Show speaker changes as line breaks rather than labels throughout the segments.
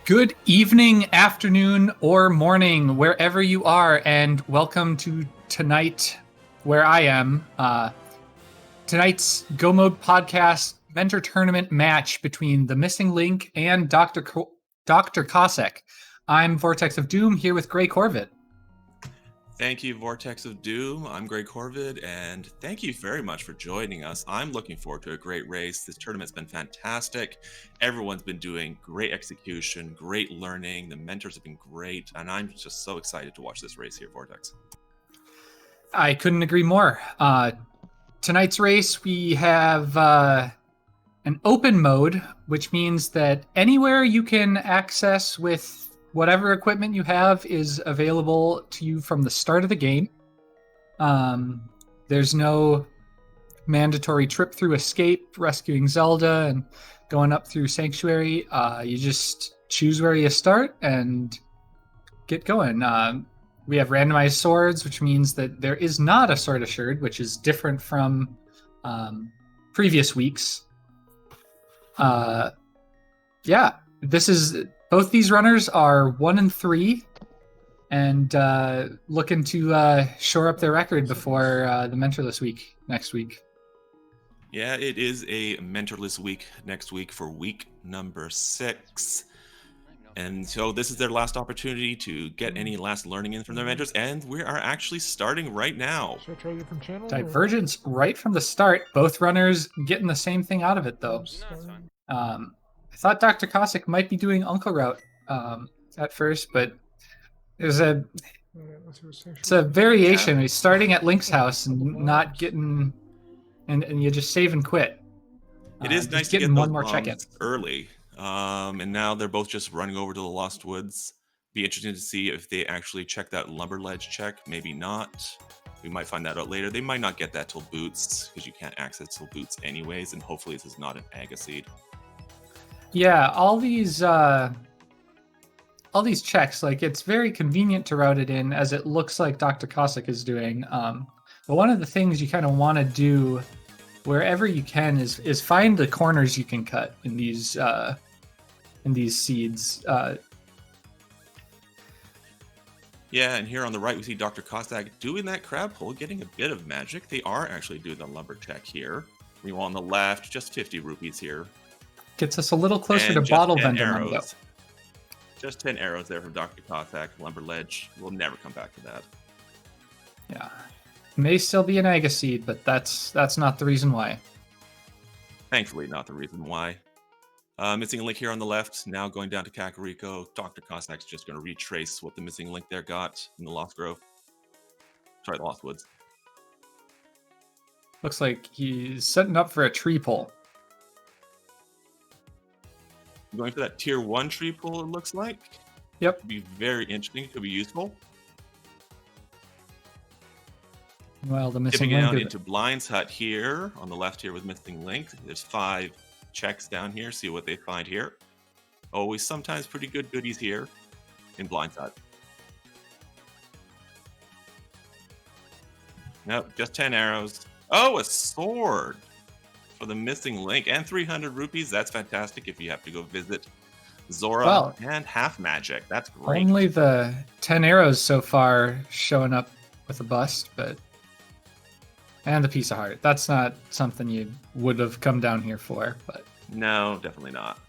Good evening, afternoon, or morning, wherever you are, and welcome to tonight, where I am. Tonight's Go Mode podcast mentor tournament match between TheMissingLink and Dr. Cossack. I'm Vortex of Doom here with greycorvid.
Thank you, Vortex of Doom. I'm greycorvid, and thank you very much for joining us. I'm looking forward to a great race. This tournament's been fantastic. Everyone's been doing great execution, great learning. The mentors have been great, and I'm just so excited to watch this race here, Vortex.
I couldn't agree more. Tonight's race, we have an open mode, which means that anywhere you can access with whatever equipment you have is available to you from the start of the game. There's no mandatory trip through Escape, rescuing Zelda, and going up through Sanctuary. You just choose where you start and get going. We have randomized swords, which means that there is not a sword assured, which is different from previous weeks. This is... Both these runners are 1 and 3, and looking to shore up their record before the mentorless week next week.
Yeah, it is a mentorless week next week for week number 6. And so this is their last opportunity to get any last learning in from their mentors, and we are actually starting right now.
Should I try a different channel?
Divergence right from the start. Both runners getting the same thing out of it, though. I thought Dr. Cossack might be doing Uncle Route at first, but it's a variation. He's starting at Link's house and not getting, and you just save and quit.
It is nice to get one more check-in early, and now they're both just running over to the Lost Woods. Be interesting to see if they actually check that lumber ledge check. Maybe not. We might find that out later. They might not get that till boots, because you can't access till boots anyways, and hopefully this is not an Agaseed.
Yeah, all these checks, like, it's very convenient to route it in, as it looks like Dr. Cossack is doing. But one of the things you kind of want to do wherever you can is find the corners you can cut in these seeds.
Yeah, and here on the right we see Dr. Cossack doing that crab pull, getting a bit of magic. They are actually doing the lumber check here. Meanwhile on the left, just 50 rupees here.
Gets us a little closer to Bottle Vendor money, though.
Just 10 arrows there from Dr. Cossack. Lumber ledge. We'll never come back to that.
Yeah. May still be an Agaseed, but that's not the reason why.
Thankfully, not the reason why. Missing link here on the left. Now going down to Kakariko. Dr. Cossack's just going to retrace what the missing link there got in the Lost Grove. Sorry, the Lost Woods.
Looks like he's setting up for a tree pull.
Going for that tier 1 tree pull, it looks like.
Yep.
Could be very interesting. Could be useful.
Well, the missing
link
link
into Blind's hut here on the left here with missing link. There's 5 checks down here. See what they find here. Always sometimes pretty good goodies here in Blind's hut. Nope, just 10 arrows. Oh, a sword for the missing link and 300 rupees. That's fantastic if you have to go visit Zora and half magic. That's great.
Only the 10 arrows so far showing up with a bust, but and the piece of heart. That's not something you would have come down here for, but
no, definitely not.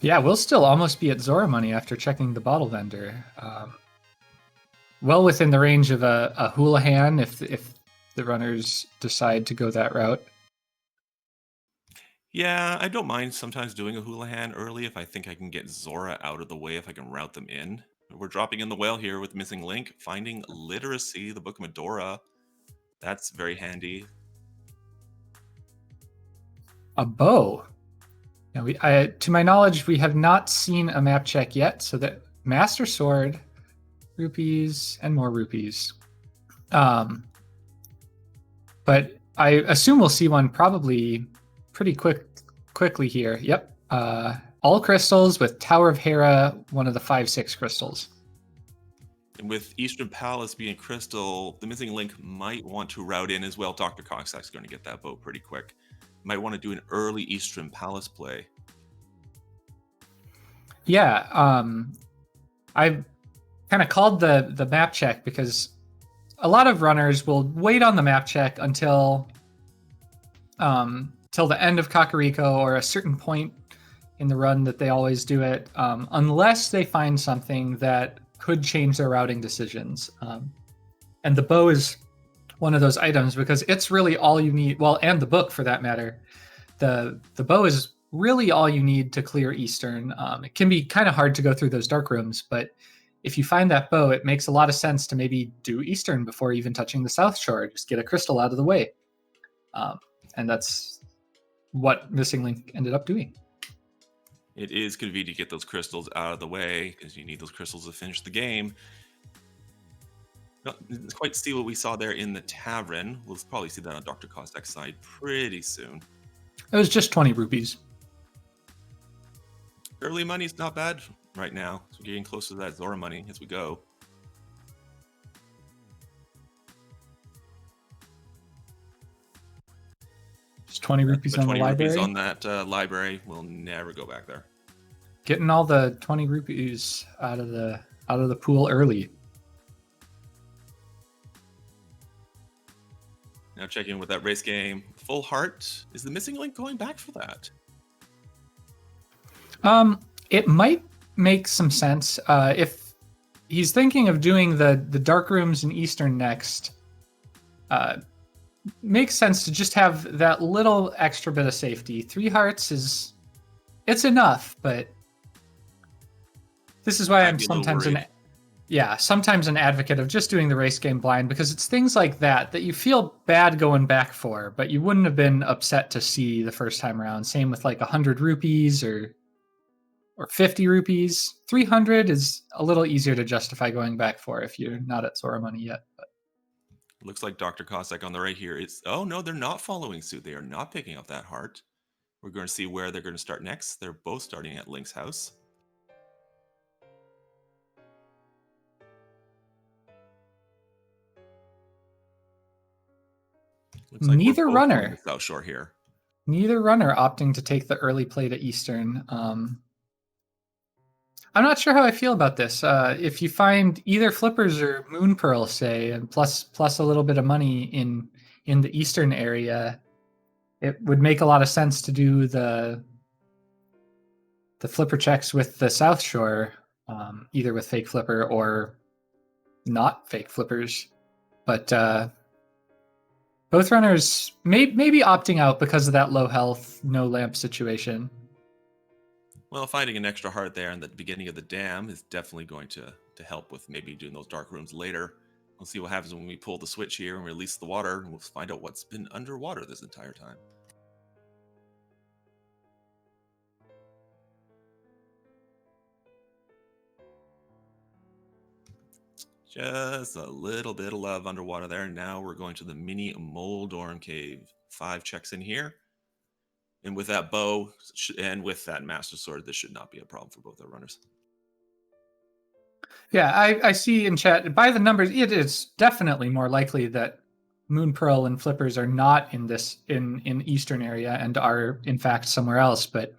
Yeah, we'll still almost be at Zora money after checking the Bottle Vendor. Well within the range of a Houlihan if the runners decide to go that route.
Yeah, I don't mind sometimes doing a Houlihan early if I think I can get Zora out of the way, if I can route them in. We're dropping in the whale here with missing link, finding literacy, the Book of Medora. That's very handy.
A bow. Now to my knowledge, we have not seen a map check yet, so that Master Sword, rupees, and more rupees. But I assume we'll see one probably pretty quickly here. Yep. All crystals with Tower of Hera, one of the 5/6 crystals.
And with Eastern Palace being crystal, the missing link might want to route in as well. Dr. Cossack's going to get that boat pretty quick. Might want to do an early Eastern Palace play.
Yeah, I kind of called the map check because a lot of runners will wait on the map check until till the end of Kakariko or a certain point in the run that they always do it, unless they find something that could change their routing decisions. And the bow is one of those items because it's really all you need. Well, and the book for that matter. The bow is really all you need to clear Eastern. It can be kind of hard to go through those dark rooms, but if you find that bow, it makes a lot of sense to maybe do Eastern before even touching the South Shore. Just get a crystal out of the way. And that's what Missing Link ended up doing.
It is convenient to get those crystals out of the way because you need those crystals to finish the game. Didn't quite see what we saw there in the tavern. We'll probably see that on Dr. Cossack's side pretty soon.
It was just 20 rupees.
Early money's not bad right now. So we're getting closer to that Zora money as we go.
Just 20 rupees on the library.
20 rupees on that library. We'll never go back there.
Getting all the 20 rupees out of the pool early.
Now checking in with that race game. Full heart. Is the Missing Link going back for that?
It might make some sense. If he's thinking of doing the dark rooms in Eastern next, makes sense to just have that little extra bit of safety. 3 hearts it's enough, but this is why I'm sometimes an advocate of just doing the race game blind, because it's things like that you feel bad going back for, but you wouldn't have been upset to see the first time around. Same with like 100 rupees or 50 rupees. 300 is a little easier to justify going back for if you're not at Zora money yet. But
looks like Dr. Cossack on the right here is, oh no, they're not following suit. They are not picking up that heart. We're going to see where they're going to start next. They're both starting at Link's house. Looks like
neither runner
South Shore here.
Neither runner opting to take the early play to Eastern. I'm not sure how I feel about this. If you find either Flippers or Moon Pearl, say, and plus a little bit of money in the Eastern area, it would make a lot of sense to do the Flipper checks with the South Shore, either with fake Flipper or not fake Flippers. But both runners maybe opting out because of that low health, no lamp situation.
Well, finding an extra heart there in the beginning of the dam is definitely going to help with maybe doing those dark rooms later. We'll see what happens when we pull the switch here and release the water, and we'll find out what's been underwater this entire time. Just a little bit of love underwater there. Now we're going to the mini Moldorm cave. 5 checks in here. And with that bow and with that master sword, this should not be a problem for both our runners.
Yeah, I see in chat, by the numbers, it is definitely more likely that Moon Pearl and Flippers are not in this in Eastern area and are in fact somewhere else. But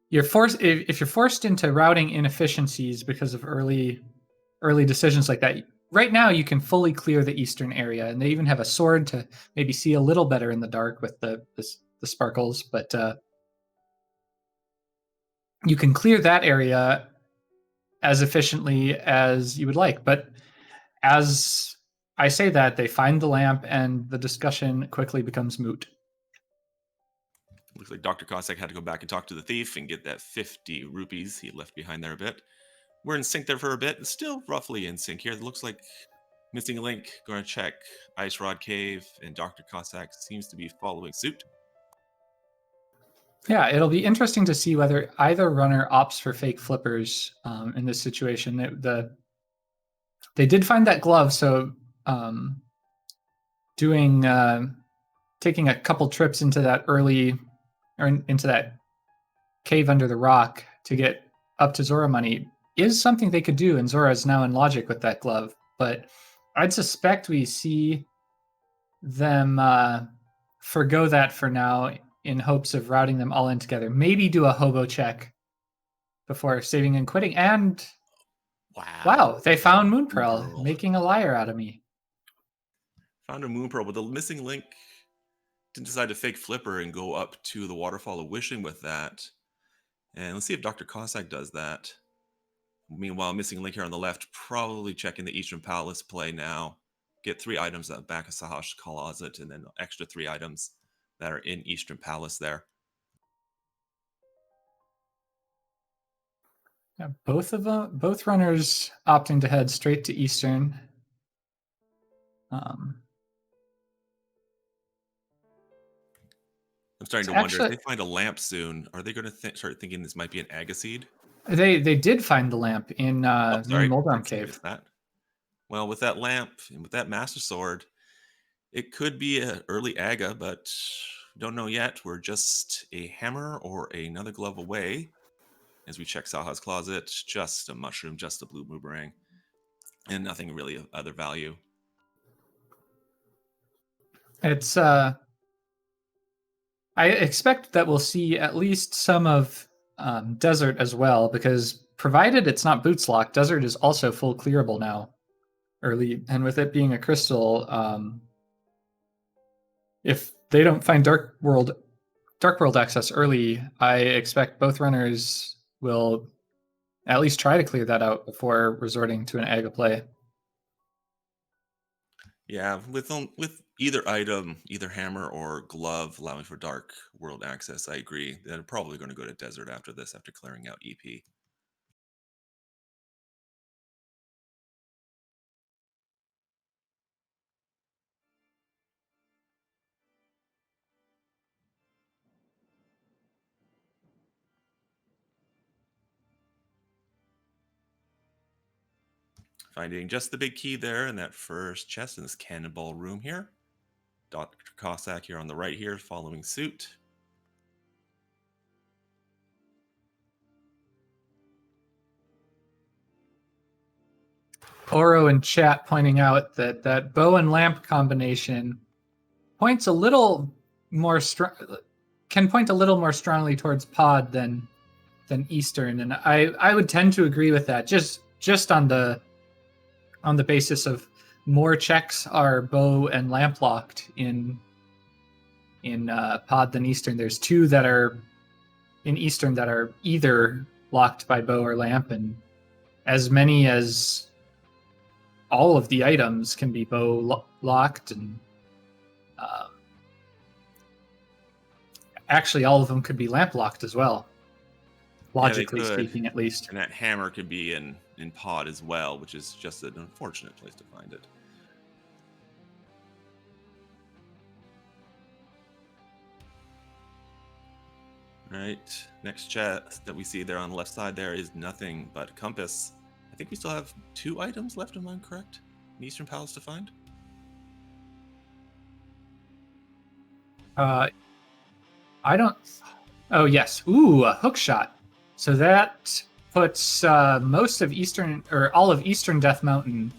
you're forced if you're forced into routing inefficiencies because of early decisions like that. Right now, you can fully clear the Eastern area, and they even have a sword to maybe see a little better in the dark with the sparkles. But you can clear that area as efficiently as you would like. But as I say that, they find the lamp, and the discussion quickly becomes moot.
Looks like Dr. Cossack had to go back and talk to the thief and get that 50 rupees he left behind there a bit. We're in sync there for a bit. It's still roughly in sync here. It looks like Missing Link going to check Ice Rod Cave, and Dr. Cossack seems to be following suit.
Yeah, it'll be interesting to see whether either runner opts for fake Flippers in this situation. They did find that glove, so taking a couple trips into that into that cave under the rock to get up to Zora money is something they could do, and Zora is now in logic with that glove. But I'd suspect we see them forgo that for now in hopes of routing them all in together. Maybe do a hobo check before saving and quitting. And wow, they found Moon Pearl, making a liar out of me.
Found a Moon Pearl, but the missing link didn't decide to fake Flipper and go up to the Waterfall of Wishing with that. And let's see if Dr. Cossack does that. Meanwhile, missing link here on the left, probably checking the Eastern Palace play now. Get 3 items at the back of Sahash's closet, and then extra 3 items that are in Eastern Palace there.
Yeah, both runners opting to head straight to Eastern.
I'm starting to wonder, if they find a lamp soon, are they going to start thinking this might be an Agaseed?
They did find the lamp in Moldorm Cave.
That. Well, with that lamp and with that Master Sword, it could be an early Aga, but don't know yet. We're just a hammer or another glove away. As we check Saha's closet, just a mushroom, just a blue boomerang, and nothing really of other value.
It's I expect that we'll see at least some of Desert as well, because provided it's not boots locked, Desert is also full clearable now early, and with it being a crystal, if they don't find Dark World access early, I expect both runners will at least try to clear that out before resorting to an Aga play.
Yeah, with either item, either hammer or glove allowing for Dark World access, I agree. They're probably going to go to Desert after this, after clearing out EP. Finding just the big key there in that first chest in this cannonball room here. Dr. Cossack here on the right here, following suit.
Oro in chat pointing out that bow and lamp combination points a little more can point a little more strongly towards pod than Eastern, and I would tend to agree with that. Just on the basis of more checks are bow and lamp locked in pod than Eastern. There's 2 that are in Eastern that are either locked by bow or lamp, and as many as all of the items can be bow locked, and actually all of them could be lamp locked as well, logically speaking, at least.
And that hammer could be in pod as well, which is just an unfortunate place to find it. All right, next chest that we see there on the left side there is nothing but a compass. I think we still have 2 items left, am I correct? In Eastern Palace to find?
I don't... Oh, yes. Ooh, a hook shot. So that puts most of Eastern, or all of Eastern Death Mountain,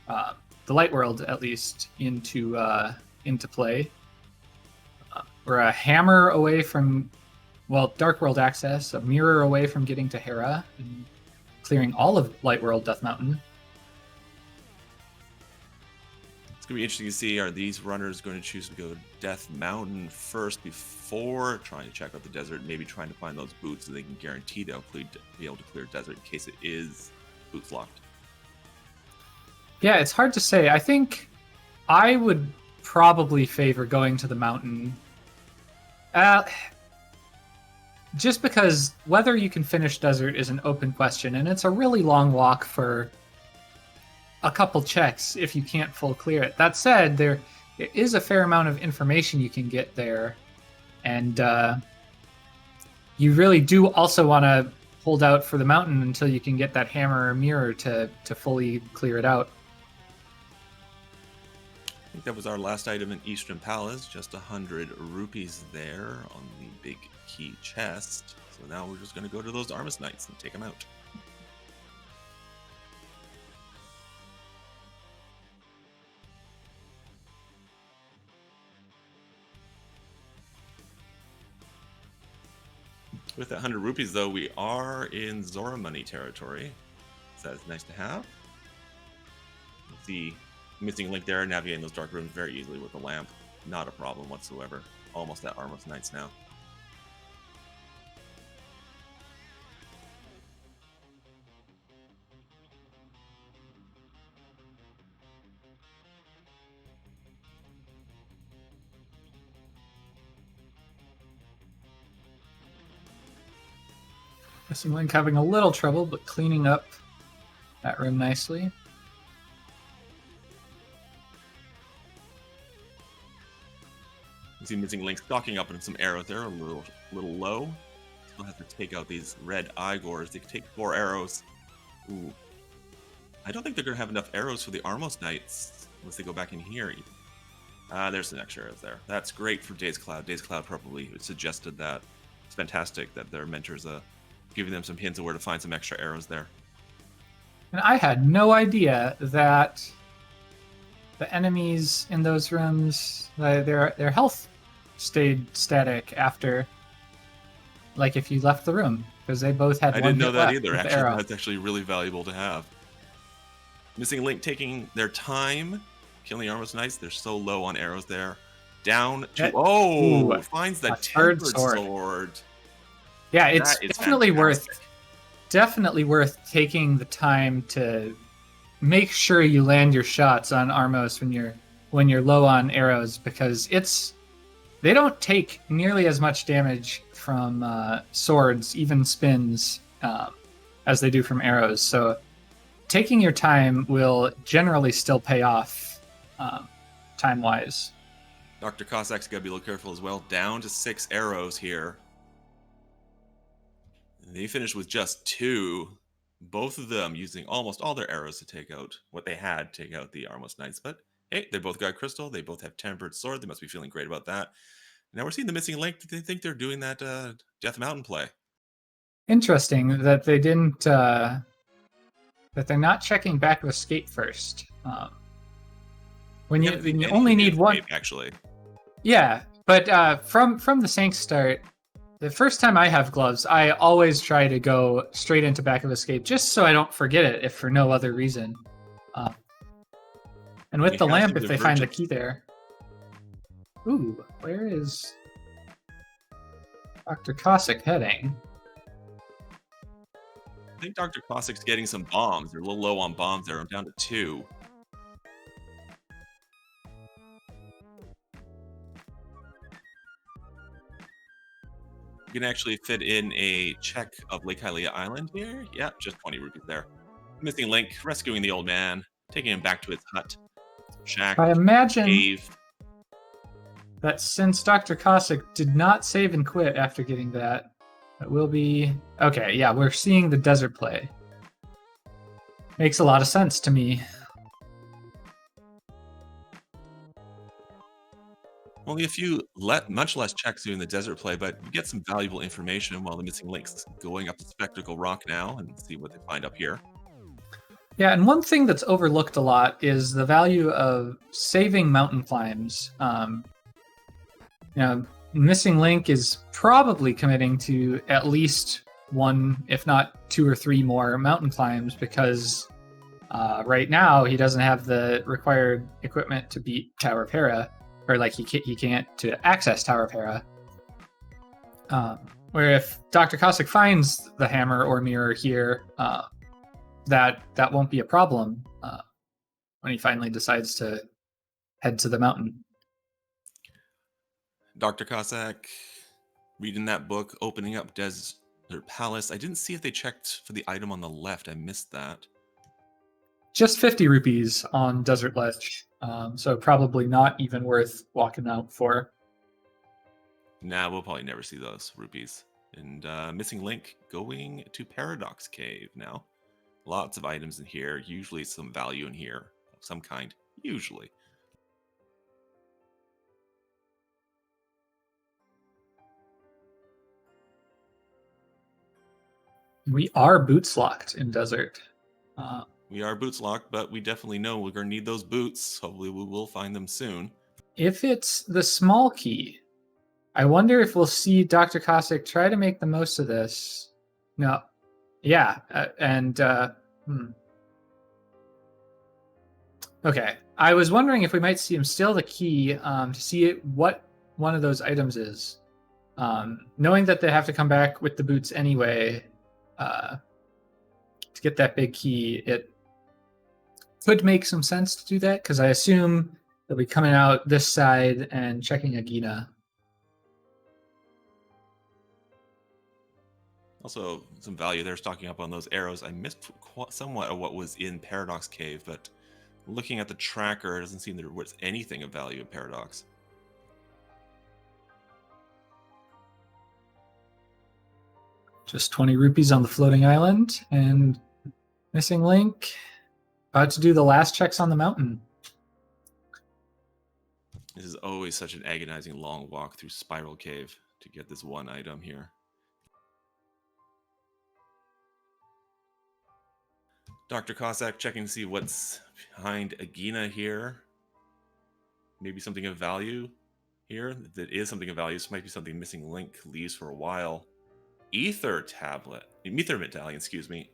the Light World at least, into play. We're a hammer away from, well, Dark World access, a mirror away from getting to Hera, and clearing all of Light World Death Mountain.
It's going to be interesting to see, are these runners going to choose to go Death Mountain first before trying to check out the desert, maybe trying to find those boots so they can guarantee they'll be able to clear desert in case it is boots locked?
Yeah, it's hard to say. I think I would probably favor going to the mountain. Just because whether you can finish desert is an open question, and it's a really long walk for a couple checks if you can't full clear it. That said, there is a fair amount of information you can get there, and you really do also want to hold out for the mountain until you can get that hammer or mirror to fully clear it out.
I think that was our last item in Eastern Palace, just 100 rupees there on the big key chest. So now we're just going to go to those Armis Knights and take them out. With that 100 rupees, though, we are in Zora money territory. So that's nice to have. Let's see. Missing link there, navigating those dark rooms very easily with the lamp. Not a problem whatsoever. Almost at Armos Knights now.
Missing Link having a little trouble, but cleaning up that room nicely.
You see Missing Link stocking up on some arrows there, a little low. Still have to take out these red Igors. They can take 4 arrows. Ooh. I don't think they're going to have enough arrows for the Armos Knights unless they go back in here. There's some extra arrows there. That's great for dazedcloud. dazedcloud probably suggested that. It's fantastic that their mentors giving them some hints of where to find some extra arrows there.
And I had no idea that the enemies in those rooms, their health stayed static after, like if you left the room, because they both had.
I didn't know that either. Actually, that's actually really valuable to have. Missing Link taking their time, killing the Armos Knights. They're so low on arrows there. Down to finds the tempered sword.
Yeah, it's definitely worth taking the time to make sure you land your shots on Armos when you're low on arrows, because they don't take nearly as much damage from swords, even spins, as they do from arrows. So taking your time will generally still pay off time-wise.
Dr. Cossack's got to be a little careful as well. Down to 6 arrows here. They finished with just 2. Both of them using almost all their arrows to take out the Armos Knights. But hey, they both got crystal. They both have tempered sword. They must be feeling great about that. Now we're seeing the Missing Link. They think they're doing that Death Mountain play.
Interesting that they didn't. That they're not checking back of escape first. When you only need one,
actually.
Yeah, but from the Sank start, the first time I have gloves, I always try to go straight into back of escape, just so I don't forget it, if for no other reason. And with the lamp, if they find the key there. Ooh, where is Dr. Cossack heading?
I think Dr. Cossack's getting some bombs. They're a little low on bombs there. I'm down to 2. You can actually fit in a check of Lake Hylia Island here. Yeah, just 20 rupees there. Missing Link, rescuing the old man, taking him back to his hut. Shack,
I imagine
cave.
That since Dr. Cossack did not save and quit after getting that, it will be... Okay, yeah, we're seeing the desert play. Makes a lot of sense to me.
Only a few, much less checks doing the desert play, but you get some valuable information while the Missing Link's going up to Spectacle Rock now and see what they find up here.
Yeah, and one thing that's overlooked a lot is the value of saving mountain climbs. Missing Link is probably committing to at least 1, if not 2 or 3 more mountain climbs, because right now he doesn't have the required equipment to beat Tower of Hera. Or like he can't to access Tower of Hera. Where if Dr. Cossack finds the hammer or mirror here, that won't be a problem when he finally decides to head to the mountain.
Dr. Cossack, reading that book, opening up Desert Palace. I didn't see if they checked for the item on the left. I missed that.
Just 50 rupees on Desert Ledge. So probably not even worth walking out for.
Nah, we'll probably never see those rupees. And Missing Link going to Paradox Cave now. Lots of items in here. Usually some value in here of some kind. Usually.
We are boots locked in Desert.
We are boots locked, but we definitely know we're going to need those boots. Hopefully we will find them soon.
If it's the small key, I wonder if we'll see Dr. Cossack try to make the most of this. No. Yeah. Okay. I was wondering if we might see him steal the key to see what one of those items is. Knowing that they have to come back with the boots anyway to get that big key, it could make some sense to do that, because I assume they'll be coming out this side and checking Agina.
Also, some value there stocking up on those arrows. I missed somewhat of what was in Paradox Cave, but looking at the tracker, it doesn't seem there was anything of value in Paradox.
Just 20 rupees on the floating island, and Missing Link about to do the last checks on the mountain.
This is always such an agonizing long walk through Spiral Cave to get this one item here. Dr. Cossack checking to see what's behind Agina here. Maybe something of value here. That is something of value. This might be something Missing Link leaves for a while. Ether medallion, excuse me.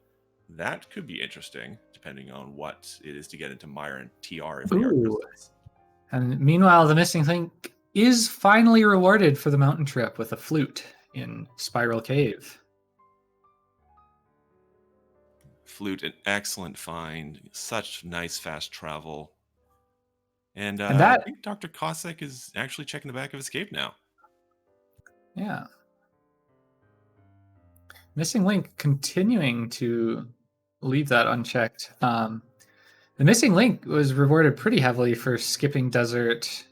That could be interesting, depending on what it is to get into Myra and TR if they are crystals.
And meanwhile, the Missing Link is finally rewarded for the mountain trip with a flute in Spiral Cave.
Flute, an excellent find. Such nice fast travel. And
that,
I think Dr. Cossack is actually checking the back of his cape now.
Yeah. Missing Link continuing to leave that unchecked. The Missing Link was rewarded pretty heavily for skipping desert.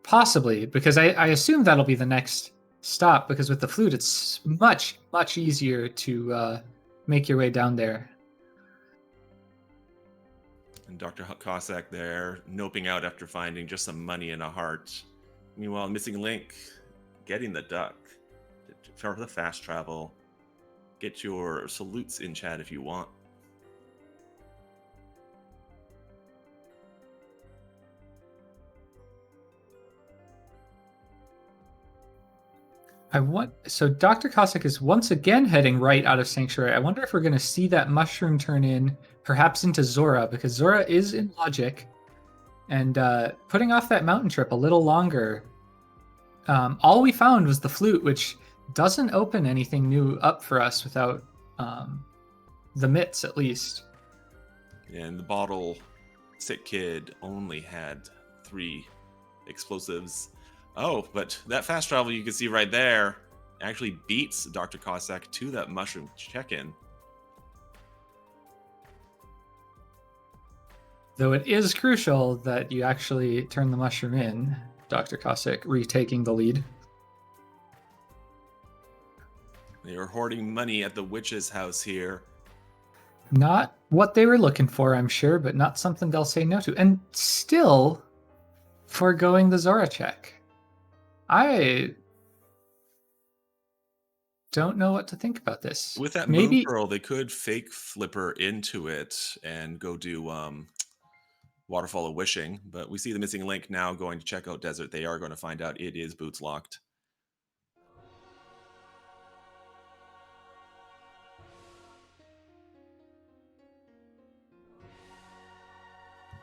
Possibly, because I assume that'll be the next stop, because with the flute, it's much, much easier to make your way down there.
And Dr. Cossack there, noping out after finding just some money and a heart. Meanwhile, Missing Link getting the duck for the fast travel. Get your salutes in chat if you want. So Dr. Cossack is once again heading right out of Sanctuary. I wonder if we're going to see that mushroom turn in, perhaps into Zora, because Zora is in logic, and putting off that mountain trip a little longer. All we found was the flute, which doesn't open anything new up for us without the mitts, at least. And the bottle sick kid only had 3 explosives. Oh, but that fast travel you can see right there actually beats Dr. Cossack to that mushroom check-in.
Though it is crucial that you actually turn the mushroom in, Dr. Cossack retaking the lead.
They are hoarding money at the witch's house here.
Not what they were looking for, I'm sure, but not something they'll say no to. And still foregoing the Zora check. I don't know what to think about this.
With that moon pearl, they could fake flipper into it and go do Waterfall of Wishing, but we see the Missing Link now going to check out Desert. They are going to find out it is boots locked.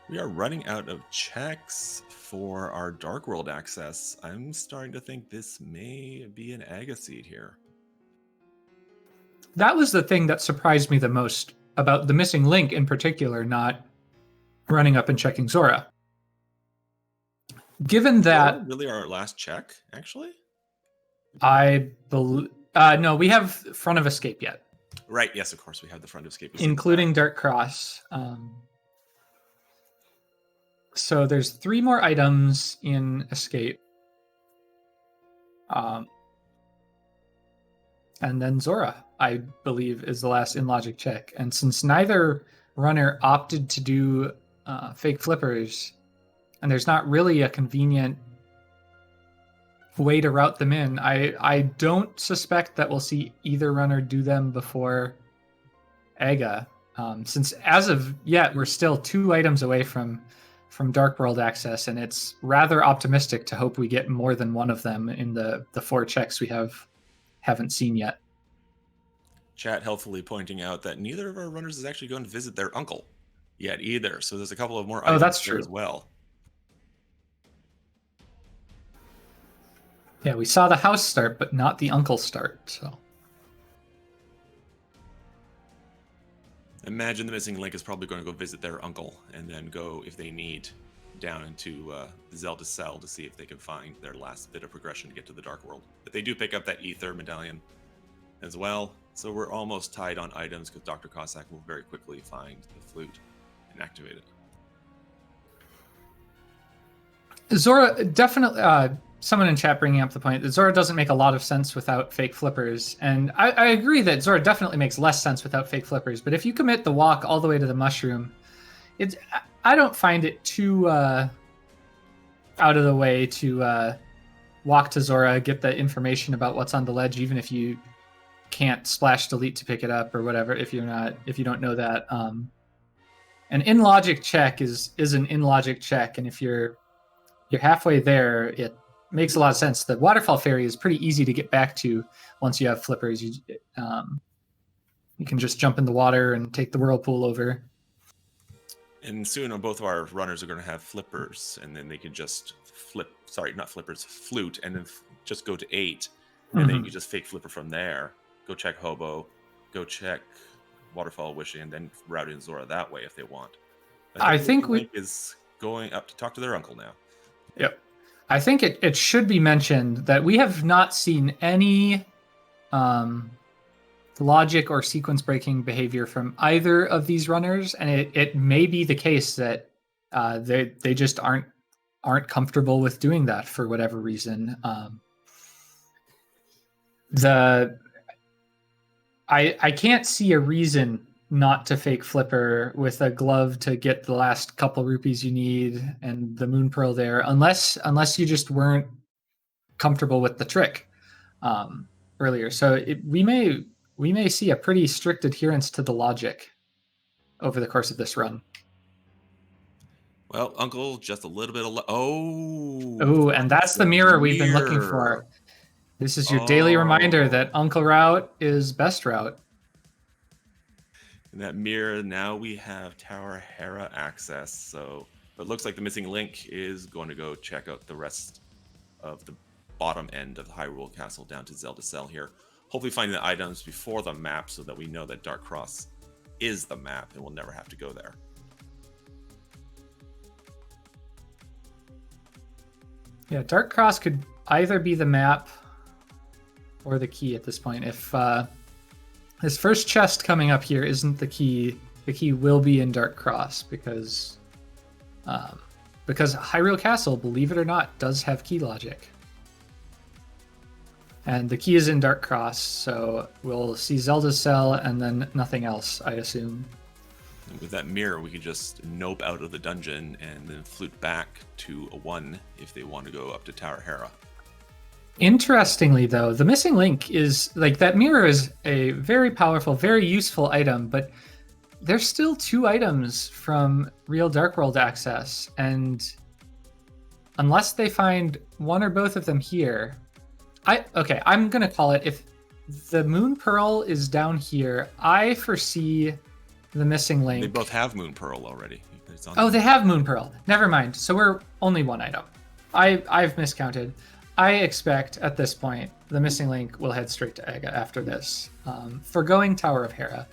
We are running out of checks for our Dark World access. I'm starting to think this may be an Agaseed here.
That was the thing that surprised me the most about the Missing Link in particular, not running up and checking Zora. Given that...
Zora really our last check, actually?
I believe... no, we have Front of Escape yet.
Right, yes, of course, we have the Front of Escape.
Including Dark Cross. So there's 3 more items in Escape. And then Zora, I believe, is the last in logic check. And since neither runner opted to do fake flippers, and there's not really a convenient way to route them in, I don't suspect that we'll see either runner do them before Aga. Since as of yet, we're still 2 items away from from Dark World access, and it's rather optimistic to hope we get more than one of them in the 4 checks we haven't seen yet.
Chat helpfully pointing out that neither of our runners is actually going to visit their uncle yet either. So there's a couple of more items
that's
there
true
as well.
Yeah, we saw the house start, but not the uncle start. So
imagine the missing link is probably going to go visit their uncle and then go, if they need, down into the Zelda cell to see if they can find their last bit of progression to get to the Dark World. But they do pick up that ether medallion as well. So we're almost tied on items because Dr. Cossack will very quickly find the flute and activate it.
Zora, definitely, someone in chat bringing up the point that Zora doesn't make a lot of sense without fake flippers. And I agree that Zora definitely makes less sense without fake flippers. But if you commit the walk all the way to the mushroom, I don't find it too out of the way to walk to Zora, get the information about what's on the ledge, even if you can't splash delete to pick it up or whatever, if you don't know that. An in-logic check is an in-logic check, and if you're halfway there, it makes a lot of sense. The waterfall ferry is pretty easy to get back to once you have flippers. You can just jump in the water and take the whirlpool over.
And soon both of our runners are going to have flippers, and then they can just flute, and then just go to 8, and then you can just fake flipper from there. Go check Hobo, go check Waterfall Wishing, and then route in Zora that way if they want.
I think
Link is going up to talk to their uncle now.
Yep. I think it should be mentioned that we have not seen any logic or sequence breaking behavior from either of these runners, and it may be the case that they just aren't comfortable with doing that for whatever reason. I can't see a reason not to fake flipper with a glove to get the last couple rupees you need and the moon pearl there, unless you just weren't comfortable with the trick earlier. So we may see a pretty strict adherence to the logic over the course of this run.
Well, Uncle, just a little bit of
and that's the mirror we've been looking for. This is your daily reminder that Uncle Route is best route.
In that mirror, now we have Tower Hera access. So it looks like the missing link is going to go check out the rest of the bottom end of the Hyrule Castle down to Zelda Cell here. Hopefully finding the items before the map so that we know that Dark Cross is the map and we'll never have to go there.
Yeah, Dark Cross could either be the map or the key at this point. If this first chest coming up here isn't the key will be in Dark Cross because Hyrule Castle, believe it or not, does have key logic. And the key is in Dark Cross, so we'll see Zelda's cell and then nothing else, I assume.
And with that mirror, we can just nope out of the dungeon and then flute back to a 1 if they want to go up to Tower Hera.
Interestingly, though, the missing link is like that mirror is a very powerful, very useful item, but there's still 2 items from real Dark World access, and unless they find one or both of them here, I'm gonna call it. If the Moon Pearl is down here, I foresee the missing link.
They both have Moon Pearl already.
They have Moon Pearl. Never mind. So we're only 1 item. I've miscounted. I expect at this point the missing link will head straight to Aga after this, forgoing Tower of Hera.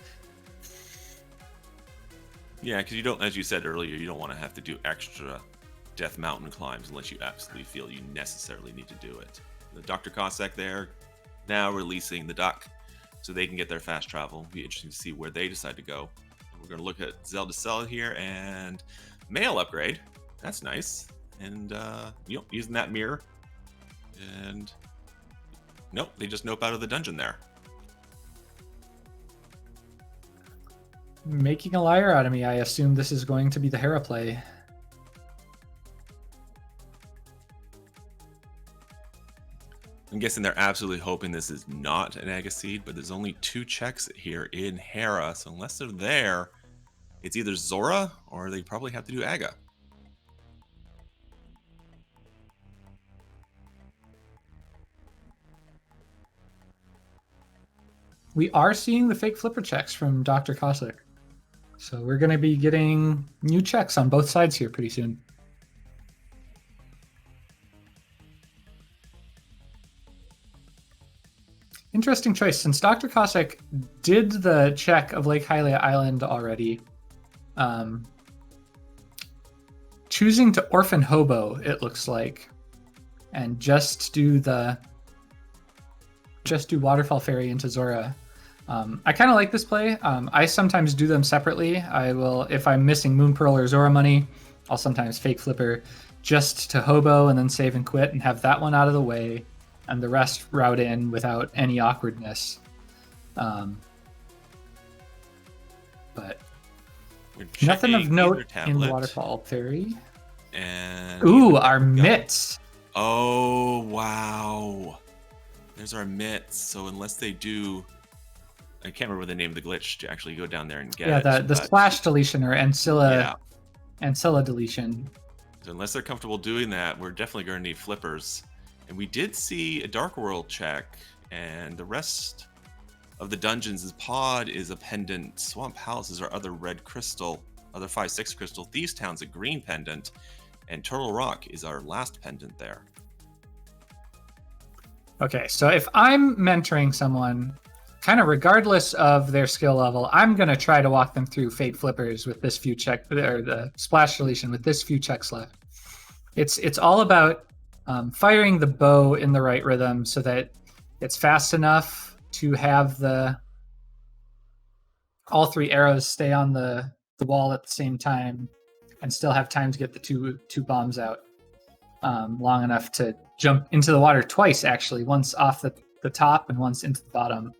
Yeah, because you don't, as you said earlier, you don't want to have to do extra Death Mountain climbs unless you absolutely feel you necessarily need to do it. The Dr. Cossack there now releasing the duck so they can get their fast travel. It'll be interesting to see where they decide to go. We're going to look at Zelda Cell here and mail upgrade. That's nice. And using that mirror. And nope, they just nope out of the dungeon there.
Making a liar out of me. I assume this is going to be the Hera play.
I'm guessing they're absolutely hoping this is not an Aga Seed, but there's only 2 checks here in Hera, so unless they're there, it's either Zora or they probably have to do Aga.
we are seeing the fake flipper checks from Dr. Cossack. So we're going to be getting new checks on both sides here pretty soon. Interesting choice. Since Dr. Cossack did the check of Lake Hylia Island already, choosing to Orphan Hobo, it looks like, and just do Waterfall Ferry into Zora. I kind of like this play. I sometimes do them separately. I will, if I'm missing Moon Pearl or Zora money, I'll sometimes fake flipper just to Hobo and then save and quit and have that one out of the way, and the rest route in without any awkwardness. But nothing of note in the Waterfall Ferry.
And
ooh, our mitts.
Oh, wow. There's our mitts. So unless they do, I can't remember the name of the glitch to actually go down there and get it.
Yeah, the splash deletion or Ancilla deletion.
So unless they're comfortable doing that, we're definitely going to need flippers. And we did see a Dark World check, and the rest of the dungeons' pod is a pendant. Swamp House is our other red crystal, other 5/6 crystal. Thieves Town's a green pendant, and Turtle Rock is our last pendant there.
Okay, so if I'm mentoring someone, kind of regardless of their skill level, I'm going to try to walk them through fake flippers with this few check, or the splash deletion with this few checks left. It's all about firing the bow in the right rhythm so that it's fast enough to have all three arrows stay on the wall at the same time and still have time to get the two bombs out long enough to jump into the water twice, actually, once off the top and once into the bottom.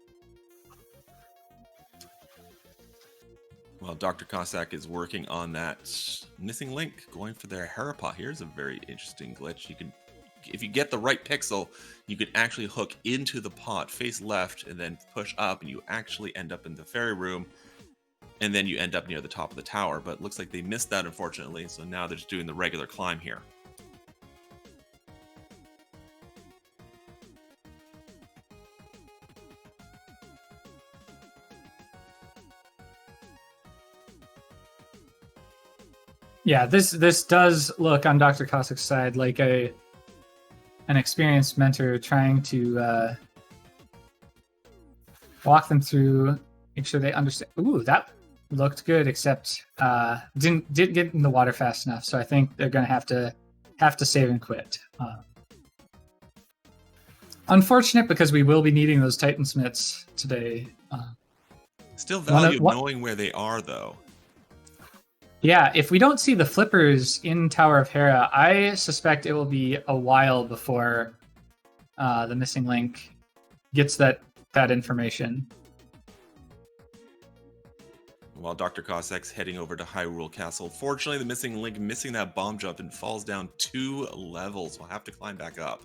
Well, Dr. Cossack is working on that missing link, going for their Harapot. Here's a very interesting glitch. You can, if you get the right pixel, you could actually hook into the pot, face left, and then push up, and you actually end up in the fairy room, and then you end up near the top of the tower. But it looks like they missed that, unfortunately, so now they're just doing the regular climb here.
Yeah, this does look on Dr. Cossack's side like an experienced mentor trying to walk them through, make sure they understand. Ooh, that looked good, except didn't get in the water fast enough. So I think they're going to have to save and quit. Unfortunate, because we will be needing those Titan Smiths today.
Still value knowing where they are, though.
Yeah, if we don't see the flippers in Tower of Hera, I suspect it will be a while before the missing link gets that information.
While Dr. Cossack's heading over to Hyrule Castle, fortunately the missing link missing that bomb jump and falls down 2 levels. We'll have to climb back up.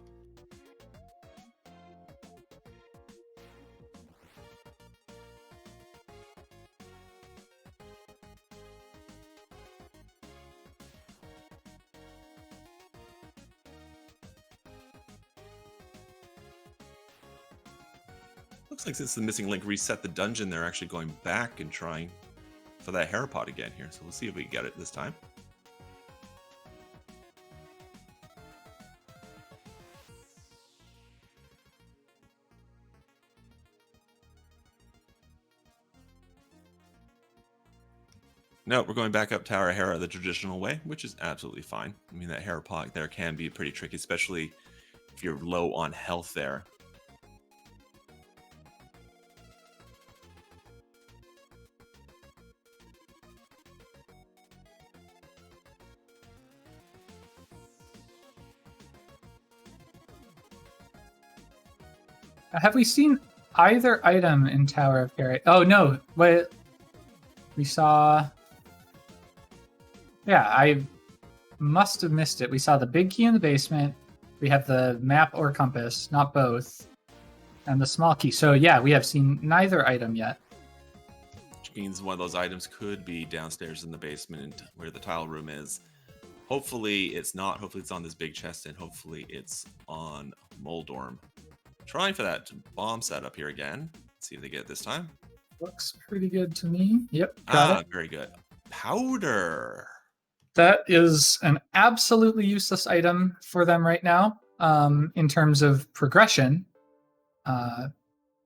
Looks like since the missing link reset the dungeon, they're actually going back and trying for that Harapot again here. So we'll see if we can get it this time. No, we're going back up Tower of Hera the traditional way, which is absolutely fine. I mean, that Harapot there can be pretty tricky, especially if you're low on health there.
Have we seen either item in Tower of Hera? Oh, no. Wait. We saw... Yeah, I must have missed it. We saw the big key in the basement. We have the map or compass, not both. And the small key. So, yeah, we have seen neither item yet.
Which means one of those items could be downstairs in the basement where the tile room is. Hopefully it's not. Hopefully it's on this big chest, and hopefully it's on Moldorm. Trying for that bomb setup here again. See if they get it this time.
Looks pretty good to me. Yep, got it.
Very good. Powder.
That is an absolutely useless item for them right now. In terms of progression,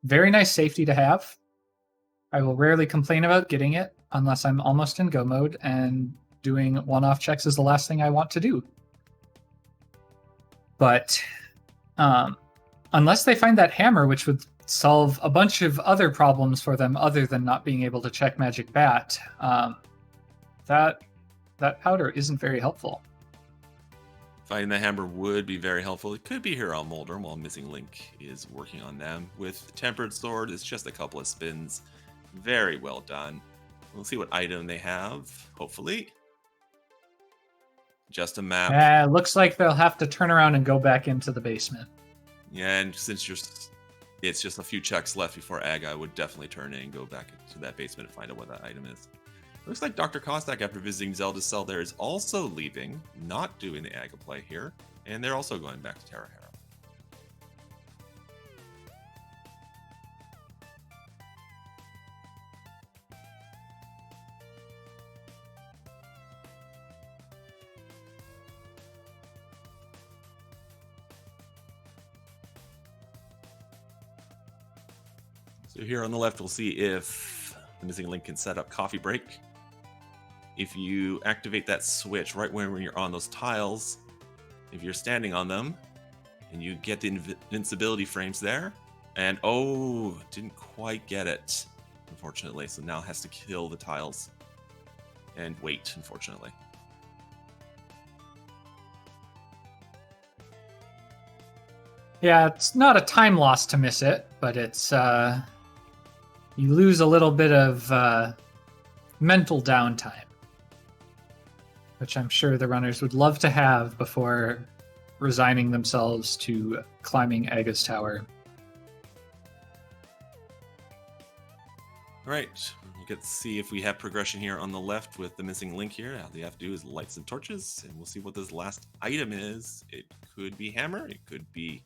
very nice safety to have. I will rarely complain about getting it unless I'm almost in go mode, and doing one-off checks is the last thing I want to do. But unless they find that hammer, which would solve a bunch of other problems for them other than not being able to check Magic Bat, that powder isn't very helpful.
Finding the hammer would be very helpful. It could be here on Moldorm while MissingLink is working on them. With Tempered Sword, it's just a couple of spins. Very well done. We'll see what item they have, hopefully. Just a map.
Looks like they'll have to turn around and go back into the basement.
Yeah, and since it's just a few checks left before Aga, I would definitely turn in and go back into that basement and find out what that item is. Looks like Dr. Cossack, after visiting Zelda's cell there, is also leaving, not doing the Aga play here, and they're also going back to Terra Hera. So here on the left, we'll see if the MissingLink can set up coffee break. If you activate that switch right when you're on those tiles, if you're standing on them, and you get the invincibility frames there, and oh, didn't quite get it, unfortunately. So now it has to kill the tiles and wait, unfortunately.
Yeah, it's not a time loss to miss it, but it's you lose a little bit of mental downtime, which I'm sure the runners would love to have before resigning themselves to climbing Aga's tower.
All right, we'll get to see if we have progression here on the left with the MissingLink here. All they have to do is light some torches, and we'll see what this last item is. It could be hammer, it could be,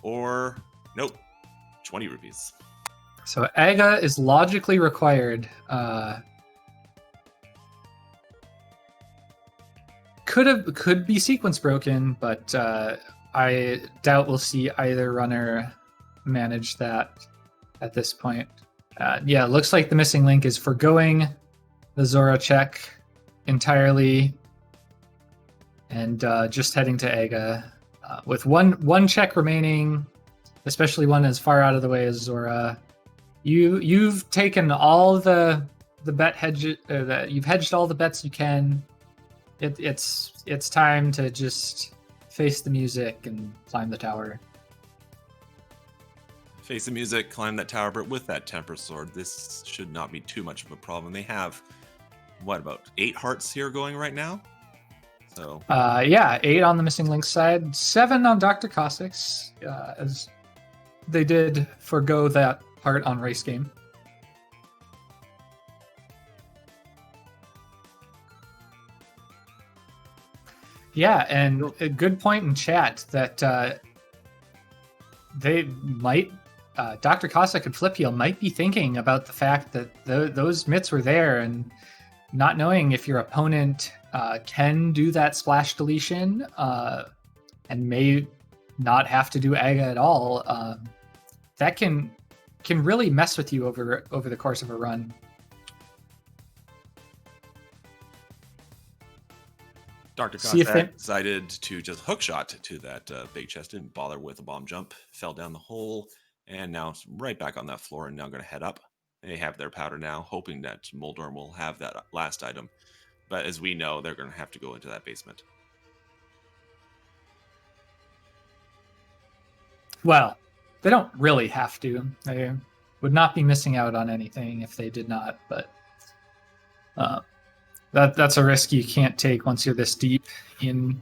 or nope, 20 rupees.
So Aga is logically required. Could be sequence broken, but I doubt we'll see either runner manage that at this point. Yeah, it looks like the MissingLink is forgoing the Zora check entirely and just heading to Aga with one check remaining, especially one as far out of the way as Zora. You've taken all the bet hedge. You've hedged all the bets you can. It's time to just face the music and climb the tower.
Face the music, climb that tower, but with that Temper Sword, this should not be too much of a problem. They have, what, about 8 hearts here going right now? So
yeah, 8 on the MissingLink side, 7 on Dr. Cossack's, as they did forgo that part on race game. Yeah, and a good point in chat that they might, Dr. Cossack and Flipheal might be thinking about the fact that those mitts were there and not knowing if your opponent can do that splash deletion and may not have to do Aga at all. That can really mess with you over the course of a run.
Dr. Cossack decided to just hookshot to that big chest, didn't bother with a bomb jump, fell down the hole, and now it's right back on that floor and now going to head up. They have their powder now, hoping that Moldorm will have that last item. But as we know, they're going to have to go into that basement. Well,
they don't really have to. They would not be missing out on anything if they did not, but that's a risk you can't take once you're this deep in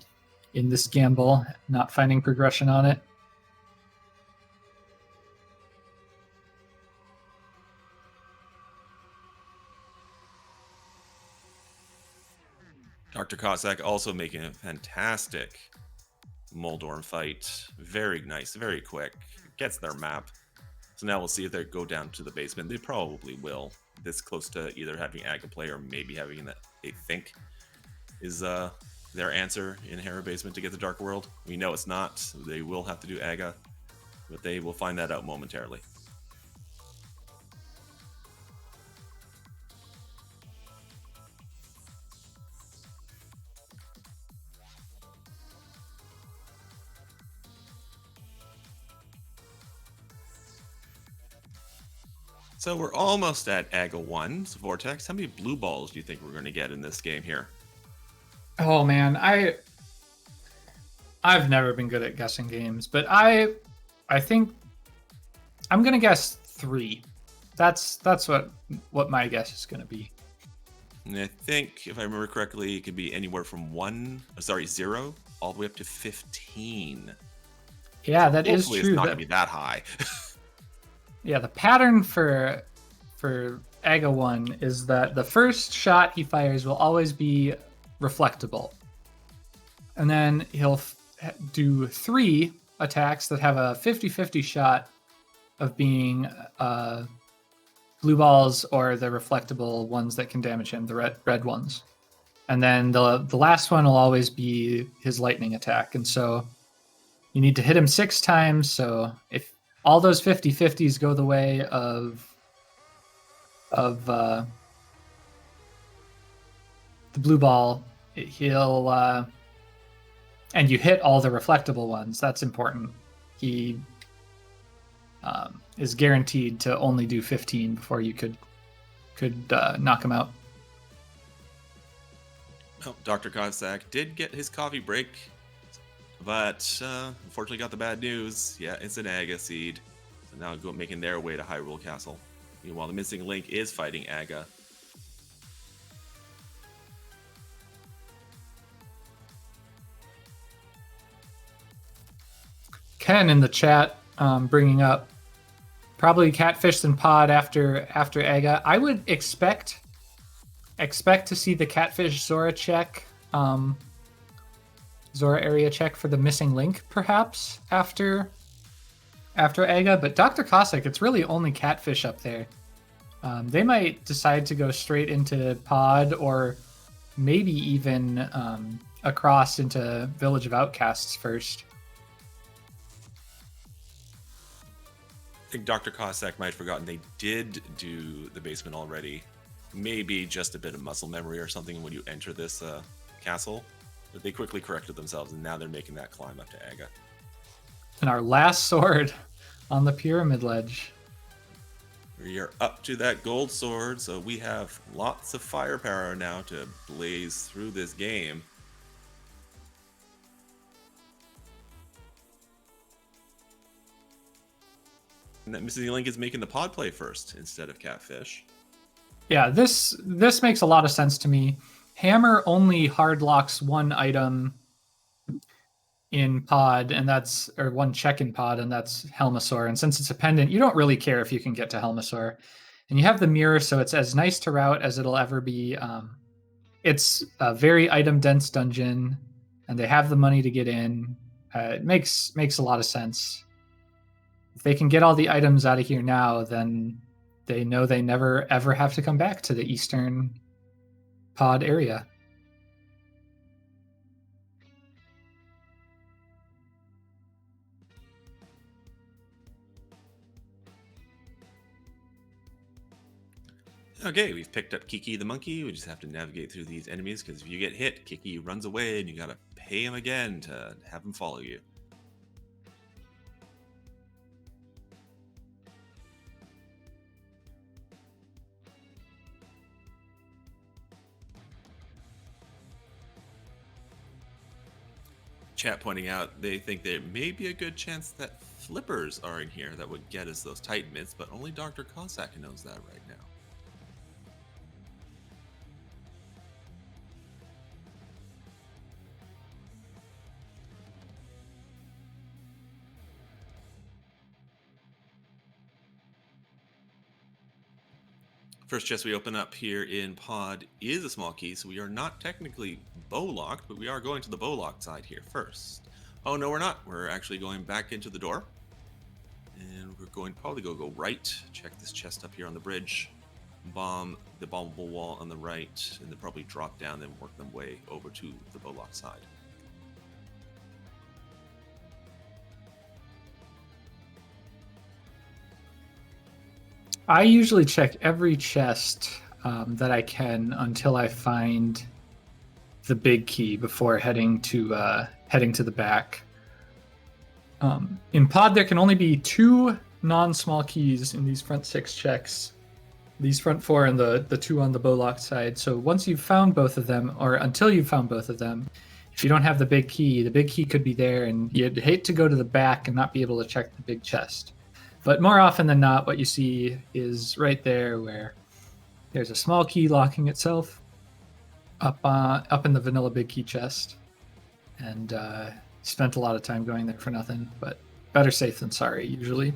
this gamble, not finding progression on it.
Dr. Cossack also making a fantastic Moldorm fight. Very nice, very quick. Gets their map. So now we'll see if they go down to the basement. They probably will. This close to either having Aga play or maybe having that they think is their answer in Hera basement to get the Dark World. We know it's not. So they will have to do Aga, but they will find that out momentarily. So we're almost at Aga 1. So Vortex, how many blue balls do you think we're going to get in this game here?
Oh man, I've never been good at guessing games, but I think I'm gonna guess 3. That's what my guess is gonna be.
And I think, if I remember correctly, it could be anywhere from 0, all the way up to 15.
Yeah, that is
Hopefully
true.
It's not gonna be that high.
Yeah, the pattern for Aga 1 is that the first shot he fires will always be reflectable. And then he'll do 3 attacks that have a 50-50 shot of being blue balls or the reflectable ones that can damage him, the red ones. And then the last one will always be his lightning attack. And so you need to hit him 6 times. So if all those 50-50s go the way of the blue ball, he'll and you hit all the reflectable ones. That's important. He is guaranteed to only do 15 before you could knock him out.
Oh, Dr. Cossack did get his coffee break, but unfortunately got the bad news. Yeah, it's an Aga seed. So now making their way to Hyrule Castle. Meanwhile, the Missing Link is fighting Aga.
Ken in the chat bringing up probably Catfish and Pod after Aga. I would expect to see the Catfish Zora check, Zora area check for the Missing Link perhaps after Aga. But Dr. Cossack, it's really only Catfish up there. They might decide to go straight into Pod or maybe even across into Village of Outcasts first.
I think Dr. Cossack might have forgotten they did do the basement already. Maybe just a bit of muscle memory or something when you enter this castle. But they quickly corrected themselves, and now they're making that climb up to Aga.
And our last sword on the pyramid ledge.
We are up to that gold sword, so we have lots of firepower now to blaze through this game. And that Missing Link is making the pod play first instead of Catfish.
Yeah, this makes a lot of sense to me. Hammer only hard locks one item in pod, or one check in pod, and that's Helmasaur. And since it's a pendant, you don't really care if you can get to Helmasaur. And you have the mirror, so it's as nice to route as it'll ever be. It's a very item dense dungeon, and they have the money to get in. It makes a lot of sense. If they can get all the items out of here now, then they know they never ever have to come back to the eastern pod area.
Okay, we've picked up Kiki the monkey. We just have to navigate through these enemies, because if you get hit, Kiki runs away and you gotta pay him again to have him follow you. Chat pointing out they think there may be a good chance that flippers are in here that would get us those Titan mitts, but only Dr. Cossack knows that right now. First chest we open up here in pod is a small key, so we are not technically bow locked, but we are going to the bow locked side here first. Oh no, we're not. We're actually going back into the door. And we're going probably go right. Check this chest up here on the bridge. Bomb the bombable wall on the right, and then probably drop down and work them way over to the bowlock side.
I usually check every chest that I can until I find the big key before heading to the back. In pod, there can only be 2 non-small keys in these front 6 checks. These front 4 and the 2 on the bowlock side. So once you've found both of them, or until you've found both of them, if you don't have the big key could be there, and you'd hate to go to the back and not be able to check the big chest. But more often than not, what you see is right there where there's a small key locking itself up in the vanilla big key chest. And spent a lot of time going there for nothing, but better safe than sorry, usually.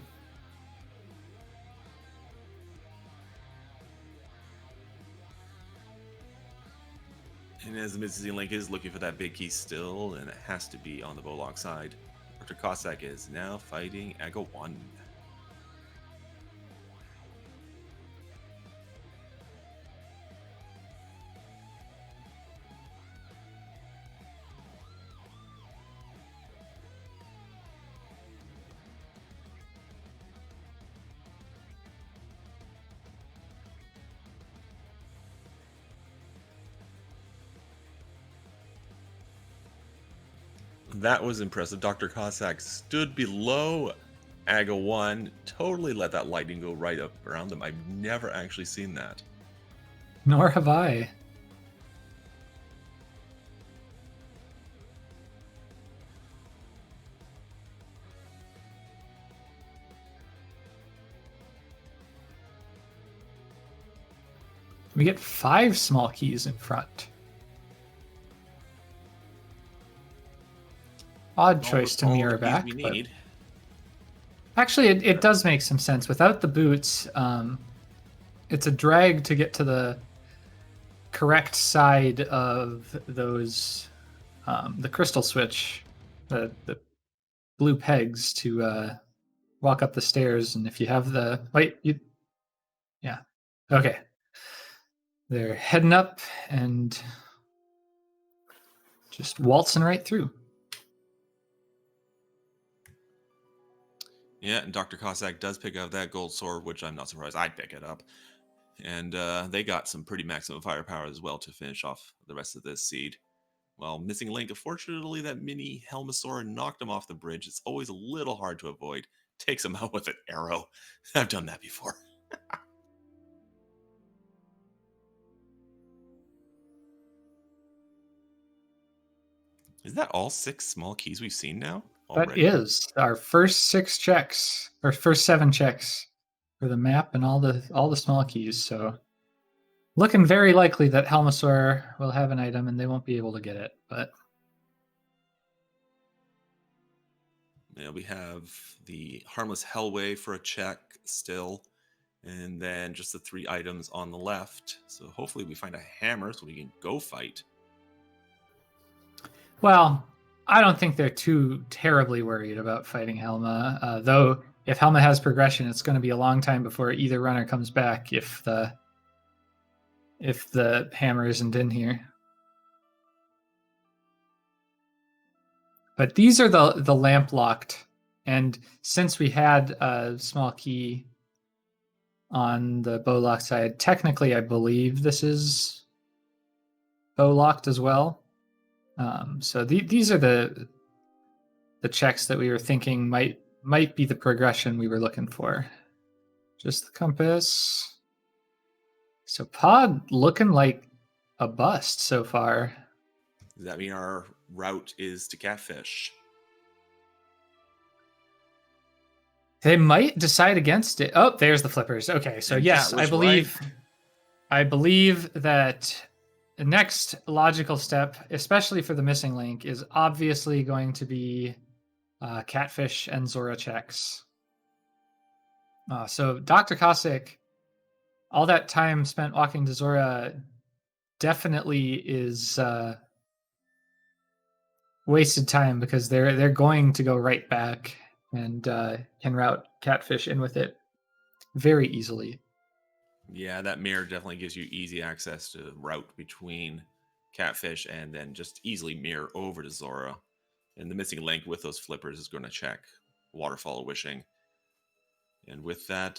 And as the MissingLink is looking for that big key still, and it has to be on the bowlock side, Dr. Cossack is now fighting Aga 1. That was impressive. Dr. Cossack stood below Aga 1, totally let that lightning go right up around them. I've never actually seen that.
Nor have I. We get 5 small keys in front. Odd choice to mirror back. But actually, it does make some sense. Without the boots, it's a drag to get to the correct side of those, the crystal switch, the blue pegs to walk up the stairs. And if you have the... Yeah. Okay. They're heading up and just waltzing right through.
Yeah, and Dr. Cossack does pick up that gold sword, which I'm not surprised I'd pick it up. And they got some pretty maximum firepower as well to finish off the rest of this seed. Well, MissingLink, unfortunately, that mini Helmosaur knocked him off the bridge. It's always a little hard to avoid. Takes him out with an arrow. I've done that before. Is that all 6 small keys we've seen now?
Already? That is our first 6 checks, or first 7 checks for the map and all the small keys. So looking very likely that Helmosaur will have an item and they won't be able to get it. But
yeah, we have the Harmless Hellway for a check still, and then just the 3 items on the left. So hopefully we find a hammer so we can go fight.
Well, I don't think they're too terribly worried about fighting Helma. Though, if Helma has progression, it's going to be a long time before either runner comes back if the hammer isn't in here. But these are the lamp locked, and since we had a small key on the bow lock side, technically I believe this is bow locked as well. So these are the checks that we were thinking might be the progression we were looking for. Just the compass. So pod looking like a bust so far.
Does that mean our route is to Catfish?
They might decide against it. Oh, there's the flippers. Okay, so yes, I believe that the next logical step, especially for the MissingLink, is obviously going to be Catfish and Zora checks. So Dr. Cossack, all that time spent walking to Zora definitely is wasted time, because they're going to go right back and can route catfish in with it very easily.
Yeah, that mirror definitely gives you easy access to route between catfish and then just easily mirror over to Zora. And the missing link with those flippers is going to check Waterfall of Wishing. And with that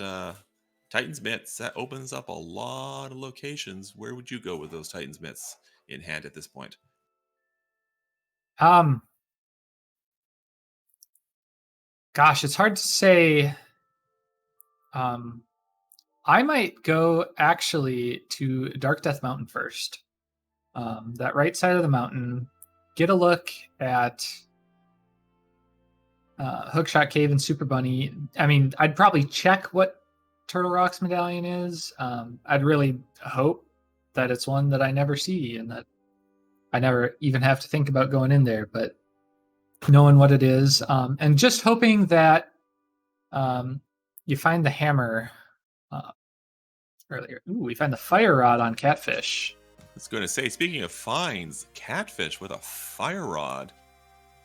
Titan's Mitts, that opens up a lot of locations. Where would you go with those Titan's Mitts in hand at this point?
Gosh, it's hard to say. I might go actually to Dark Death Mountain first. That right side of the mountain. Get a look at Hookshot Cave and Super Bunny. I mean, I'd probably check what Turtle Rock's medallion is. I'd really hope that it's one that I never see and that I never even have to think about going in there, but knowing what it is. And just hoping that you find the hammer earlier. Ooh, we find the fire rod on catfish.
I was going to say, speaking of finds, catfish with a fire rod.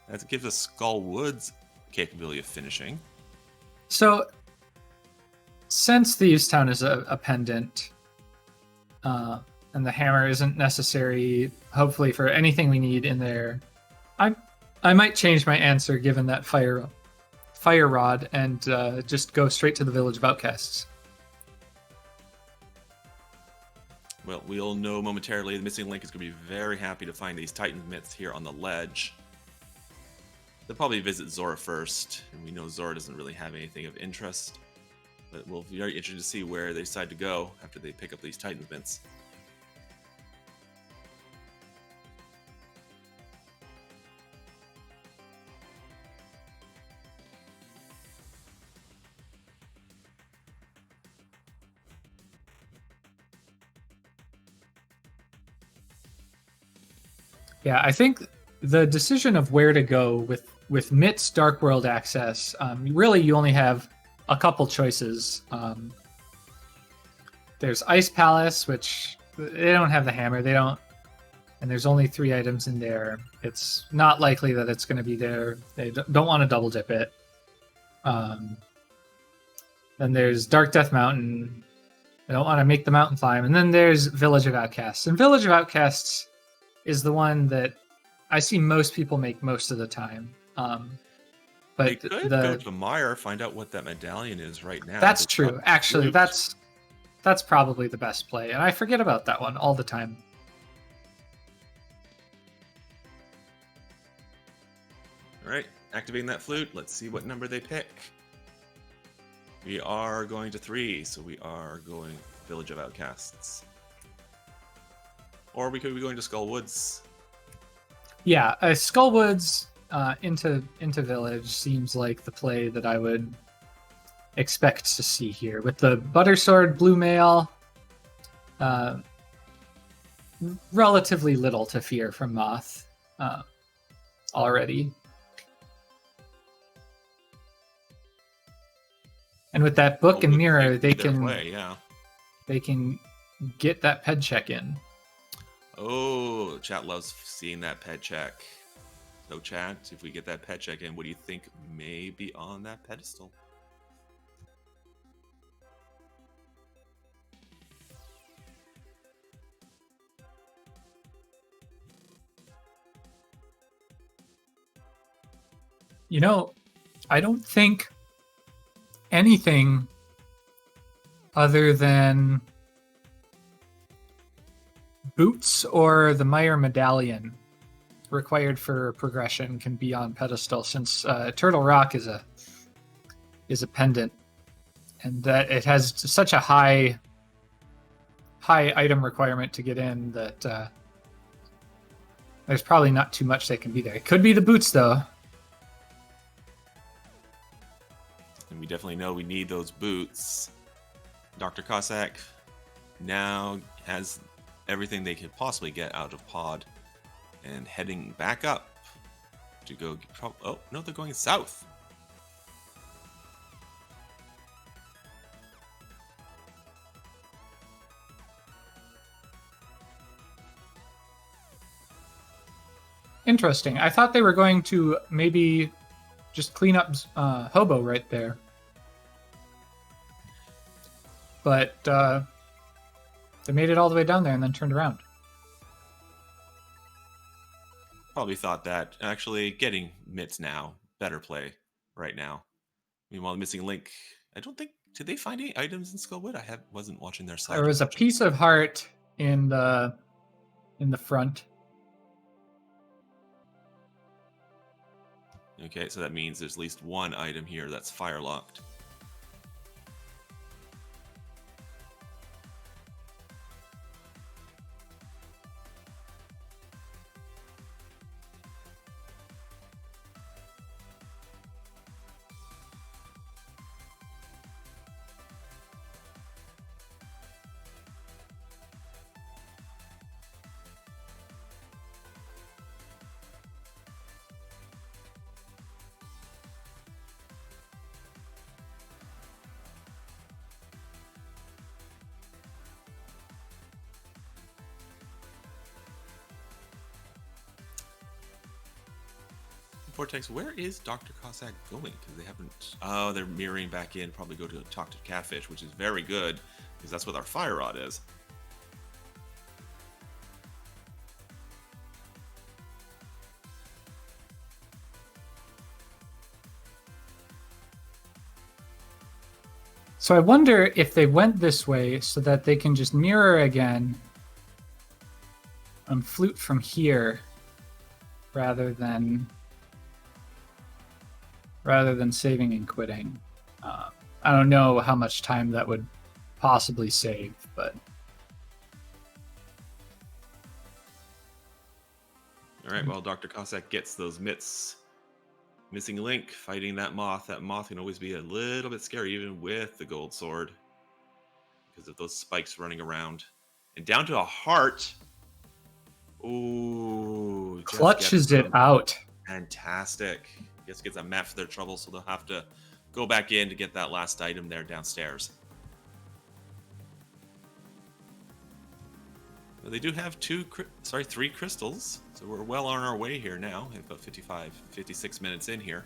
That gives us Skull Woods capability of finishing.
So, since Thieves Town is a pendant, and the hammer isn't necessary, hopefully, for anything we need in there, I might change my answer given that fire rod and just go straight to the Village of Outcasts.
Well, we'll know momentarily. The Missing Link is going to be very happy to find these Titan Mitts here on the ledge. They'll probably visit Zora first, and we know Zora doesn't really have anything of interest. But we'll be very interested to see where they decide to go after they pick up these Titan Mitts.
Yeah, I think the decision of where to go with Mitt's Dark World access, really you only have a couple choices. There's Ice Palace, which they don't have the hammer. And there's only 3 items in there. It's not likely that it's going to be there. They don't want to double dip it. Then there's Dark Death Mountain. They don't want to make the mountain climb. And then there's Village of Outcasts. And Village of Outcasts is the one that I see most people make most of the time. But
they could go to Meyer, find out what that medallion is right now.
That's true. Actually, that's probably the best play. And I forget about that one all the time.
All right, activating that flute. Let's see what number they pick. We are going to 3, so we are going Village of Outcasts. Or we could be going to Skull Woods.
Yeah, Skull Woods into Village seems like the play that I would expect to see here. With the Buttersword Blue Mail, relatively little to fear from Moth already. And with that book and mirror, they can get that ped check in.
Oh, chat loves seeing that pet check. So chat, if we get that pet check in, what do you think may be on that pedestal?
You know, I don't think anything other than boots or the Meyer medallion required for progression can be on pedestal, since Turtle Rock is a pendant, and that it has such a high item requirement to get in that there's probably not too much that can be there. It could be the boots though.
And we definitely know we need those boots. Dr. Cossack now has everything they could possibly get out of pod and heading back up to go. Oh no, they're going south.
Interesting. I thought they were going to maybe just clean up Hobo right there. But they made it all the way down there and then turned around.
Probably thought that actually getting mitts now, better play right now. Meanwhile, the missing link, I don't think, did they find any items in Skullwood? I wasn't watching their side.
There was a piece of heart in the front.
Okay, so that means there's at least one item here that's fire locked. Vortex, where is Dr. Cossack going? Because they haven't... Oh, they're mirroring back in. Probably go to talk to Catfish, which is very good, because that's what our fire rod is.
So I wonder if they went this way so that they can just mirror again and flute from here rather than saving and quitting. I don't know how much time that would possibly save, but...
All right, well, Dr. Cossack gets those mitts. Missing link, fighting that moth. That moth can always be a little bit scary, even with the gold sword, because of those spikes running around. And down to a heart. Ooh.
Clutches it out.
Fantastic. Just gets a map for their trouble, so they'll have to go back in to get that last item there downstairs. They do have 3 crystals, so we're well on our way here now. About 56 minutes in here.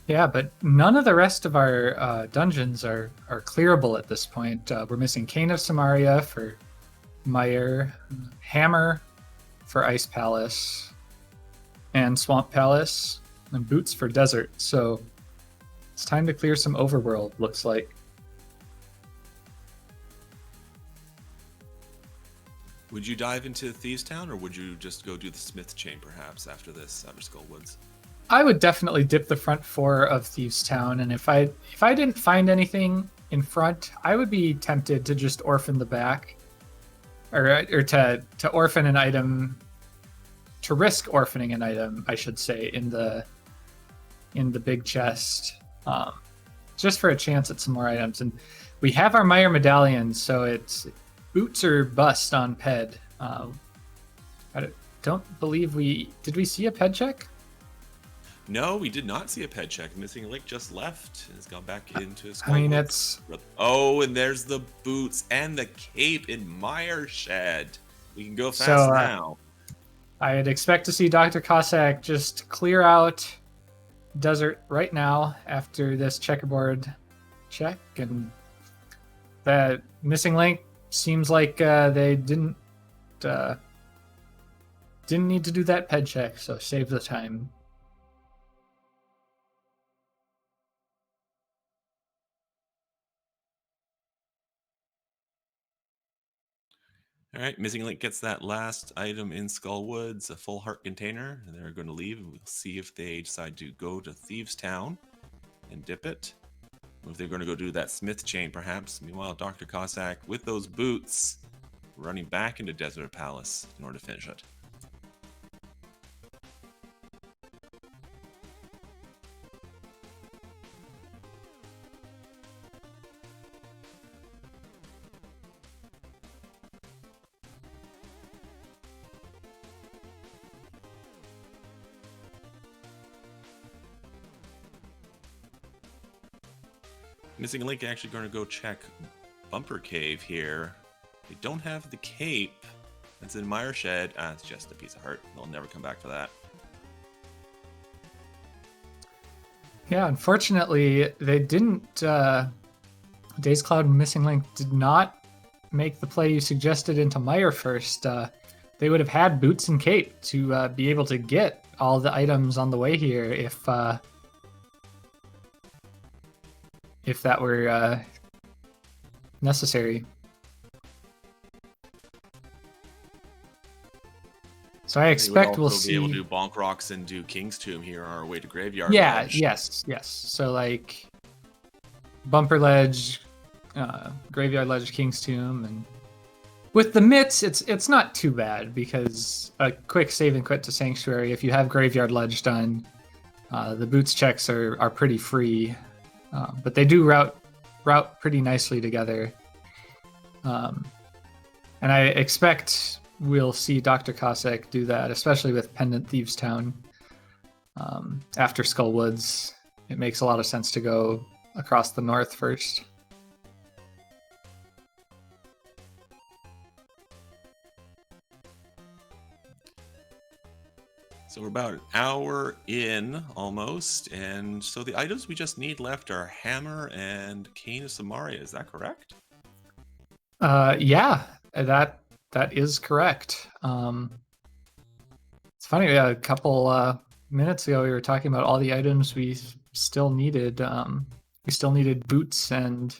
Yeah, but none of the rest of our dungeons are clearable at this point. We're missing Cane of Samaria for Mire, Hammer for Ice Palace, and Swamp Palace, and Boots for Desert. So it's time to clear some overworld, looks like.
Would you dive into Thieves Town, or would you just go do the Smith Chain perhaps after this, Outer Skull Woods?
I would definitely dip the front 4 of Thieves Town, and if I didn't find anything in front, I would be tempted to just orphan the back, or to orphan an item, to risk orphaning an item, I should say, in the big chest, just for a chance at some more items. And we have our Mire medallions, so it's boots or bust on Ped. I don't believe did we see a Ped check?
No, we did not see a Ped check. Missing Link just left and has gone back into his.
I mean, it's...
Oh, and there's the boots and the cape in Mire Shed. We can go fast now.
I'd expect to see Dr. Cossack just clear out Desert right now after this checkerboard check, and the Missing Link seems like they didn't need to do that Ped check, so save the time.
All right, Missing Link gets that last item in Skull Woods, a full heart container, and they're going to leave, and we'll see if they decide to go to Thieves Town and dip it, or if they're going to go do that Smith Chain, perhaps. Meanwhile, Dr. Cossack, with those boots, running back into Desert Palace in order to finish it. Missing Link actually going to go check Bumper Cave here. They don't have the cape. It's in Mire Shed. It's just a piece of heart. They'll never come back to that.
Yeah, unfortunately, they didn't. dazedcloud and MissingLink did not make the play you suggested into Mire first. They would have had Boots and Cape to be able to get all the items on the way here if that were necessary. So I expect we'll see.
Be able to do Bonk Rocks and do King's Tomb here on our way to Graveyard
Yeah,
Ledge.
yes. So like Bumper Ledge, Graveyard Ledge, King's Tomb, and with the mitts, it's not too bad because a quick save and quit to Sanctuary. If you have Graveyard Ledge done, the boots checks are pretty free, but they do route pretty nicely together. And I expect we'll see Dr. Cossack do that, especially with Pendant Thieves Town. After Skullwoods, it makes a lot of sense to go across the north first.
So we're about an hour in almost, and so the items we just need left are Hammer and Cane of Samaria. Is that correct?
Yeah, that is correct. It's funny, a couple minutes ago we were talking about all the items we still needed. We still needed Boots, and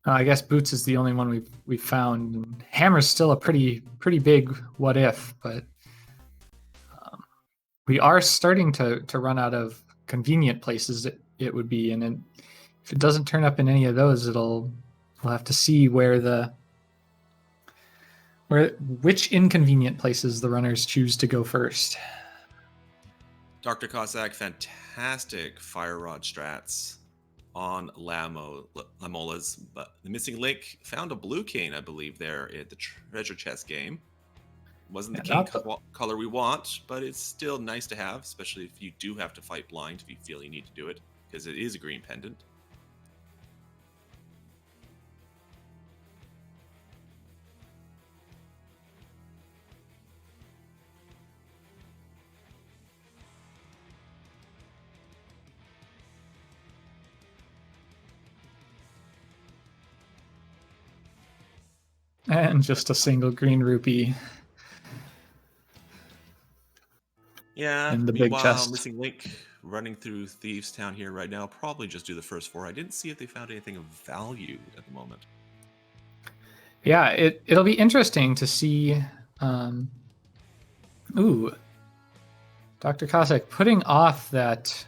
I guess Boots is the only one we've found. And Hammer's still a pretty big what if, but we are starting to run out of convenient places it would be, and if it doesn't turn up in any of those, we'll have to see which inconvenient places the runners choose to go first.
Dr. Cossack, fantastic Fire Rod strats on Lamolas, but the MissingLink found a blue cane, I believe, there at the treasure chest game. Wasn't the cane color we want, but it's still nice to have, especially if you do have to fight blind if you feel you need to do it, because it is a green pendant.
And just a single green rupee.
Yeah,
in the big chest.
MissingLink running through Thieves Town here right now. Probably just do the first 4. I didn't see if they found anything of value at the moment.
Yeah, it'll be interesting to see. Dr. Cossack putting off that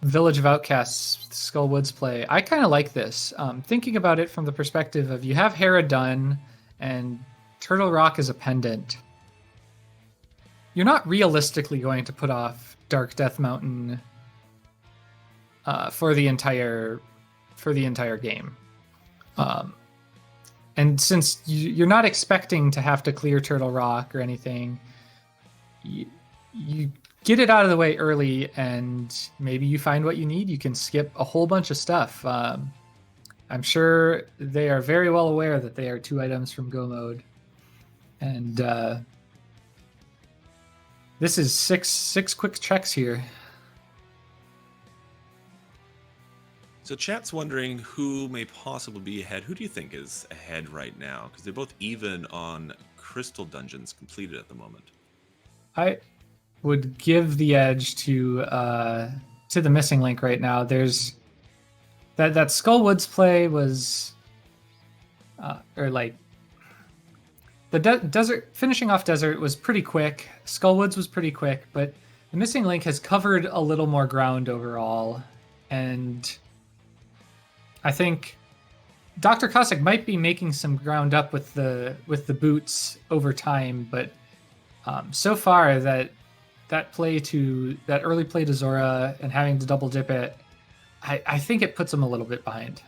Village of Outcasts Skullwoods play. I kind of like this. Thinking about it from the perspective of you have Hera done and Turtle Rock is a pendant. You're not realistically going to put off Dark Death Mountain for the entire game. And since you're not expecting to have to clear Turtle Rock or anything, you get it out of the way early, and maybe you find what you need. You can skip a whole bunch of stuff. I'm sure they are very well aware that they are 2 items from Go Mode. And this is six quick checks here.
So chat's wondering who may possibly be ahead. Who do you think is ahead right now? Because they're both even on crystal dungeons completed at the moment.
I would give the edge to the MissingLink right now. There's that Skullwoods play was the desert, finishing off desert was pretty quick. Skullwoods was pretty quick, but the MissingLink has covered a little more ground overall, and I think Dr. Cossack might be making some ground up with the boots over time, but so far that early play to Zora and having to double dip it, I think it puts him a little bit behind.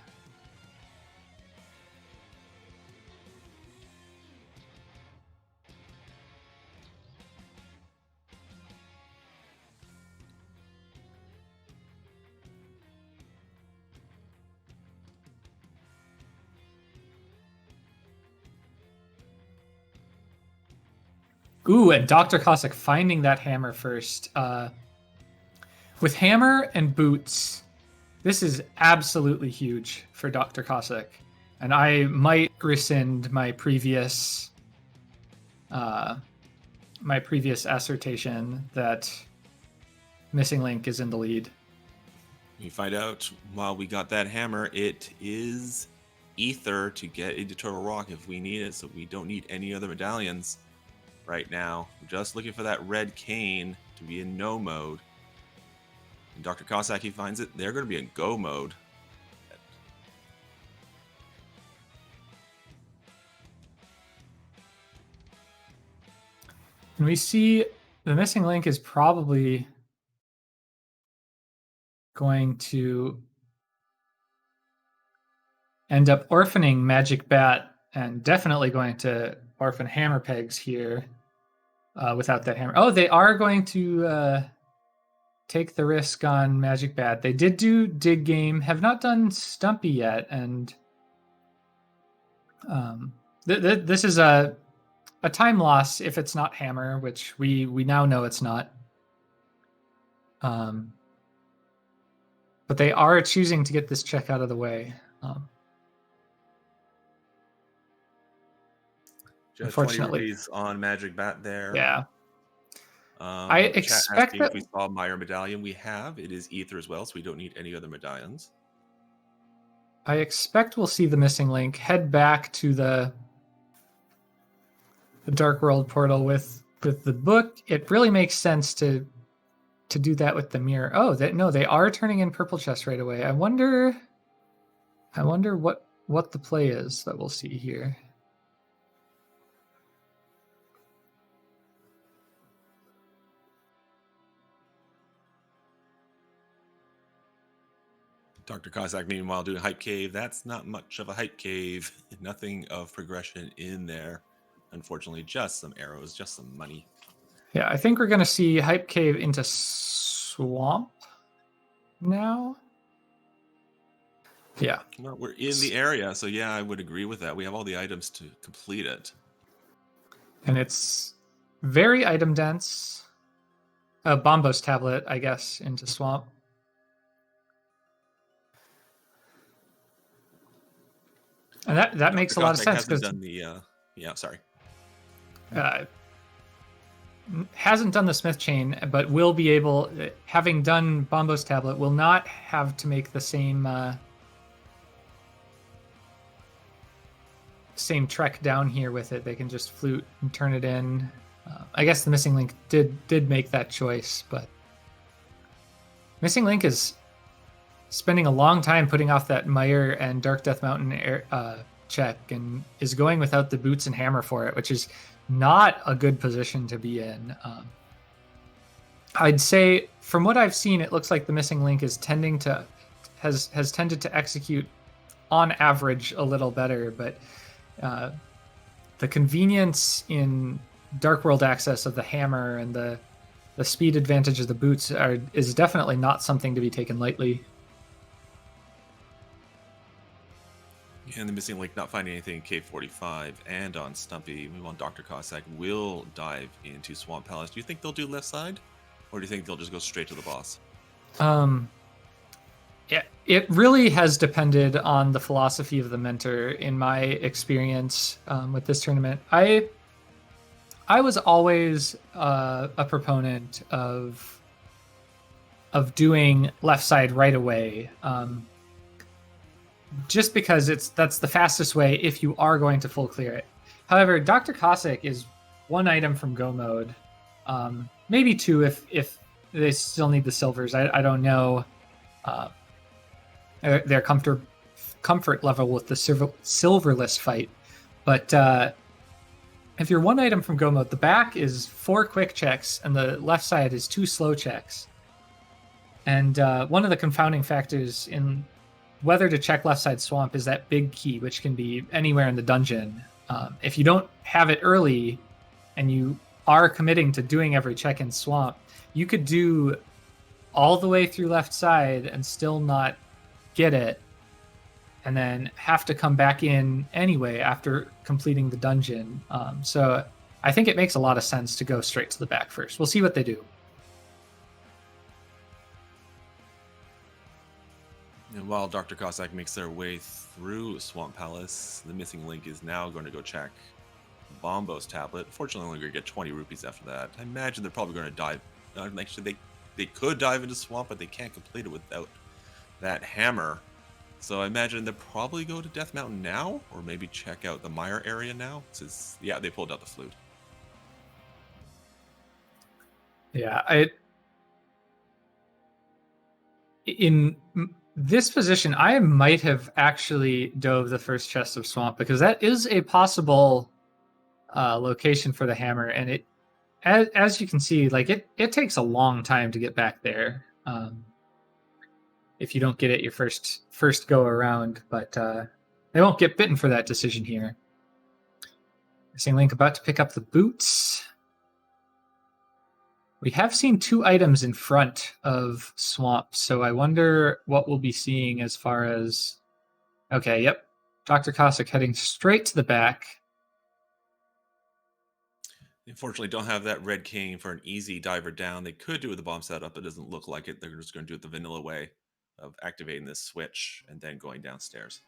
Ooh, and Dr. Cossack finding that hammer first. With hammer and boots, this is absolutely huge for Dr. Cossack. And I might rescind my previous assertion that Missing Link is in the lead.
You find out while we got that hammer, it is ether to get into Turtle Rock if we need it, so we don't need any other medallions right now. We're just looking for that red cane to be in no mode. And Dr. Cossack, he finds it, they're going to be in go mode.
And we see the Missing Link is probably going to end up orphaning Magic Bat and definitely going to orphan Hammer Pegs here without that hammer. Oh, they are going to take the risk on Magic Bat. They did do Dig Game, have not done Stumpy yet, and this is a time loss if it's not Hammer, which we now know it's not. But they are choosing to get this check out of the way. Unfortunately,
20 on Magic Bat there.
Yeah. I expect that
if we saw Meyer medallion, we have. It is ether as well, so we don't need any other medallions.
I expect we'll see the Missing Link head back to the Dark World portal with the book. It really makes sense to do that with the mirror. Oh, they are turning in purple chest right away. I wonder what the play is that we'll see here.
Dr. Cossack, meanwhile, doing Hype Cave. That's not much of a Hype Cave. Nothing of progression in there. Unfortunately, just some arrows, just some money.
Yeah, I think we're going to see Hype Cave into Swamp now. Yeah.
Well, we're in the area, so yeah, I would agree with that. We have all the items to complete it.
And it's very item dense. A Bombos tablet, I guess, into Swamp. And that makes a lot of sense because hasn't done the Smith chain, but will be able, having done Bombos tablet, will not have to make the same trek down here with it. They can just flute and turn it in. I guess the Missing Link did make that choice, but Missing Link is spending a long time putting off that Meyer and Dark Death Mountain check and is going without the boots and hammer for it, which is not a good position to be in. I'd say from what I've seen, it looks like the Missing Link is has tended to execute on average a little better, but the convenience in Dark World access of the hammer and the speed advantage of the boots is definitely not something to be taken lightly.
And the Missing Link not finding anything in K45 and on Stumpy. We want Dr. Cossack will dive into Swamp Palace. Do you think they'll do left side? Or do you think they'll just go straight to the boss?
Yeah, it really has depended on the philosophy of the mentor in my experience with this tournament. I was always a proponent of doing left side right away. Just because that's the fastest way if you are going to full clear it. However, Dr. Cossack is one item from go mode, maybe two if they still need the silvers. I don't know their comfort level with the silverless fight, but if you're one item from go mode, the back is 4 quick checks and the left side is 2 slow checks. And one of the confounding factors in whether to check left side Swamp is that big key, which can be anywhere in the dungeon. If you don't have it early and you are committing to doing every check in Swamp, you could do all the way through left side and still not get it, and then have to come back in anyway after completing the dungeon. So I think it makes a lot of sense to go straight to the back first. We'll see what they do.
And while Dr. Cossack makes their way through Swamp Palace, the missing link is now going to go check Bombo's tablet. Fortunately, only going to get 20 rupees after that. I imagine they're probably going to dive. Actually, they could dive into Swamp, but they can't complete it without that hammer. So I imagine they'll probably go to Death Mountain now, or maybe check out the Mire area now. Since, yeah, they pulled out the flute.
Yeah, in this position, I might have actually dove the first chest of Swamp, because that is a possible location for the hammer, and it, as you can see, like it takes a long time to get back there. If you don't get it your first go around, but they won't get bitten for that decision here. Missing Link about to pick up the boots. We have seen 2 items in front of Swamp, so I wonder what we'll be seeing as far as... Okay, yep. Dr. Cossack heading straight to the back.
Unfortunately, don't have that Red King for an easy diver down. They could do it with the bomb setup, but it doesn't look like it. They're just going to do it the vanilla way of activating this switch and then going downstairs.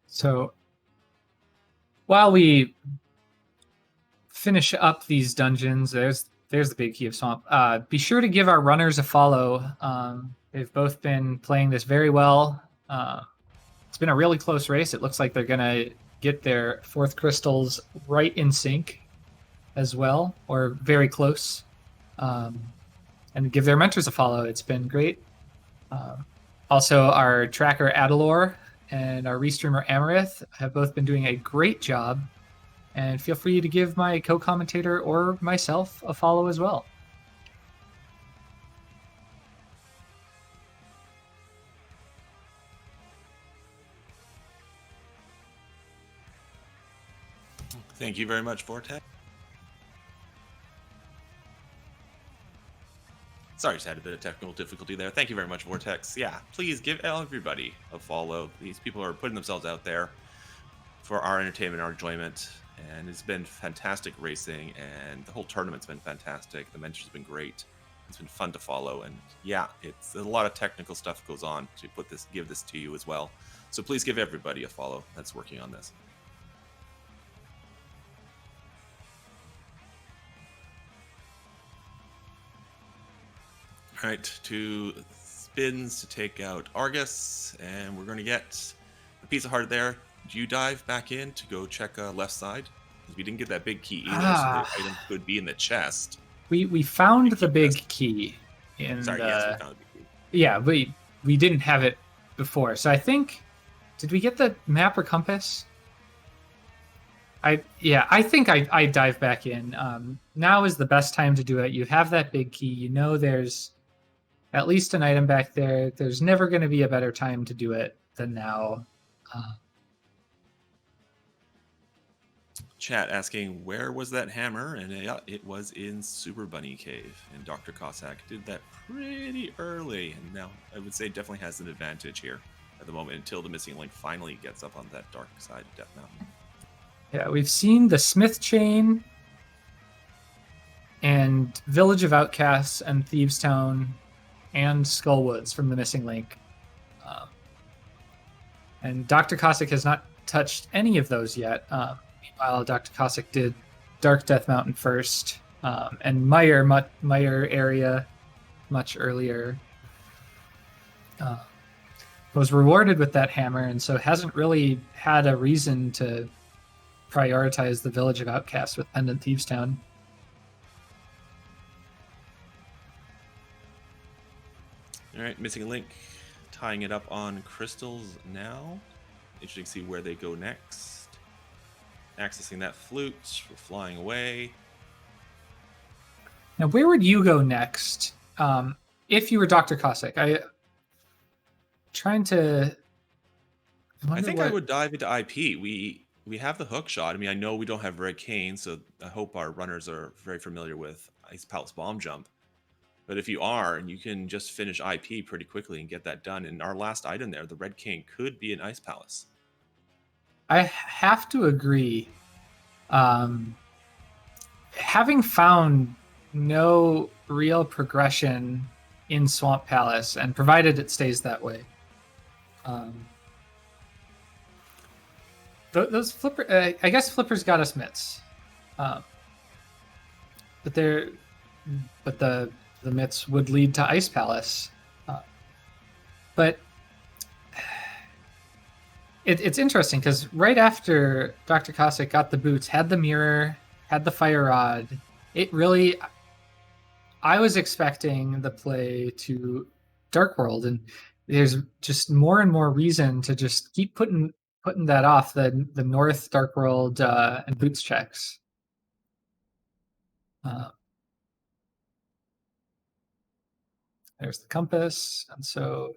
So while we finish up these dungeons, there's the big key of Swamp. Be sure to give our runners a follow. They've both been playing this very well. It's been a really close race. It looks like they're going to get their 4th crystals right in sync as well, or very close. And give their mentors a follow. It's been great. Also, our tracker Adilor and our restreamer Amarith have both been doing a great job. And feel free to give my co-commentator or myself a follow as well.
Thank you very much, Vortex. Sorry, just had a bit of technical difficulty there. Thank you very much, Vortex. Yeah, please give everybody a follow. These people are putting themselves out there for our entertainment, our enjoyment, and it's been fantastic racing, and the whole tournament's been fantastic. The mentors have been great. It's been fun to follow, and yeah, it's a lot of technical stuff goes on to give this to you as well. So please give everybody a follow that's working on this. All right, 2 spins to take out Argus, and we're going to get a piece of heart there. Do you dive back in to go check left side? Because we didn't get that big key either, so the item could be in the chest.
We found the big key in
Sorry, yes, we found the big key.
Yeah, we didn't have it before. So I think, did we get the map or compass? I think I dive back in. Now is the best time to do it. You have that big key. You know there's at least an item back there. There's never going to be a better time to do it than now.
Chat asking, where was that hammer? And yeah, it was in Super Bunny Cave. And Dr. Cossack did that pretty early. And now I would say definitely has an advantage here at the moment until the missing link finally gets up on that dark side of Death Mountain.
Yeah, we've seen the Smith Chain and Village of Outcasts and Thieves Town and Skullwoods from the missing link. And Dr. Cossack has not touched any of those yet. Meanwhile, Dr. Cossack did Dark Death Mountain first, and Mire area much earlier. Was rewarded with that hammer, and so hasn't really had a reason to prioritize the Village of Outcasts with Pendant Thieves Town.
All right, missing link, tying it up on crystals now. Interesting to see where they go next. accessing that flute. We're flying away.
Now, where would you go next if you were Dr. Cossack? I
think I would dive into IP. We have the hook shot. I mean, I know we don't have Red Cane, so I hope our runners are very familiar with Ice Palace Bomb Jump. But if you are, and you can just finish IP pretty quickly and get that done. And our last item there, the Red Cane, could be an Ice Palace.
I have to agree. Having found no real progression in Swamp Palace, and provided it stays that way, those flipper, I guess flippers got us mitts, but the mitts would lead to Ice Palace, but it's interesting because right after Dr. Cossack got the boots, had the mirror, had the fire rod, it really, I was expecting the play to Dark World, and there's just more and more reason to just keep putting that off, the North Dark World and boots checks. There's the compass, and so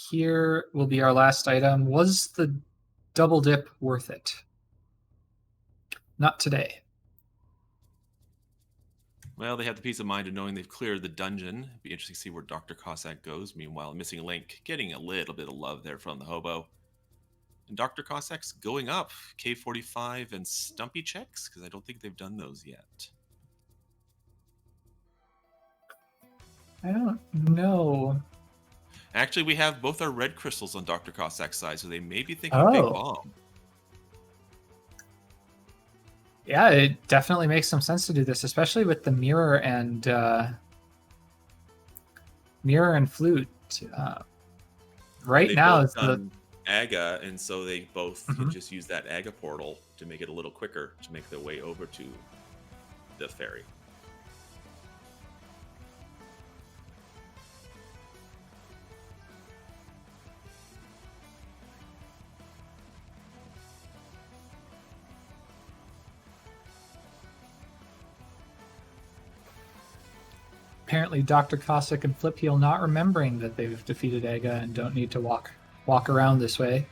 here will be our last item. Was the double dip worth it? Not today.
Well, they have the peace of mind of knowing they've cleared the dungeon. It'd be interesting to see where Dr. Cossack goes. Meanwhile, Missing Link getting a little bit of love there from the hobo. And Dr. Cossack's going up K45 and Stumpy checks, because I don't think they've done those yet.
I don't know.
Actually, we have both our red crystals on Dr. Cossack's side, so they may be thinking Big Bomb.
Yeah, it definitely makes some sense to do this, especially with the mirror and flute. Right now, it's the
Aga, and so they both can just use that Aga portal to make it a little quicker to make their way over to the ferry.
Apparently, Dr. Cossack and Flipheal not remembering that they've defeated Aga and don't need to walk around this way.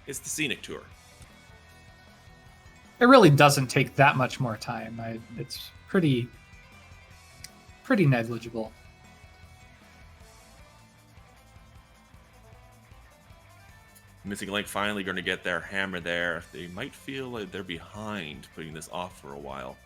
It's the scenic tour.
It really doesn't take that much more time. It's pretty negligible.
Missing Link finally going to get their hammer there. They might feel like they're behind putting this off for a while.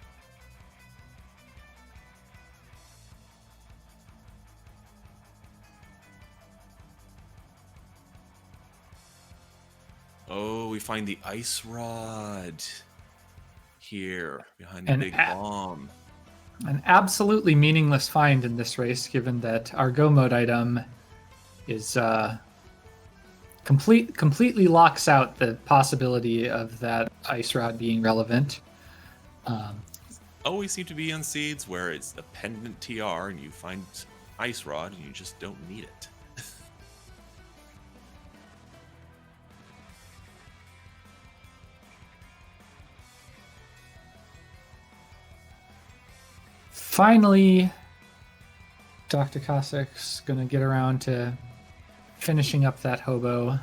Oh, we find the ice rod here behind the big bomb.
An absolutely meaningless find in this race, given that our go mode item is completely locks out the possibility of that ice rod being relevant.
Always seem to be on seeds where it's a pendant TR and you find ice rod and you just don't need it.
Finally, Dr. Cossack's going to get around to finishing up that hobo.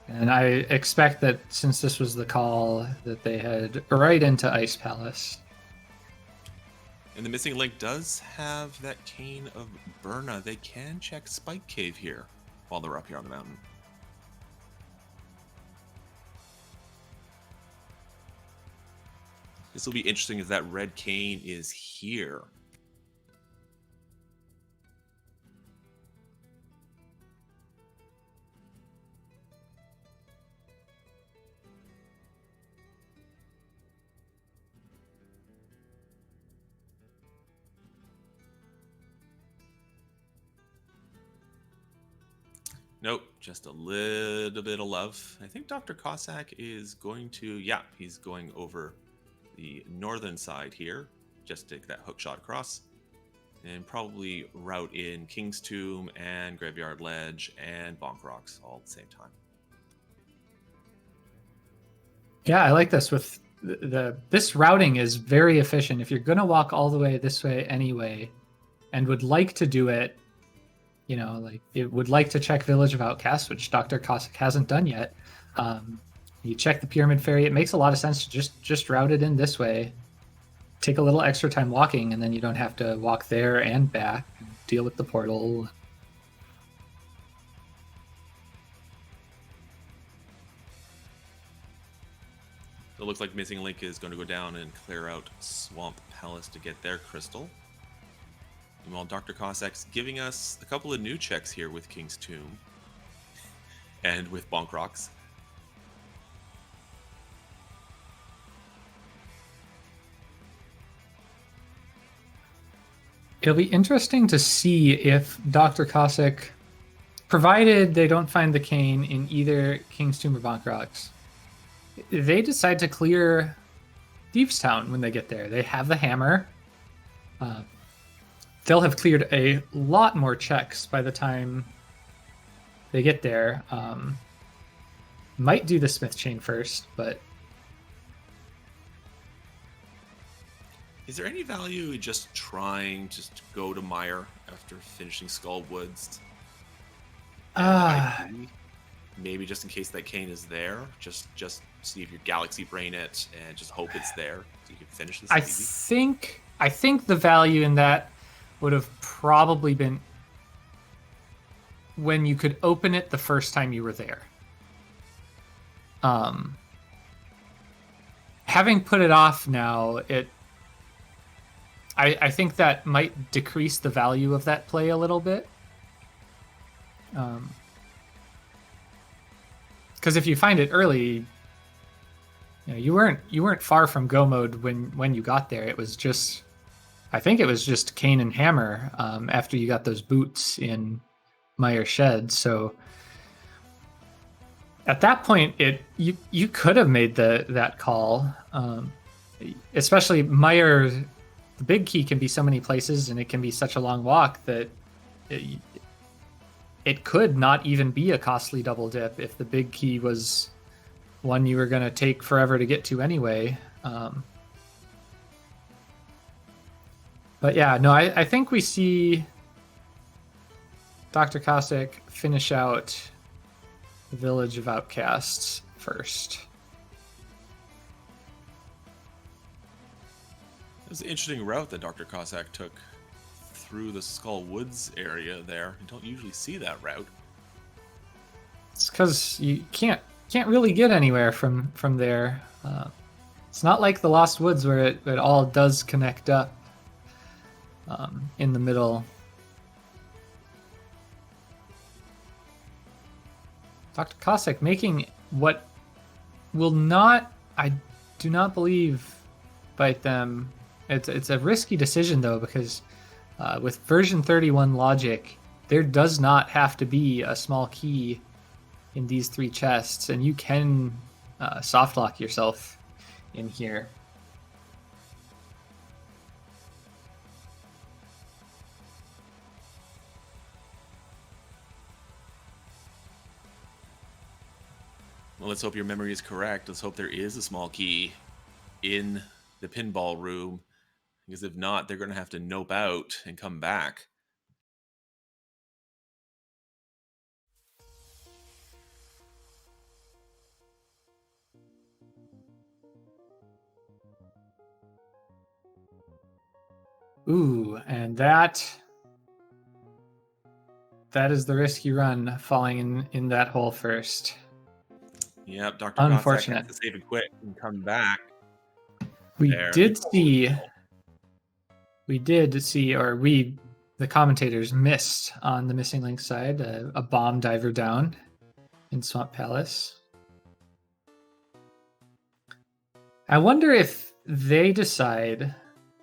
And I expect that since this was the call, that they head right into Ice Palace.
And the Missing Link does have that Cane of Burna. They can check Spike Cave here while they're up here on the mountain. This will be interesting if that red cane is here. Nope, just a little bit of love. I think Dr. Cossack is going to, he's going over the northern side here, just take that hook shot across, and probably route in King's Tomb and Graveyard Ledge and Bonk Rocks all at the same time.
Yeah, I like this. With this routing is very efficient. If you're gonna walk all the way this way anyway, and would like to do it, like it would like to check Village of Outcasts, which Dr. Cossack hasn't done yet. You check the Pyramid Ferry. It makes a lot of sense to just route it in this way. Take a little extra time walking, and then you don't have to walk there and back and deal with the portal.
It looks like Missing Link is going to go down and clear out Swamp Palace to get their crystal. And while Dr. Cossack's giving us a couple of new checks here with King's Tomb and with Bonk Rocks.
It'll be interesting to see if Dr. Cossack, provided they don't find the cane in either King's Tomb or Bonk Rocks, they decide to clear Thieves Town when they get there. They have the hammer. They'll have cleared a lot more checks by the time they get there. Might do the Smith Chain first, but...
Is there any value in just trying to go to Mire after finishing Skull Woods? Maybe just in case that cane is there, just see if you Galaxy Brain it and just hope it's there so you can finish this.
I think the value in that would have probably been when you could open it the first time you were there. Having put it off now, I think that might decrease the value of that play a little bit. Because if you find it early, you weren't far from go mode when you got there. It was just, I think it was just Cane and Hammer after you got those boots in Mire Shed. So at that point, you could have made that call, especially Mire. The big key can be so many places, and it can be such a long walk that it could not even be a costly double dip if the big key was one you were going to take forever to get to anyway. But yeah, no, I think we see Dr. Cossack finish out the Village of Outcasts first.
It was an interesting route that Dr. Cossack took through the Skull Woods area there. You don't usually see that route.
It's because you can't really get anywhere from there. It's not like the Lost Woods where it all does connect up in the middle. Dr. Cossack making what will not, I do not believe, bite them. It's a risky decision, though, because with version 31 logic, there does not have to be a small key in these 3 chests, and you can soft lock yourself in here.
Well, let's hope your memory is correct. Let's hope there is a small key in the pinball room, because if not, they're going to have to nope out and come back.
Ooh, and that is the risky run, falling in that hole first.
Yep, Dr.
Unfortunate.
Cossack has to save and quit and come back.
We did see, or the commentators missed on the Missing Link side, a bomb diver down in Swamp Palace. I wonder if they decide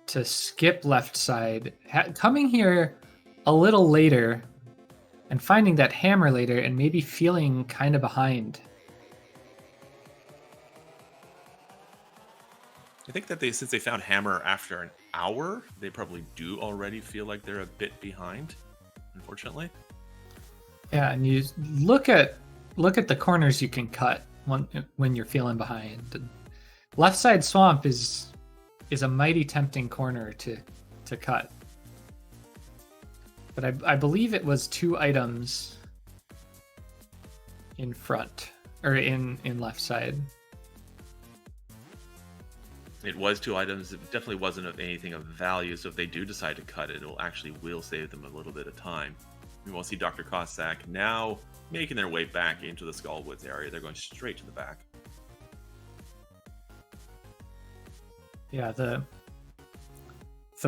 to skip left side, coming here a little later and finding that hammer later and maybe feeling kind of behind.
I think that since they found hammer after an hour, they probably do already feel like they're a bit behind, unfortunately.
Yeah, and you look at the corners you can cut. when you're feeling behind. And left side swamp is a mighty tempting corner to cut. But I believe it was 2 items in front, or in left side.
It was 2 items. It definitely wasn't of anything of value, so if they do decide to cut it, will save them a little bit of time. We will see Dr. Cossack now making their way back into the Skullwoods area. They're going straight to the back.
Yeah, the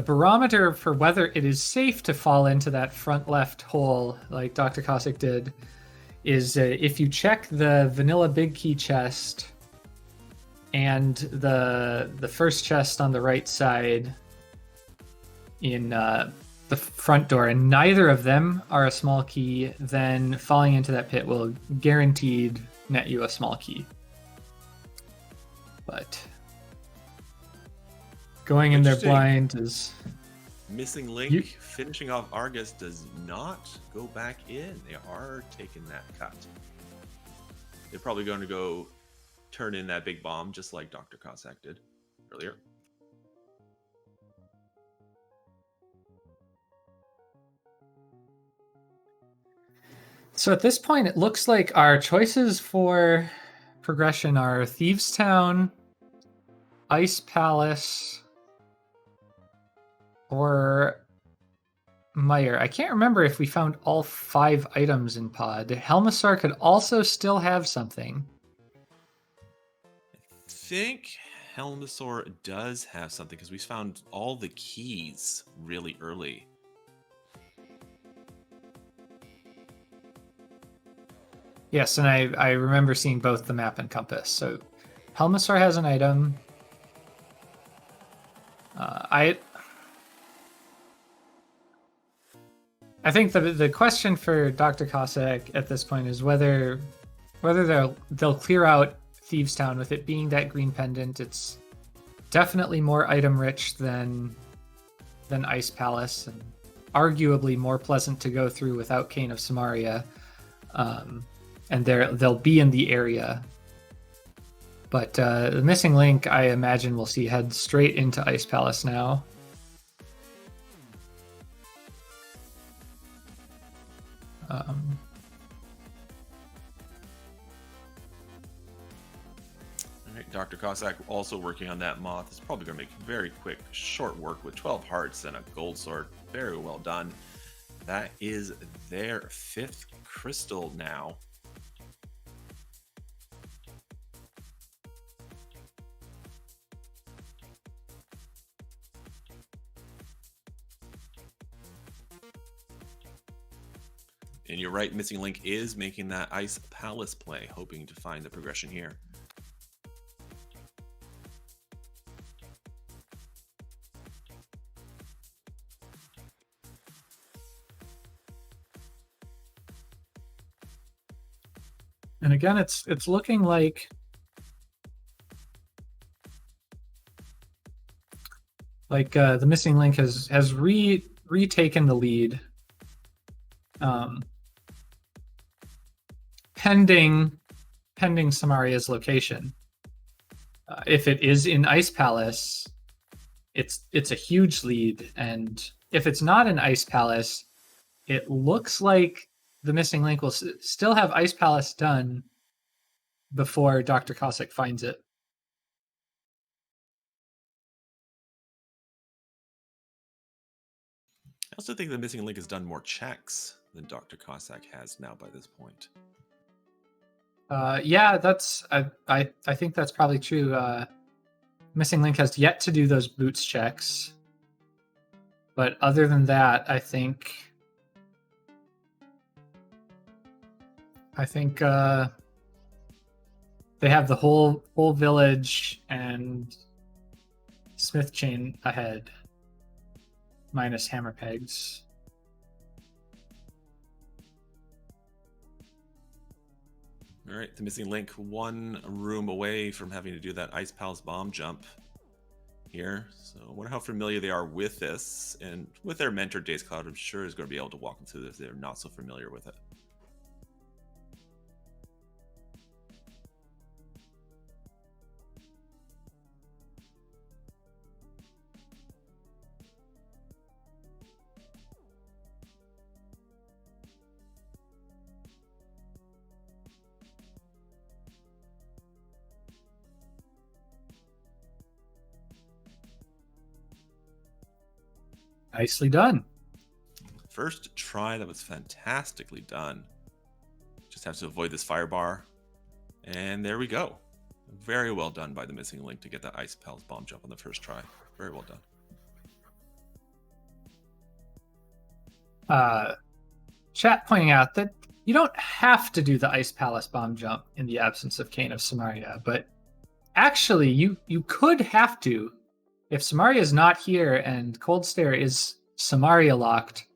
barometer for whether it is safe to fall into that front left hole, like Dr. Cossack did, is if you check the vanilla big key chest and the first chest on the right side in the front door, and neither of them are a small key, then falling into that pit will guaranteed net you a small key. But going in there blind is...
Missing Link finishing off Argus does not go back in. They are taking that cut. They're probably going to go turn in that big bomb just like Dr. Cossack did earlier.
So at this point, it looks like our choices for progression are Thieves Town, Ice Palace, or Mire. I can't remember if we found all 5 items in pod. Helmasaur could also still have something.
I think Helmasaur does have something because we found all the keys really early.
Yes, and I remember seeing both the map and compass. So Helmasaur has an item. I think the question for Dr. Cossack at this point is whether they'll clear out Thieves Town with it being that green pendant. It's definitely more item rich than Ice Palace, and arguably more pleasant to go through without Cane of Samaria. And they'll be in the area. But the Missing Link, I imagine we'll see head straight into Ice Palace now.
Dr. Cossack also working on that moth. It's probably going to make very quick, short work with 12 hearts and a gold sword. Very well done. That is their 5th crystal now. And you're right, Missing Link is making that Ice Palace play, hoping to find the progression here.
And again, it's looking like the Missing Link has retaken the lead, pending Samaria's location. If it is in Ice Palace, it's a huge lead, and if it's not in Ice Palace, it looks like the Missing Link will still have Ice Palace done before Dr. Cossack finds it.
I also think the Missing Link has done more checks than Dr. Cossack has now by this point.
Yeah, I think that's probably true. Missing Link has yet to do those boots checks, but other than that, I think they have the whole village and Smith chain ahead, minus hammer pegs.
All right, the Missing Link 1 room away from having to do that Ice Palace bomb jump here. So I wonder how familiar they are with this, and with their mentor dazedcloud, I'm sure is going to be able to walk them through this if they're not so familiar with it.
Nicely done.
First try, that was fantastically done. Just have to avoid this fire bar. And there we go. Very well done by the Missing Link to get that Ice Palace bomb jump on the first try. Very well
done. Chat pointing out that you don't have to do the Ice Palace bomb jump in the absence of Cane of Samaria, but actually you could have to. If Samaria is not here and Cold Stare is Samaria locked,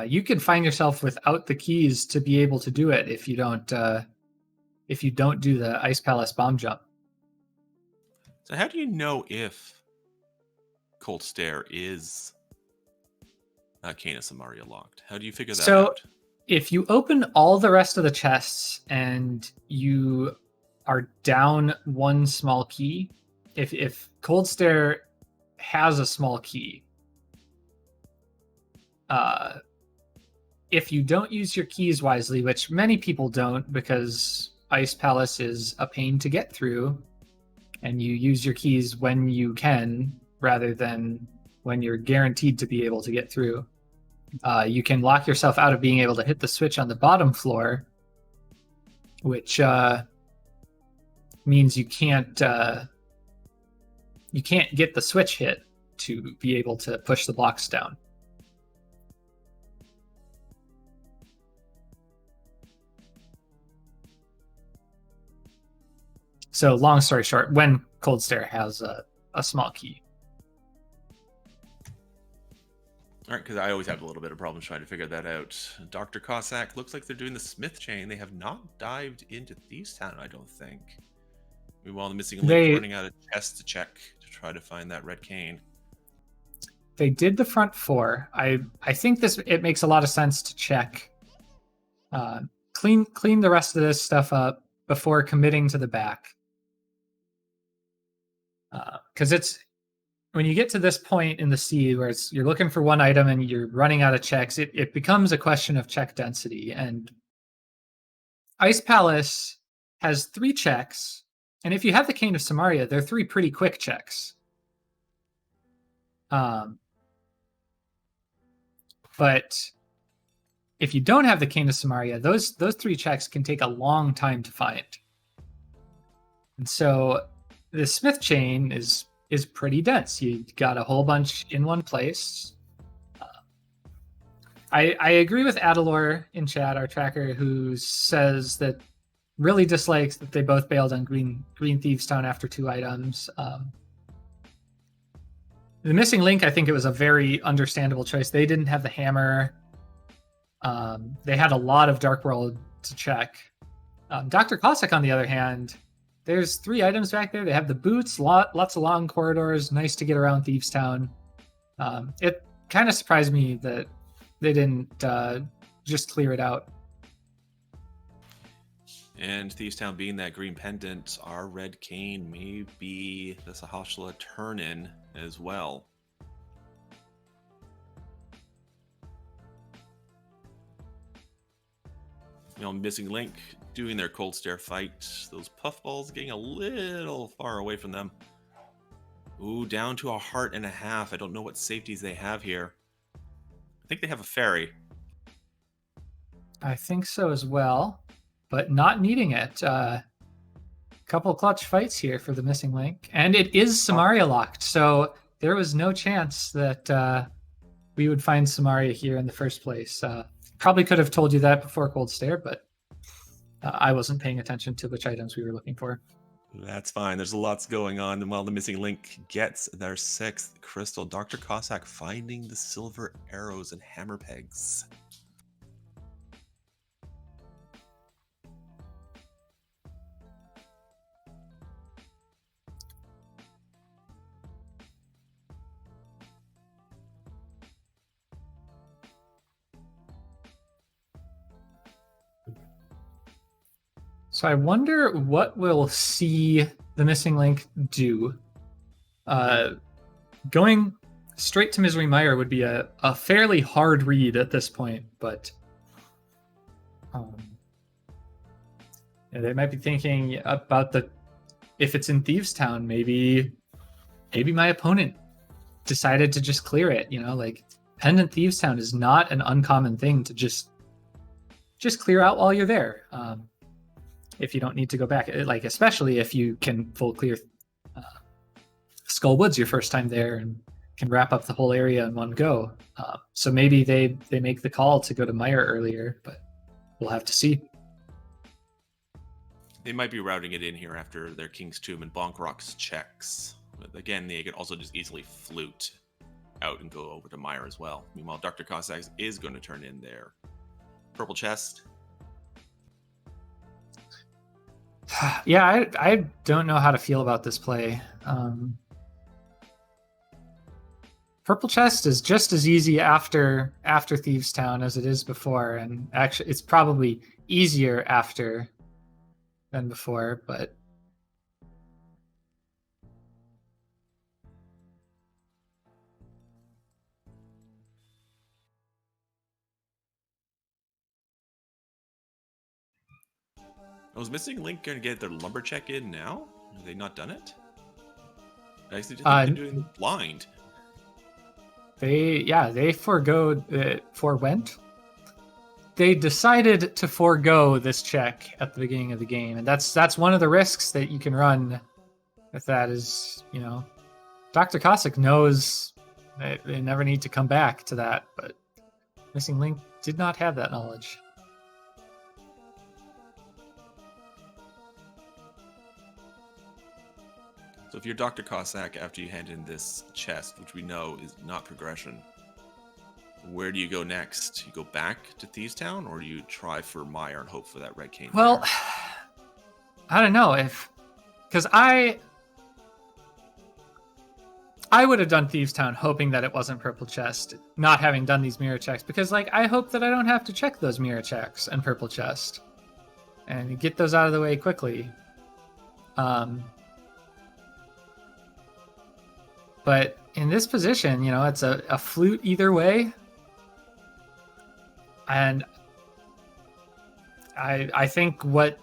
you can find yourself without the keys to be able to do it if you don't do the Ice Palace bomb jump.
So how do you know if Cold Stare is Cane of Samaria locked? How do you figure that out?
So if you open all the rest of the chests and you are down one small key, if Cold Stare has a small key, if you don't use your keys wisely, which many people don't because Ice Palace is a pain to get through, and you use your keys when you can rather than when you're guaranteed to be able to get through, you can lock yourself out of being able to hit the switch on the bottom floor, which means you can't get the switch hit to be able to push the blocks down. So long story short, when Cold Stare has a small key.
All right, because I always have a little bit of problems trying to figure that out. Dr. Cossack, looks like they're doing the Smith chain. They have not dived into Thieves Town, I don't think. Meanwhile, the Missing Link running out of chests to check to try to find that red cane.
They did the front four. I think it makes a lot of sense to check. Clean the rest of this stuff up before committing to the back. Because it's when you get to this point in the sea where you're looking for one item and you're running out of checks, it becomes a question of check density. And Ice Palace has 3 checks, and if you have the Cane of Samaria, they're 3 pretty quick checks. But if you don't have the Cane of Samaria, those 3 checks can take a long time to find. And so the Smith chain is pretty dense. You got a whole bunch in one place. I agree with Adilor in chat, our tracker, who says that really dislikes that they both bailed on Green Thieves Town after 2 items. The Missing Link, I think it was a very understandable choice. They didn't have the hammer. They had a lot of Dark World to check. Dr. Cossack, on the other hand, there's 3 items back there. They have the boots, lots of long corridors, nice to get around Thieves Town. It kind of surprised me that they didn't just clear it out.
And Thieves Town being that green pendant, our red cane may be the Sahashala turn-in as well. You know, Missing Link doing their Cold Stare fight. Those puffballs getting a little far away from them. Ooh, down to a heart and a half. I don't know what safeties they have here. I think they have a fairy.
I think so as well, but not needing it. Couple clutch fights here for the Missing Link. And it is Samaria locked, so there was no chance that we would find Samaria here in the first place. Probably could have told you that before Cold Stare, but I wasn't paying attention to which items we were looking for.
That's fine. There's lots going on. And while the Missing Link gets their 6th crystal, Dr. Cossack finding the silver arrows and hammer pegs.
So I wonder what we'll see the Missing Link do. Going straight to Misery Mire would be a fairly hard read at this point, but they might be thinking about if it's in Thieves Town, maybe my opponent decided to just clear it. You know, like Pendant Thieves Town is not an uncommon thing to just clear out while you're there. If you don't need to go back, like especially if you can full clear Skull Woods your first time there and can wrap up the whole area in one go. So maybe they make the call to go to Mire earlier, but we'll have to see.
They might be routing it in here after their King's Tomb and Bonk Rocks checks. But again, they could also just easily flute out and go over to Mire as well. Meanwhile, Dr. Cossack is going to turn in their purple chest.
Yeah, I don't know how to feel about this play. Purple chest is just as easy after Thieves Town as it is before, and actually it's probably easier after than before, but
Was MissingLink going to get their lumber check in now? Have they not done it? I actually think they're doing blind.
They forewent. They decided to forego this check at the beginning of the game, and that's one of the risks that you can run with that is, you know, Dr. Cossack knows that they never need to come back to that, but MissingLink did not have that knowledge.
So if you're Dr. Cossack after you hand in this chest, which we know is not progression, where do you go next? You go back to Thieves Town, or do you try for Mire and hope for that red cane?
Well, there? I don't know because I would have done Thieves Town hoping that it wasn't purple chest, not having done these mirror checks, because like I hope that I don't have to check those mirror checks and purple chest and get those out of the way quickly. But in this position, you know, it's a flute either way. And I think what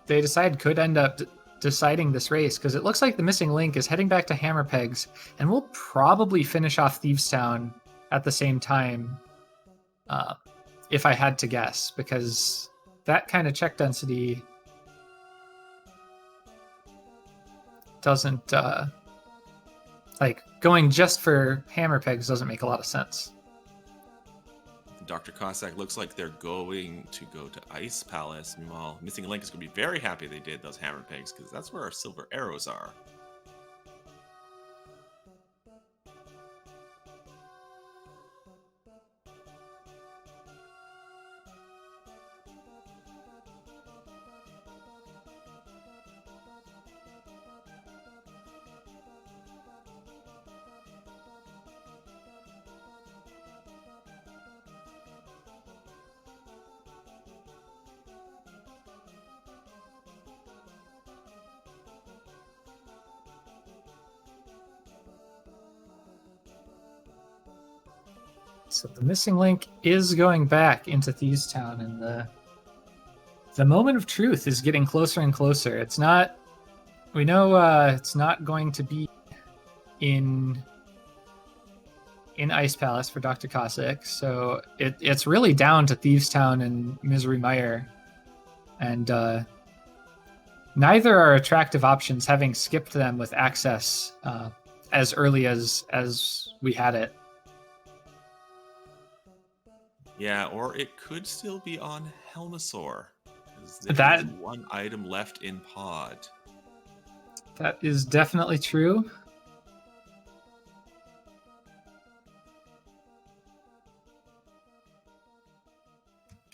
they decide could end up deciding this race, because it looks like the MissingLink is heading back to Hammerpegs, and we'll probably finish off Thieves Town at the same time, if I had to guess, because that kind of check density doesn't... like, going just for Hammerpegs doesn't make a lot of sense.
Dr. Cossack looks like they're going to go to Ice Palace. Meanwhile, MissingLink is going to be very happy they did those Hammerpegs, because that's where our silver arrows are.
So the MissingLink is going back into Thieves Town, and the moment of truth is getting closer and closer. It's not... We know it's not going to be in Ice Palace for Dr. Cossack, so it's really down to Thieves Town and Misery Mire. And neither are attractive options, having skipped them with access as early as we had it.
Yeah, or it could still be on Helmasaur. There's one item left in pod.
That is definitely true.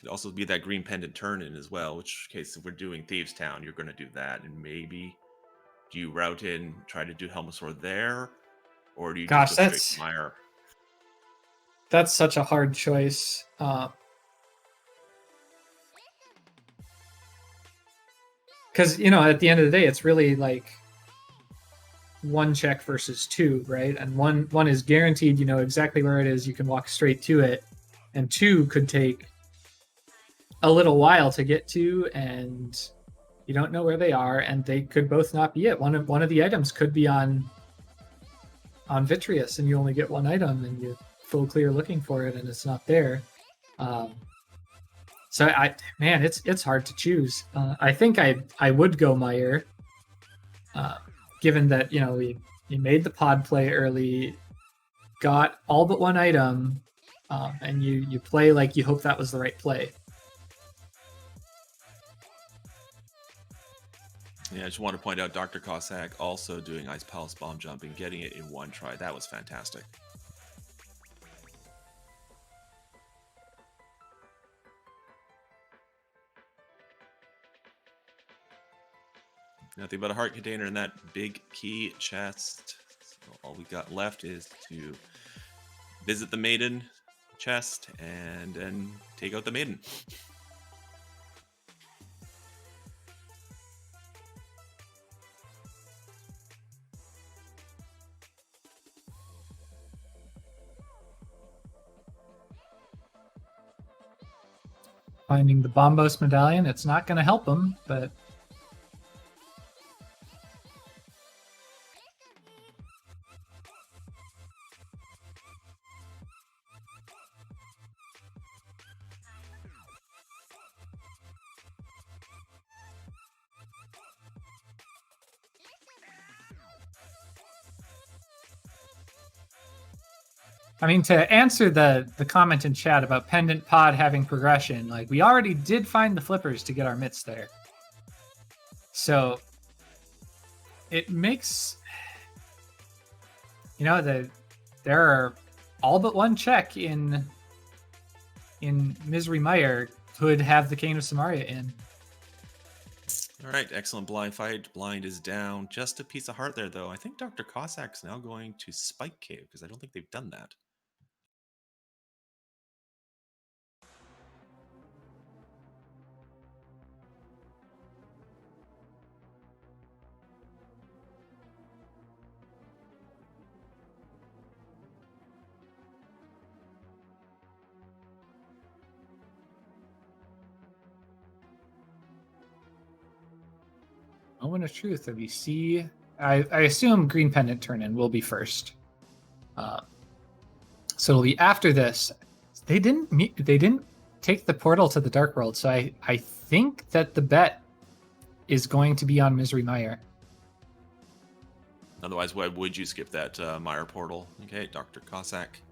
Could also be that green pendant turn-in as well, which case if we're doing Thieves Town, you're going to do that. And maybe do you route in, try to do Helmasaur there? Or do you just go straight to Mire?
That's such a hard choice. Because, you know, at the end of the day, it's really like one check versus two, right? And one is guaranteed, you know exactly where it is. You can walk straight to it. And two could take a little while to get to, and you don't know where they are, and they could both not be it. One of the items could be on on Vitreous and you only get one item and you full clear looking for it and it's not there. So man, it's hard to choose. I think I would go Meyer, given that you made the pod play early, got all but one item, and you play like you hope that was the right play.
Yeah, I just want to point out Dr. Cossack also doing Ice Palace bomb jumping, getting it in one try. That was fantastic. Nothing but a heart container in that big key chest. So all we got left is to visit the maiden chest and then take out the maiden.
Finding the Bombos medallion, it's not going to help him, but I mean, to answer the comment in chat about Pendant Pod having progression, like, we already did find the flippers to get our mitts there. So it makes, there are all but one check in Misery Meyer could have the Cane of Samaria in.
All right, excellent blind fight. Blind is down. Just a piece of heart there, though. I think Dr. Cossack's now going to Spike Cave because I don't think they've done that.
Moment of truth. If you see, I assume Green Pendant turn in will be first. So it'll be after this. They didn't take the portal to the Dark World, so I think that the bet is going to be on Misery Meyer.
Otherwise, why would you skip that Meyer portal? Okay, Dr. Cossack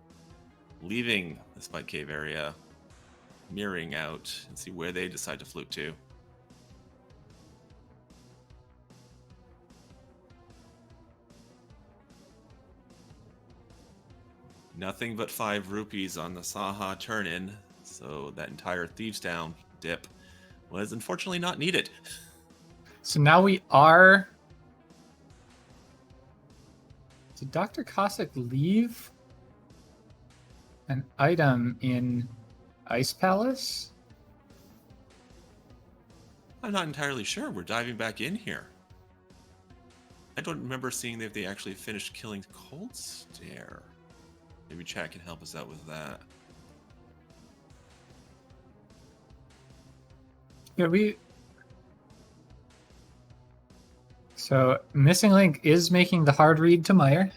leaving the Spike Cave area, mirroring out and see where they decide to fluke to. Nothing but 5 rupees on the Saha turn-in, so that entire Thieves Down dip was unfortunately not needed.
So now we are... Did Dr. Cossack leave an item in Ice Palace?
I'm not entirely sure. We're diving back in here. I don't remember seeing if they actually finished killing Cold Stare. Maybe chat can help us out with that.
Yeah, So Missing Link is making the hard read to Meyer.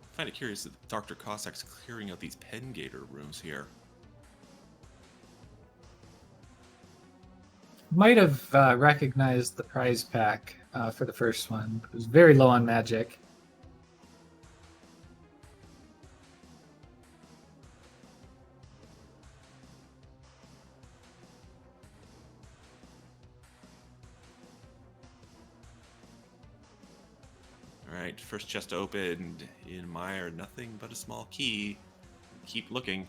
I find it curious that Dr. Cossack's clearing out these Pengator rooms here.
Might have recognized the prize pack for the first one. It was very low on magic.
Alright, first chest opened in Meyer. Nothing but a small key. Keep looking.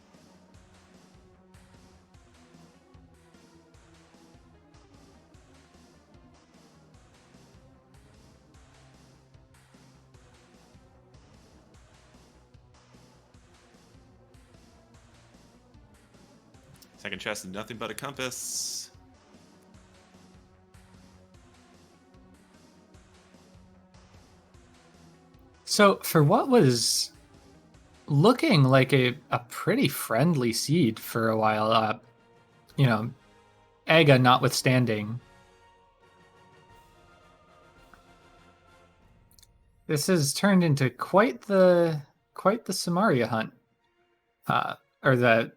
Second chest is nothing but a compass.
So for what was looking like a pretty friendly seed for a while, Aga notwithstanding, this has turned into quite the Samaria hunt, or the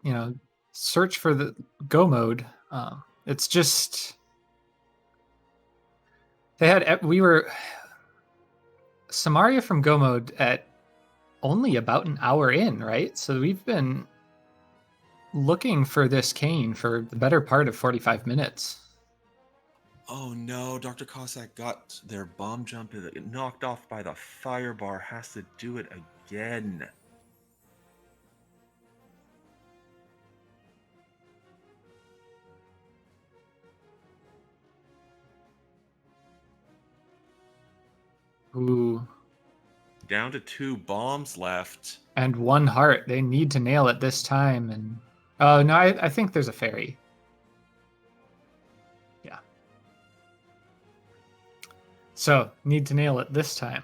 search for the go mode. It's just we were Samaria from go mode at only about an hour in, right? So we've been looking for this cane for the better part of 45 minutes.
Oh no, Dr. Cossack got their bomb jump knocked off by the fire bar, has to do it again.
Ooh.
Down to 2 bombs left.
And 1 heart. They need to nail it this time. And oh no, I think there's a fairy. Yeah. So need to nail it this time.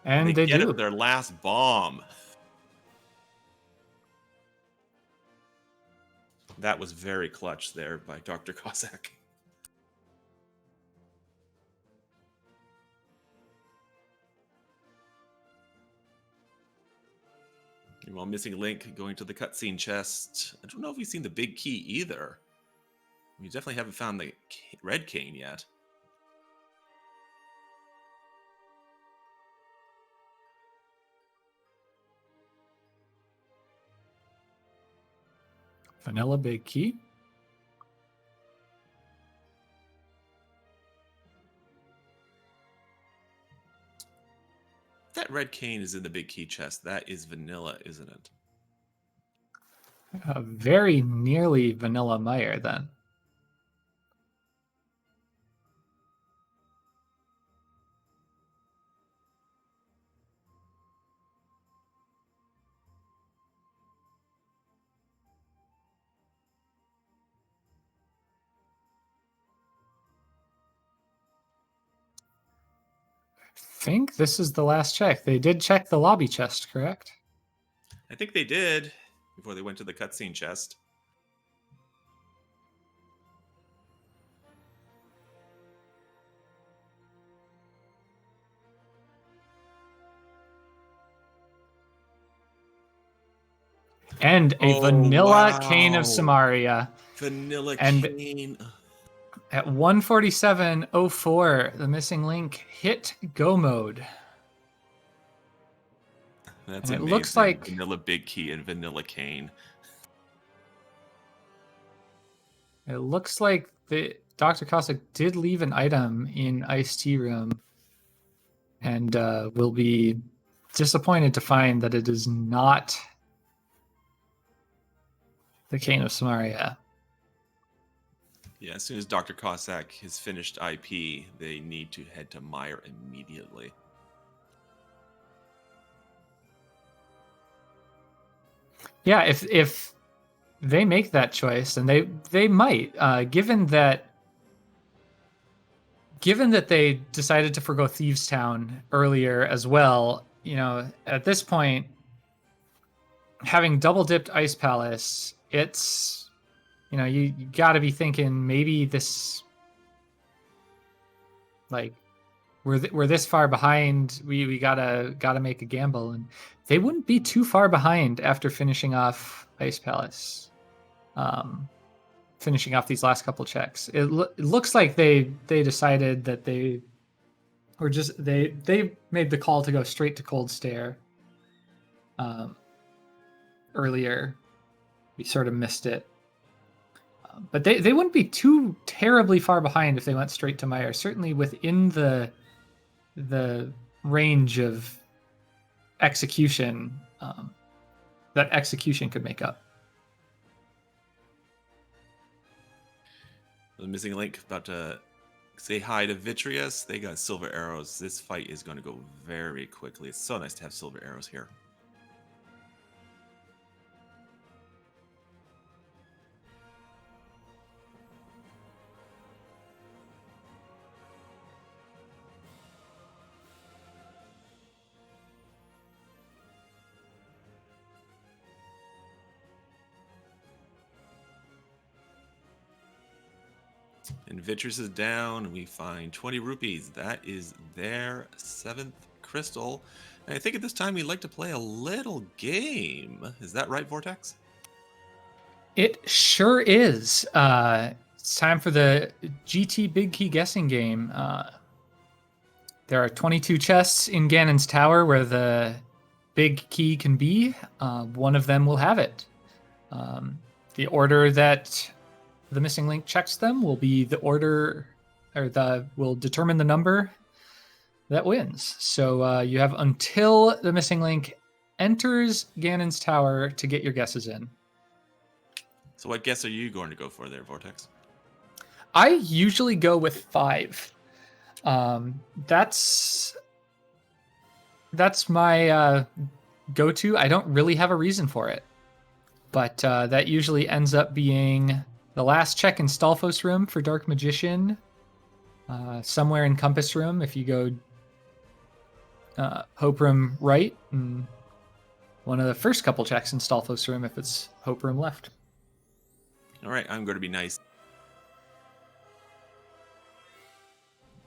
And they
get
do.
It their last bomb. That was very clutch there by Dr. Cossack. While missing link going to the cutscene chest. I don't know if we've seen the big key either. We definitely haven't found the red cane yet.
Vanilla big key.
That red cane is in the big key chest. That is vanilla, isn't it?
Very nearly Vanilla Meyer, then. I think this is the last check. They did check the lobby chest, correct?
I think they did before they went to the cutscene chest.
And a vanilla cane of Samaria.
Vanilla cane.
At 147.04, the missing link hit go mode.
That's amazing. It looks like vanilla big key and vanilla cane.
It looks like the Dr. Cossack did leave an item in Ice Tea Room, and will be disappointed to find that it is not the cane of Samaria.
Yeah, as soon as Dr. Cossack has finished IP, they need to head to Meyer immediately.
Yeah, if they make that choice, and they might, given that they decided to forgo Thieves Town earlier as well, at this point, having double dipped Ice Palace, it's you got to be thinking maybe this, like, we're this far behind. We gotta make a gamble, and they wouldn't be too far behind after finishing off Ice Palace, finishing off these last couple checks. It looks like they decided that they made the call to go straight to Cold Stare. Earlier, we sort of missed it. But they wouldn't be too terribly far behind if they went straight to Meyer. Certainly within the range of execution that execution could make up.
The missing link about to say hi to Vitreous. They got silver arrows. This fight is going to go very quickly. It's so nice to have silver arrows here. And Vitreous is down, and we find 20 rupees. That is their 7th crystal. And I think at this time we'd like to play a little game. Is that right, Vortex?
It sure is. It's time for the GT Big Key guessing game. There are 22 chests in Ganon's Tower where the big key can be. One of them will have it. The order that the missing link checks them will be the order, or will determine the number that wins. So you have until the missing link enters Ganon's Tower to get your guesses in.
So what guess are you going to go for there, Vortex?
I usually go with 5. That's my go-to. I don't really have a reason for it, but that usually ends up being the last check in Stalfos room for Dark Magician, somewhere in Compass room if you go Hope room right, and one of the first couple checks in Stalfos room if it's Hope room left.
All right, I'm going to be nice.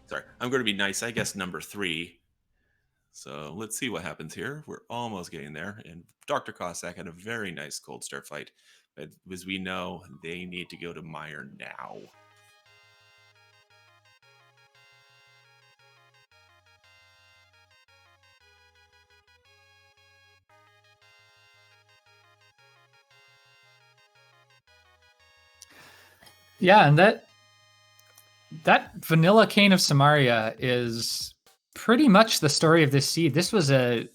Sorry, I'm going to be nice. I guess number 3. So let's see what happens here. We're almost getting there. And Dr. Cossack had a very nice cold start fight. But as we know, they need to go to Mire now.
Yeah, and that vanilla cane of Samaria is pretty much the story of this seed. This was a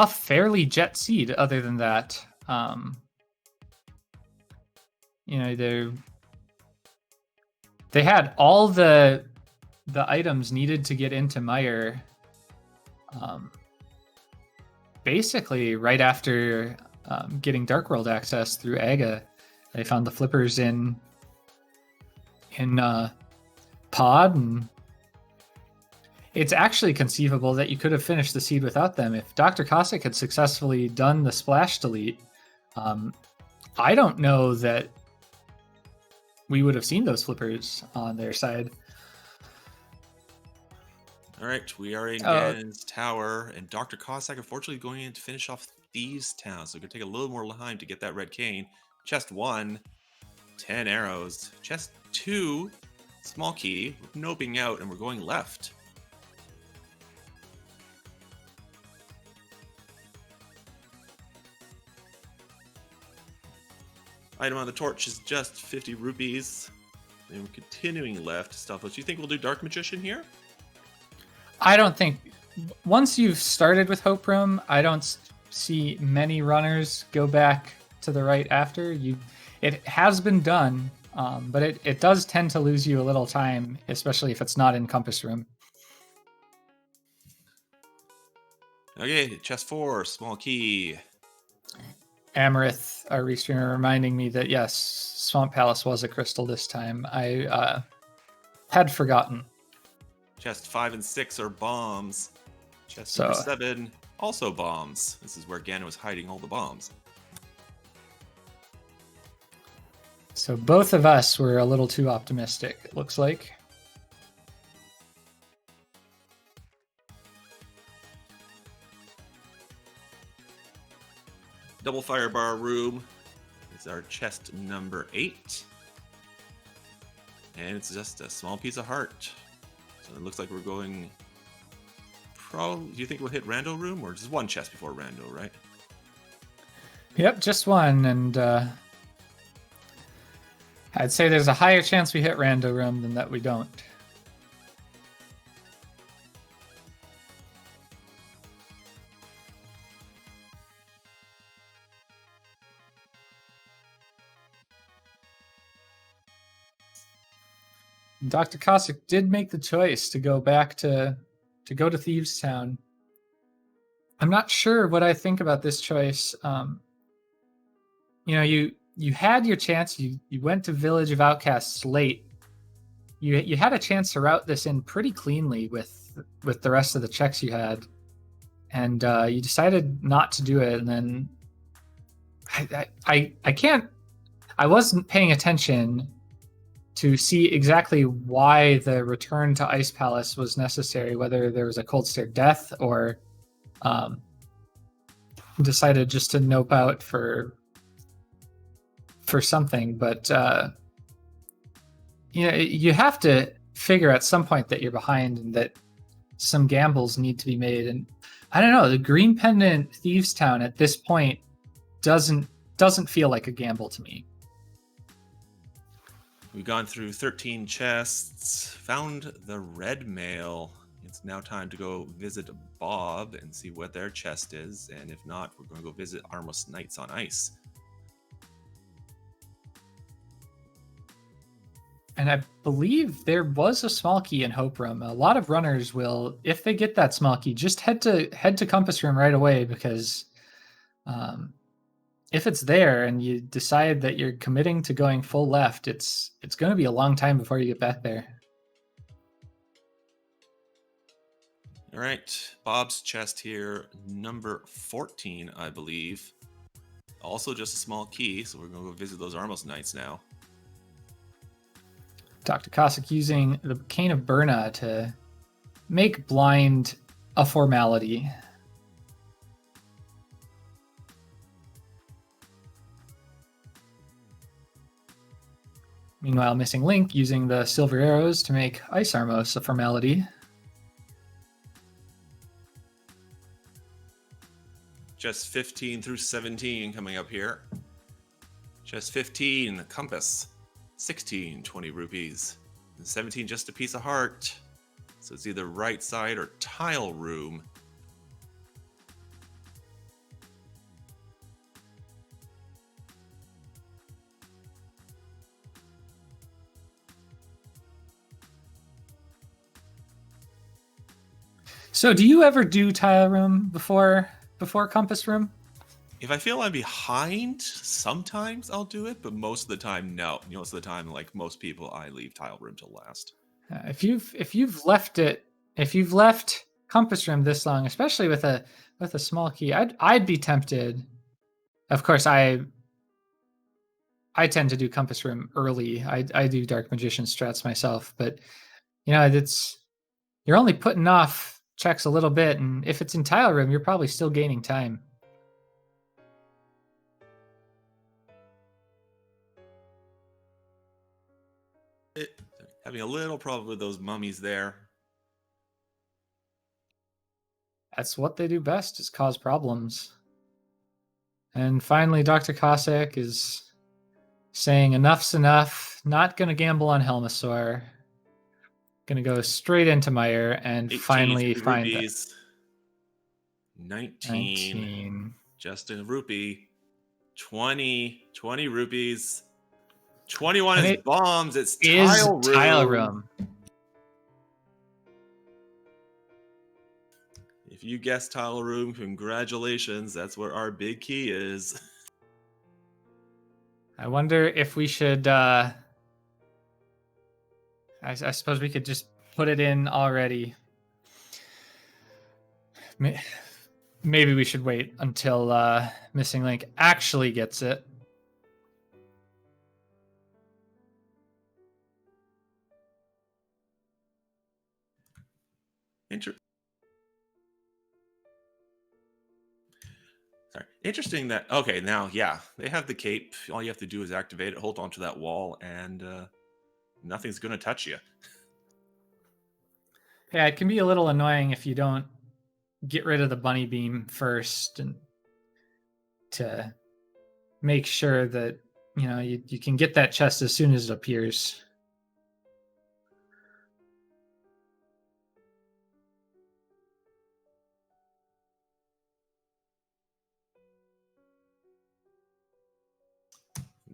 fairly jet seed. Other than that, they had all the items needed to get into Mire. Basically, right after getting Dark World access through Aga, they found the flippers in Pod, and it's actually conceivable that you could have finished the seed without them if Dr. Cossack had successfully done the splash delete. I don't know that we would have seen those flippers on their side.
All right, we are in Ganon's Tower, and Dr. Cossack unfortunately going in to finish off Thieves' Town, so we're going to take a little more time to get that red cane. Chest 1, 10 arrows. Chest 2, small key, noping out, and we're going left. Item on the torch is just 50 rupees. And we're continuing left. Stalfos, do you think we'll do Dark Magician here?
I don't think... Once you've started with Hope Room, I don't see many runners go back to the right after. It has been done, but it does tend to lose you a little time, especially if it's not in Compass Room.
Okay, chest 4, small key.
Amarith, our restreamer, reminding me that yes, Swamp Palace was a crystal this time. I had forgotten.
Chest 5 and 6 are bombs. Chest number 7, also bombs. This is where Ganon was hiding all the bombs.
So both of us were a little too optimistic, it looks like.
Double fire bar room is our chest number 8. And it's just a small piece of heart. So it looks like we're going... Do you think we'll hit Rando room, or just one chest before Rando, right?
Yep, just one, and I'd say there's a higher chance we hit Rando room than that we don't. Dr. Cossack did make the choice to go back to go to Thieves Town. I'm not sure what I think about this choice. You had your chance. You went to Village of Outcasts late. You had a chance to route this in pretty cleanly with the rest of the checks you had, and you decided not to do it. And then I can't. I wasn't paying attention to see exactly why the return to Ice Palace was necessary, whether there was a cold stare death or decided just to nope out for something. But you have to figure at some point that you're behind and that some gambles need to be made. And I don't know, the Green Pendant Thieves Town at this point doesn't feel like a gamble to me.
We've gone through 13 chests, found the red mail. It's now time to go visit Bob and see what their chest is. And if not, we're going to go visit Armless Knights on Ice.
And I believe there was a small key in Hope Room. A lot of runners will, if they get that small key, just head to Compass Room right away, because if it's there and you decide that you're committing to going full left, it's going to be a long time before you get back there.
All right, Bob's chest here, number 14, I believe. Also just a small key, so we're going to go visit those Armless Knights now.
Dr. Cossack using the Cane of Burna to make blind a formality. Meanwhile, Missing Link using the Silver Arrows to make Ice Armos a formality.
Just 15 through 17 coming up here. Just 15, the Compass. 16, 20 rupees. And 17, just a piece of heart. So it's either right side or Tile Room.
So do you ever do Tile Room before Compass Room?
If I feel I'm behind, sometimes I'll do it, but most of the time, no. Most of the time, like most people, I leave Tile Room till last.
If you've left Compass Room this long, especially with a small key, I'd be tempted. Of course, I tend to do Compass Room early. I do Dark Magician strats myself, but you're only putting off checks a little bit, and if it's in Tile Room, you're probably still gaining time.
Having a little problem with those mummies there.
That's what they do best, is cause problems. And finally, Dr. Cossack is saying enough's enough, not going to gamble on Helmasaur. Going to go straight into Meyer and finally find that.
19. Just a rupee. 20 rupees. 21 is bombs. It's Tile Room. If you guessed Tile Room, congratulations. That's where our big key is.
I wonder if we should... I suppose we could just put it in already. Maybe we should wait until Missing Link actually gets it.
Interesting that... Okay, now, yeah, they have the cape. All you have to do is activate it, hold onto that wall, and nothing's going to touch you.
Yeah, it can be a little annoying if you don't get rid of the bunny beam first, and to make sure that you can get that chest as soon as it appears.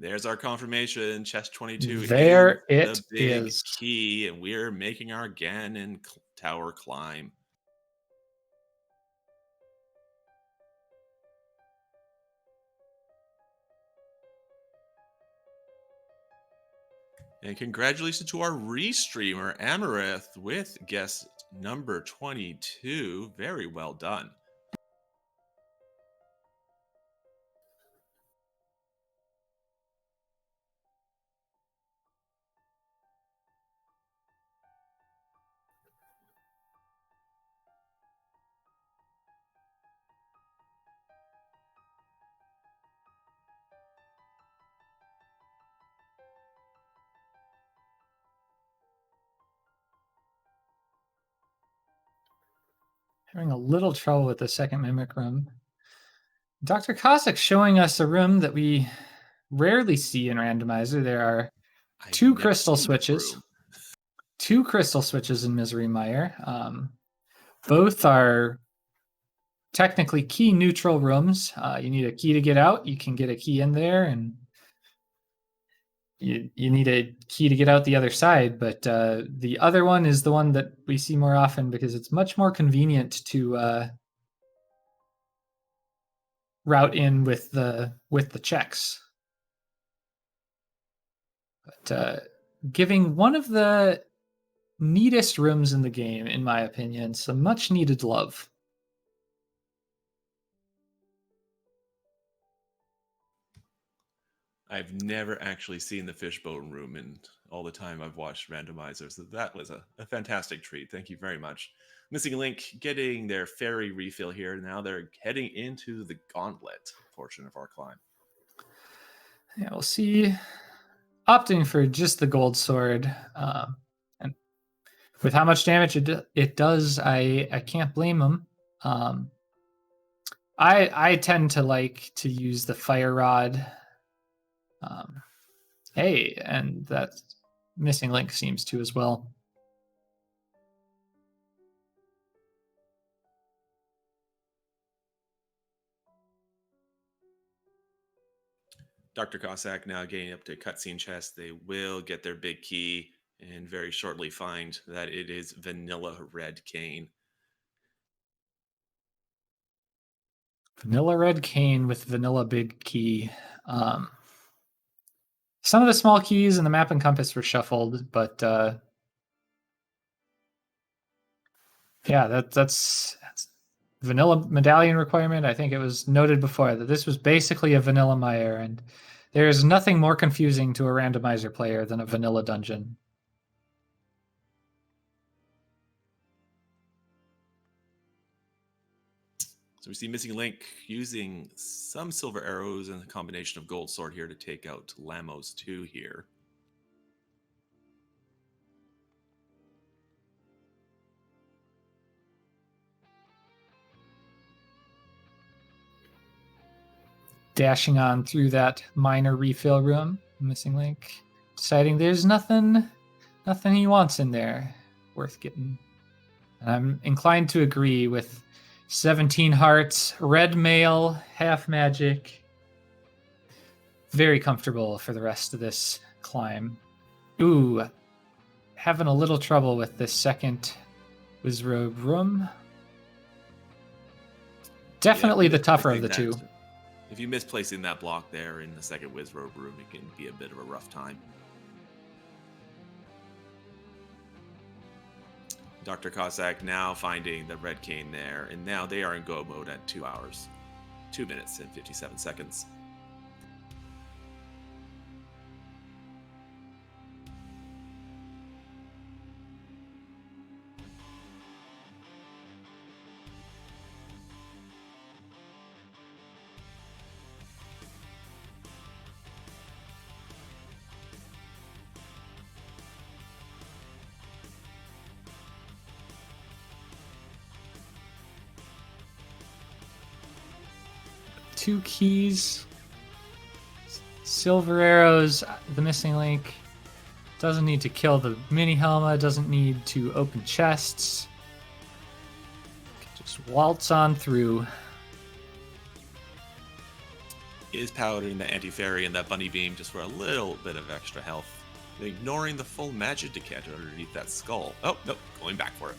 There's our confirmation. Chest 22
there
is
it
the big
is.
key, and we're making our Ganon tower climb. And congratulations to our Restreamer, Amarith, with guest number 22. Very well done.
Having a little trouble with the second mimic room. Dr. Cossack showing us a room that we rarely see in Randomizer. There are two crystal switches. Two crystal switches in Misery Mire. Both are technically key neutral rooms. You need a key to get out. You can get a key in there, and you need a key to get out the other side. But the other one is the one that we see more often because it's much more convenient to route in with the checks. But giving one of the neatest rooms in the game, in my opinion, some much needed love.
I've never actually seen the fishbone room in all the time I've watched Randomizers. So that was a fantastic treat. Thank you very much. Missing Link getting their fairy refill here. Now they're heading into the gauntlet portion of our climb.
Yeah, we'll see. Opting for just the gold sword. And with how much damage it does, I can't blame them. I tend to like to use the fire rod. Hey, and that Missing Link seems to as well.
Dr. Cossack now getting up to cutscene chest. They will get their big key and very shortly find that it is vanilla red cane.
Vanilla red cane with vanilla big key. Some of the small keys in the map and compass were shuffled, but yeah, that's vanilla medallion requirement. I think it was noted before that this was basically a vanilla mire, and there is nothing more confusing to a randomizer player than a vanilla dungeon.
So we see Missing Link using some silver arrows and a combination of gold sword here to take out Lamos 2 here.
Dashing on through that minor refill room, Missing Link deciding there's nothing he wants in there worth getting. And I'm inclined to agree with 17 hearts, red mail, half magic. Very comfortable for the rest of this climb. Ooh, having a little trouble with this second Wizrobe room. Definitely the tougher of the two.
If you miss placing that block there in the second Wizrobe room, it can be a bit of a rough time. Dr. Cossack now finding the red cane there, and now they are in go mode at 2 hours, 2 minutes and 57 seconds.
Two keys, silver arrows. The Missing Link doesn't need to kill the mini Helma, doesn't need to open chests. Can just waltz on through.
is powering the anti-fairy and that bunny beam just for a little bit of extra health, ignoring the full magic decanter underneath that skull. Oh, nope, going back for it.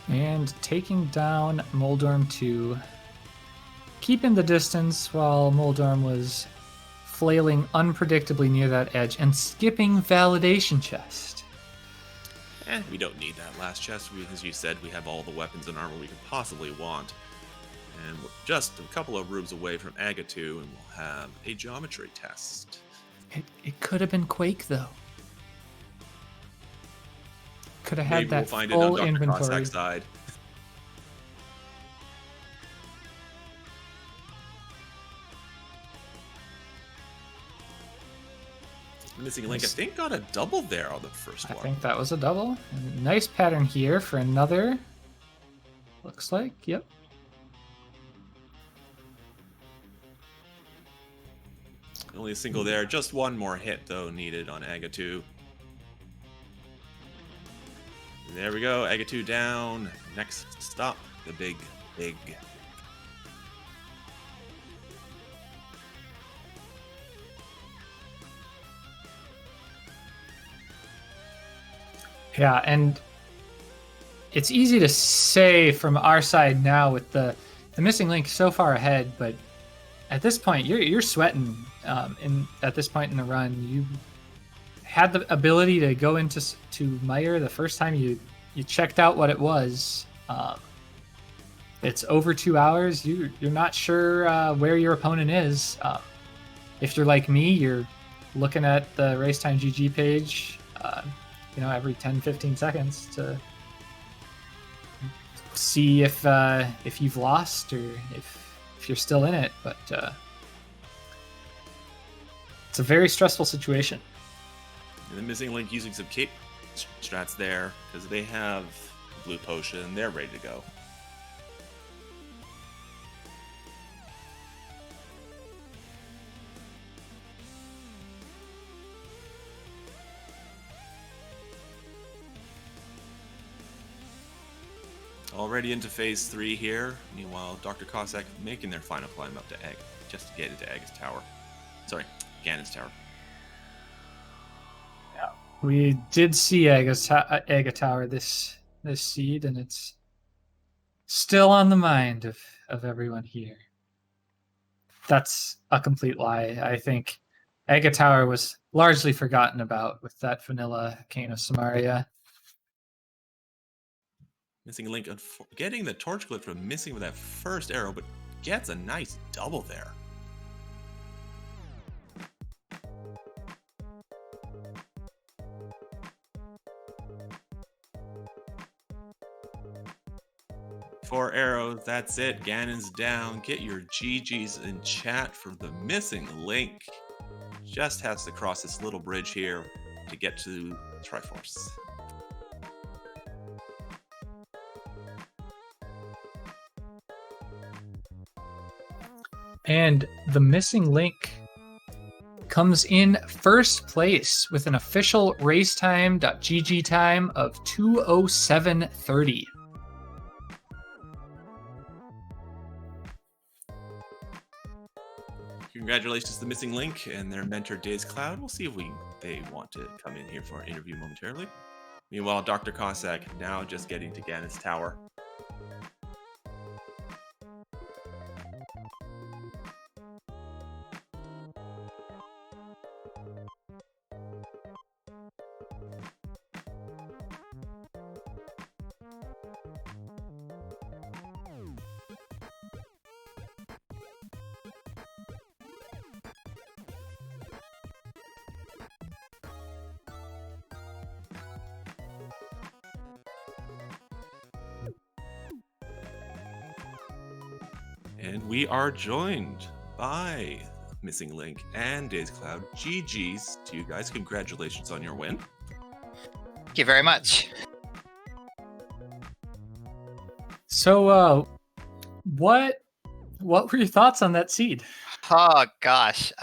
And taking down Moldorm to keep in the distance while Moldorm was flailing unpredictably near that edge and skipping validation chest.
We don't need that last chest. As you said, we have all the weapons and armor we could possibly want. And we're just a couple of rooms away from Agatu, and we'll have a geometry test.
It could have been Quake, though. Could have had
Maybe
that
we'll find
full
it on Dr.
inventory.
Cossack's side. Missing Link, I think, got a double there on the first one.
I think that was a double. Nice pattern here for another. Looks like, yep.
Only a single there. Just one more hit, though, needed on Agatu. There we go. Agatu down. Next stop, the big.
Yeah, and it's easy to say from our side now with the Missing Link so far ahead, but at this point you're sweating. At this point in the run, you had the ability to go into Meyer the first time you checked out what it was. It's over 2 hours. You're not sure where your opponent is. If you're like me, you're looking at the Racetime GG page. Every 10-15 seconds to see if you've lost or if you're still in it. But it's a very stressful situation.
And the Missing Link using some cape strats there because they have blue potion and they're ready to go. Already into phase 3 here. Meanwhile, Dr. Cossack making their final climb up to Egg, just to get into Egg's tower. Sorry, Ganon's tower.
Yeah, we did see Egg tower this seed, and it's still on the mind of everyone here. That's a complete lie. I think Egg tower was largely forgotten about with that vanilla Cane of Samaria.
Missing Link getting the torch clip from missing with that first arrow, but gets a nice double there. Four arrows, that's it. Ganon's down. Get your GGs in chat for the Missing Link. Just has to cross this little bridge here to get to Triforce.
And the Missing Link comes in first place with an official racetime.gg time of 2:07:30.
Congratulations to the Missing Link and their mentor dazedcloud. We'll see if they want to come in here for an interview momentarily. Meanwhile, Dr. Cossack now just getting to Ganon's tower. And we are joined by Missing Link and dazedcloud. GG's to you guys. Congratulations on your win.
Thank you very much.
So, what were your thoughts on that seed?
Oh gosh,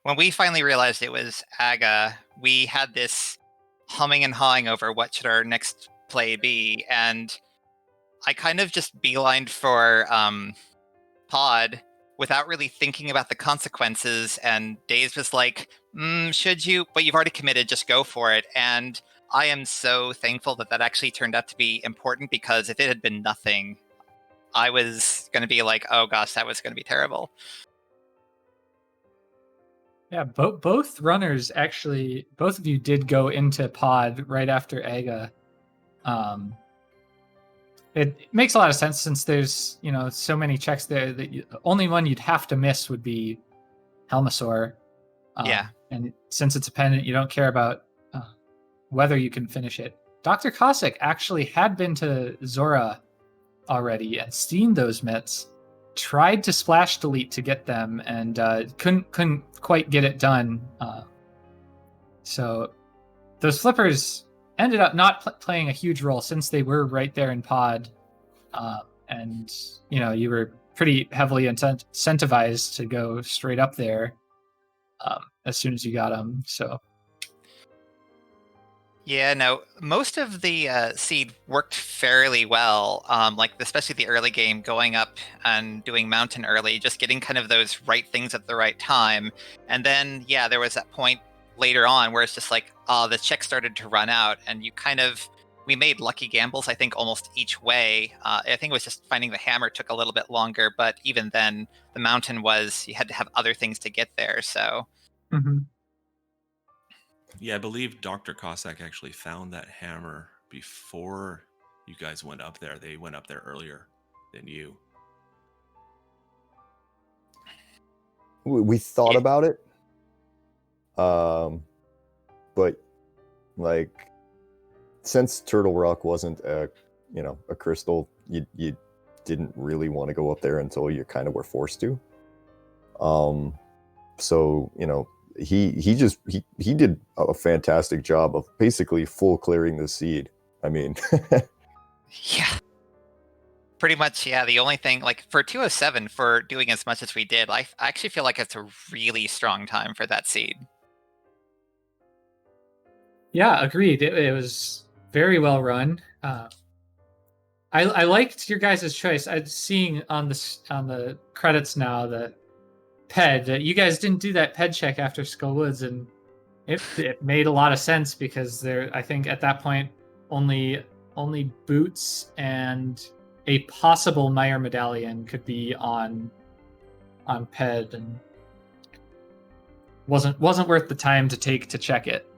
when we finally realized it was Aga, we had this humming and hawing over what should our next play be, and I kind of just beelined for Pod without really thinking about the consequences. And Daze was like, "Should you?" But you've already committed. Just go for it. And I am so thankful that that actually turned out to be important, because if it had been nothing, I was going to be like, "Oh gosh, that was going to be terrible."
Yeah, both runners actually, both of you did go into Pod right after Aga. It makes a lot of sense since there's, so many checks there that only one you'd have to miss would be Helmasaur.
Yeah.
And since it's a pendant, you don't care about whether you can finish it. Dr. Cossack actually had been to Zora already and seen those mitts, tried to splash delete to get them, and couldn't quite get it done. So those flippers ended up not playing a huge role since they were right there in Pod, and you were pretty heavily incentivized to go straight up there as soon as you got them. So
yeah, no, most of the seed worked fairly well, like especially the early game, going up and doing mountain early, just getting kind of those right things at the right time. And then, yeah, there was that point later on where it's just like, the check started to run out, and we made lucky gambles, I think, almost each way. I think it was just finding the hammer took a little bit longer, but even then, the mountain you had to have other things to get there, so...
Mm-hmm.
Yeah, I believe Dr. Cossack actually found that hammer before you guys went up there. They went up there earlier than you.
We thought about it. But like, since Turtle Rock wasn't a crystal, you didn't really want to go up there until you kind of were forced to. So, he did a fantastic job of basically full clearing the seed. I mean,
yeah, pretty much. Yeah, the only thing, like, for 207, for doing as much as we did, I actually feel like it's a really strong time for that seed.
Yeah, agreed. It was very well run. I liked your guys' choice. I'm seeing on the credits now that Ped, you guys didn't do that Ped check after Skull Woods, and it made a lot of sense, because I think at that point only Boots and a possible Meyer medallion could be on Ped, and wasn't worth the time to take to check it.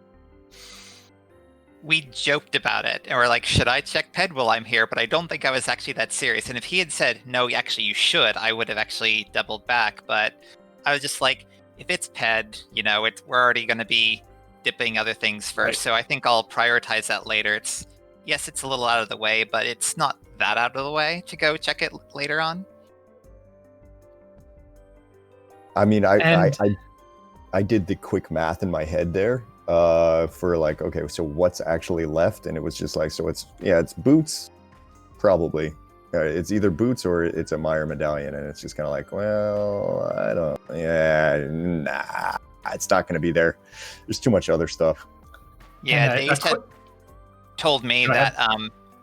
We joked about it, and we're like, should I check Ped while I'm here? But I don't think I was actually that serious. And if he had said, no, actually you should, I would have actually doubled back. But I was just like, if it's Ped, we're already going to be dipping other things first. Right. So I think I'll prioritize that later. Yes, it's a little out of the way, but it's not that out of the way to go check it later on.
I mean, I did the quick math in my head there. For like, okay, so what's actually left? And it was just like, so it's Boots, probably. It's either Boots or it's a Meyer medallion, and it's just kind of like, well, I don't, nah, it's not going to be there. There's too much other stuff.
Yeah, Dave told me that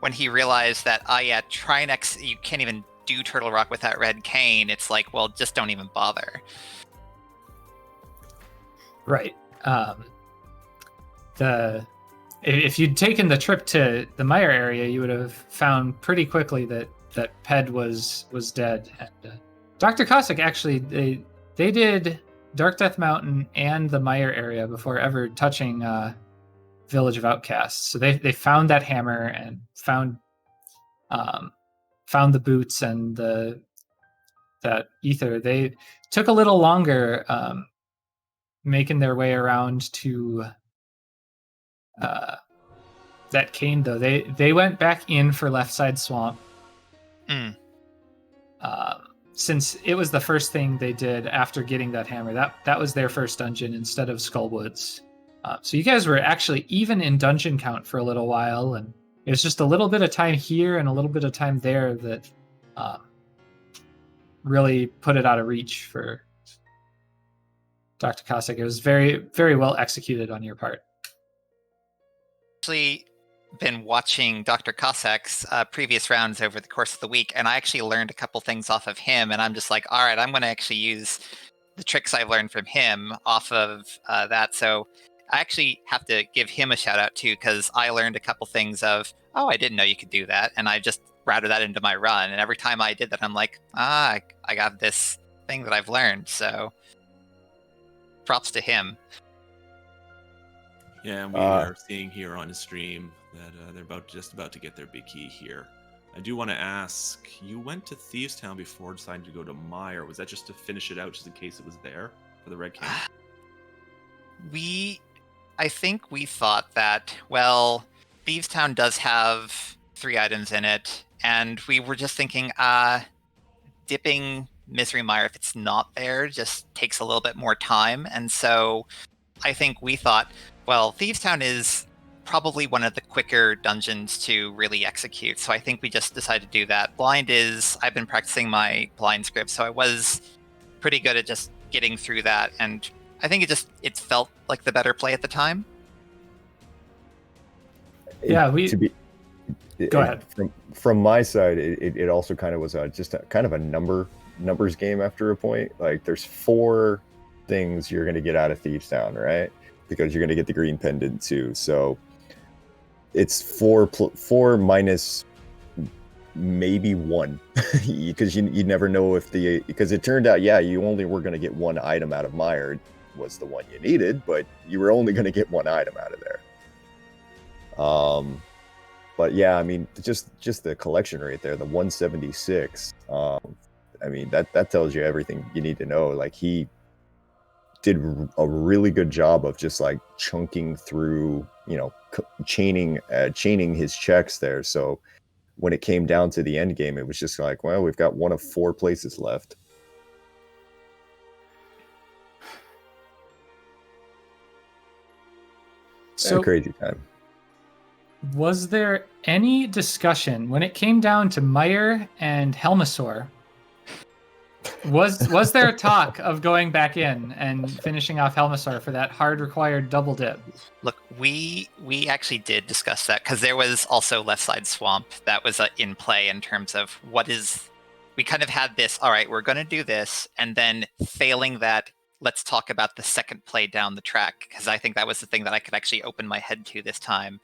when he realized that, Trinex, you can't even do Turtle Rock with that red cane, it's like, well, just don't even bother.
Right. If you'd taken the trip to the Meyer area, you would have found pretty quickly that Ped was dead. And Dr. Cossack, actually, they did Dark Death Mountain and the Meyer area before ever touching Village of Outcasts. So they found that hammer and found the boots and that ether. They took a little longer making their way around to that cane, though. They went back in for Left Side Swamp. Since it was the first thing they did after getting that hammer. That was their first dungeon instead of Skullwoods. So you guys were actually even in dungeon count for a little while, and it's just a little bit of time here and a little bit of time there that really put it out of reach for Dr. Cossack. It was very, very well executed on your part.
Actually been watching Dr. Cossack's previous rounds over the course of the week, and I actually learned a couple things off of him, and I'm just like, all right, I'm going to actually use the tricks I've learned from him off of that. So I actually have to give him a shout out too, because I learned a couple things of, oh, I didn't know you could do that, and I just routed that into my run, and every time I did that, I'm like, I got this thing that I've learned, so props to him.
Yeah, we are seeing here on the stream that they're just about to get their big key here. I do want to ask, you went to Thieves Town before deciding to go to Mire. Was that just to finish it out, just in case it was there for the red camp?
I think we thought that, well, Thieves Town does have 3 items in it, and we were just thinking, dipping Misery Mire, if it's not there, just takes a little bit more time. And so I think we thought, well, Thieves Town is probably one of the quicker dungeons to really execute. So I think we just decided to do that. Blind is, I've been practicing my blind script, so I was pretty good at just getting through that. And I think it felt like the better play at the time.
Yeah, go ahead.
From my side, it also kind of was just kind of a numbers game after a point. Like there's 4 things you're going to get out of Thieves Town, right? Because you're going to get the green pendant too. So it's 4 minus maybe 1, because you never know because it turned out, yeah, you only were going to get 1 item out of Mire, was the one you needed, but you were only going to get 1 item out of there. But yeah, I mean, just the collection rate there, the 176. I mean, that tells you everything you need to know. Like he did a really good job of just like chunking through, chaining his checks there. So when it came down to the end game, it was just like, well, we've got 1 of 4 places left.
So
crazy time.
Was there any discussion when it came down to Mire and Helmasaur? Was there a talk of going back in and finishing off Helmasaur for that hard required double dip?
Look, we actually did discuss that, because there was also Left Side Swamp that was in play in terms of we kind of had this, all right, we're going to do this, and then failing that, let's talk about the second play down the track, because I think that was the thing that I could actually open my head to this time.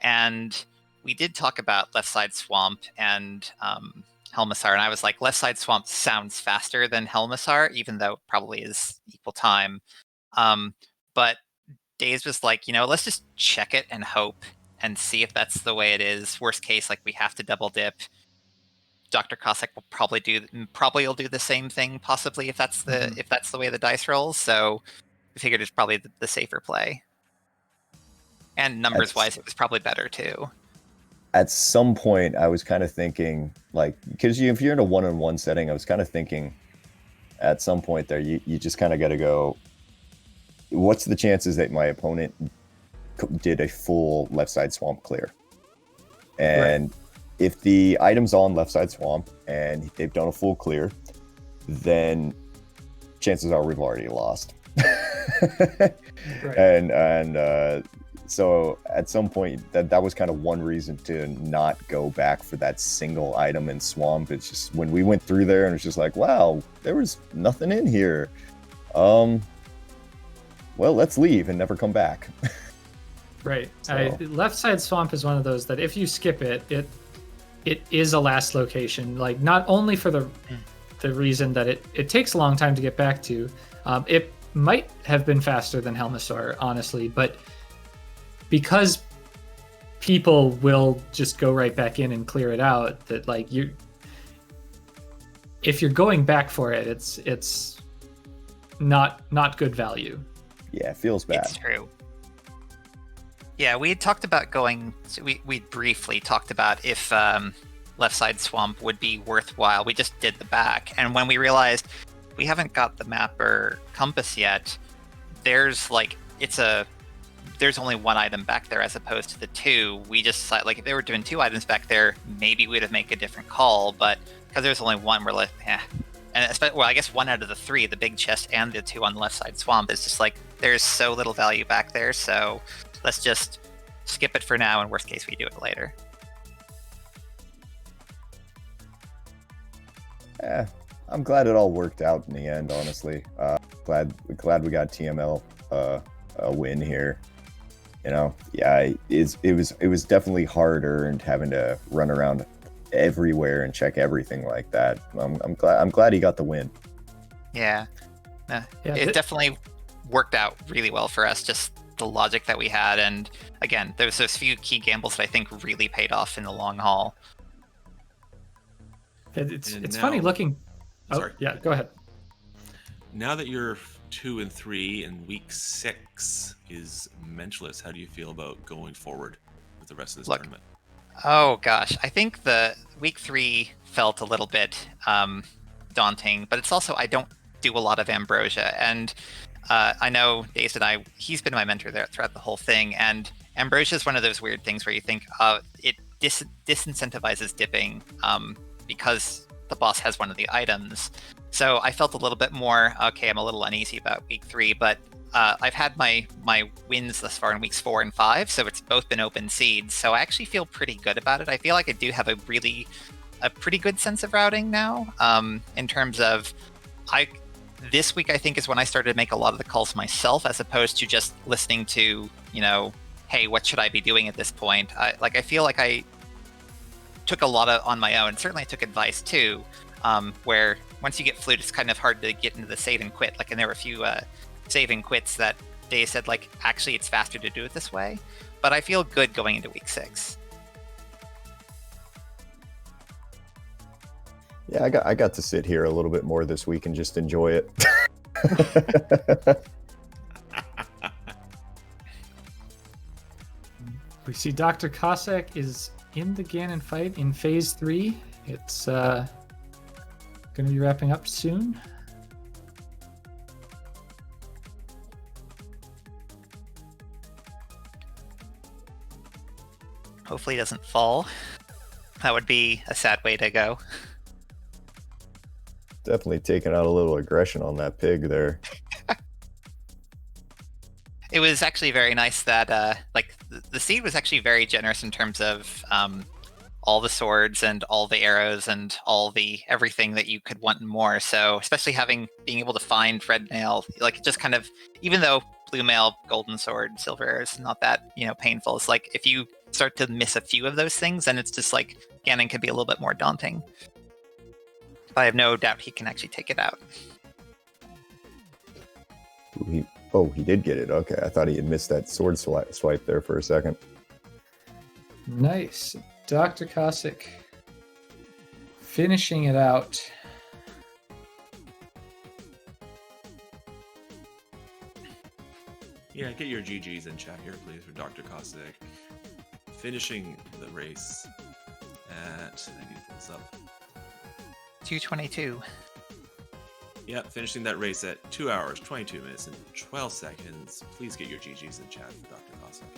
And we did talk about Left Side Swamp and Helmasaur, and I was like, Left Side Swamp sounds faster than Helmasaur, even though it probably is equal time. But Daze was like, let's just check it and hope and see if that's the way it is. Worst case, like we have to double dip. Dr. Cossack will probably will do the same thing, possibly, if that's the way the dice rolls. So we figured it's probably the safer play. And numbers-wise, it was probably better, too.
At some point, I was kind of thinking, like, because if you're in a one-on-one setting, I was kind of thinking at some point there, you just kind of got to go, what's the chances that my opponent did a full Left Side Swamp clear? And if the item's on Left Side Swamp and they've done a full clear, then chances are we've already lost. And so at some point, that was kind of one reason to not go back for that single item in Swamp. It's just when we went through there and it's just like, wow, there was nothing in here. Well, let's leave and never come back.
Right. So. Left Side Swamp is one of those that if you skip it is a last location. Like, not only for the reason that it takes a long time to get back to. It might have been faster than Helmasaur, honestly, but because people will just go right back in and clear it out, that like if you're going back for it, it's not good value.
Yeah, it feels bad.
It's true. Yeah, we had talked about we briefly talked about if Left Side Swamp would be worthwhile. We just did the back, and when we realized we haven't got the map or compass yet, there's like, it's a there's only one item back there as opposed to the two. We just like if they were doing 2 items back there, maybe we'd have made a different call. But because there's only one, we're like, eh. And well, I guess 1 out of the 3, the big chest and the 2 on the left side swamp, is just like there's so little value back there. So let's just skip it for now. And worst case, we do it later.
I'm glad it all worked out in the end. Honestly, glad we got TML a win here. You know, yeah, it was definitely hard earned having to run around everywhere and check everything like that. I'm glad he got the win.
Yeah, it definitely worked out really well for us. Just the logic that we had, and again, there's those few key gambles that I think really paid off in the long haul.
It's funny looking. Oh, sorry. Yeah, go ahead.
Now that you're 2 and 3 and week 6 is Mentorless, how do you feel about going forward with the rest of this tournament?
Oh gosh, I think the week 3 felt a little bit daunting, but it's also I don't do a lot of Ambrosia, and I know Daze and he's been my mentor there throughout the whole thing, and Ambrosia is one of those weird things where you think it disincentivizes dipping because the boss has one of the items. So I felt a little bit more, okay, I'm a little uneasy about week 3, but I've had my wins thus far in weeks 4 and 5, so it's both been open seeds. So I actually feel pretty good about it. I feel like I do have a pretty good sense of routing now. In terms of, this week I think is when I started to make a lot of the calls myself, as opposed to just listening to, hey, what should I be doing at this point? I feel like I took a lot on my own. Certainly I took advice too, where once you get flute, it's kind of hard to get into the save and quit. And there were a few save and quits that they said, actually it's faster to do it this way. But I feel good going into week 6.
Yeah, I got to sit here a little bit more this week and just enjoy it.
We see Dr. Cossack is in the Ganon fight in phase 3. It's going to be wrapping up soon.
Hopefully it doesn't fall. That would be a sad way to go.
Definitely taking out a little aggression on that pig there.
It was actually very nice that the seed was actually very generous in terms of all the swords and all the arrows and all the everything that you could want and more. So especially being able to find red mail, it just kind of, even though blue mail, golden sword, silver arrows is not that painful, it's if you start to miss a few of those things, then it's just Ganon can be a little bit more daunting. But I have no doubt he can actually take it out.
He did get it. Okay, I thought he had missed that sword swipe there for a second.
Nice. Dr. Cossack finishing it out.
Yeah, get your GGs in chat here, please, for Dr. Cossack. Finishing the race at, I need to pull this up.
2:22.
Yeah, finishing that race at 2 hours, 22 minutes, and 12 seconds. Please get your GGs in chat for Dr. Cossack.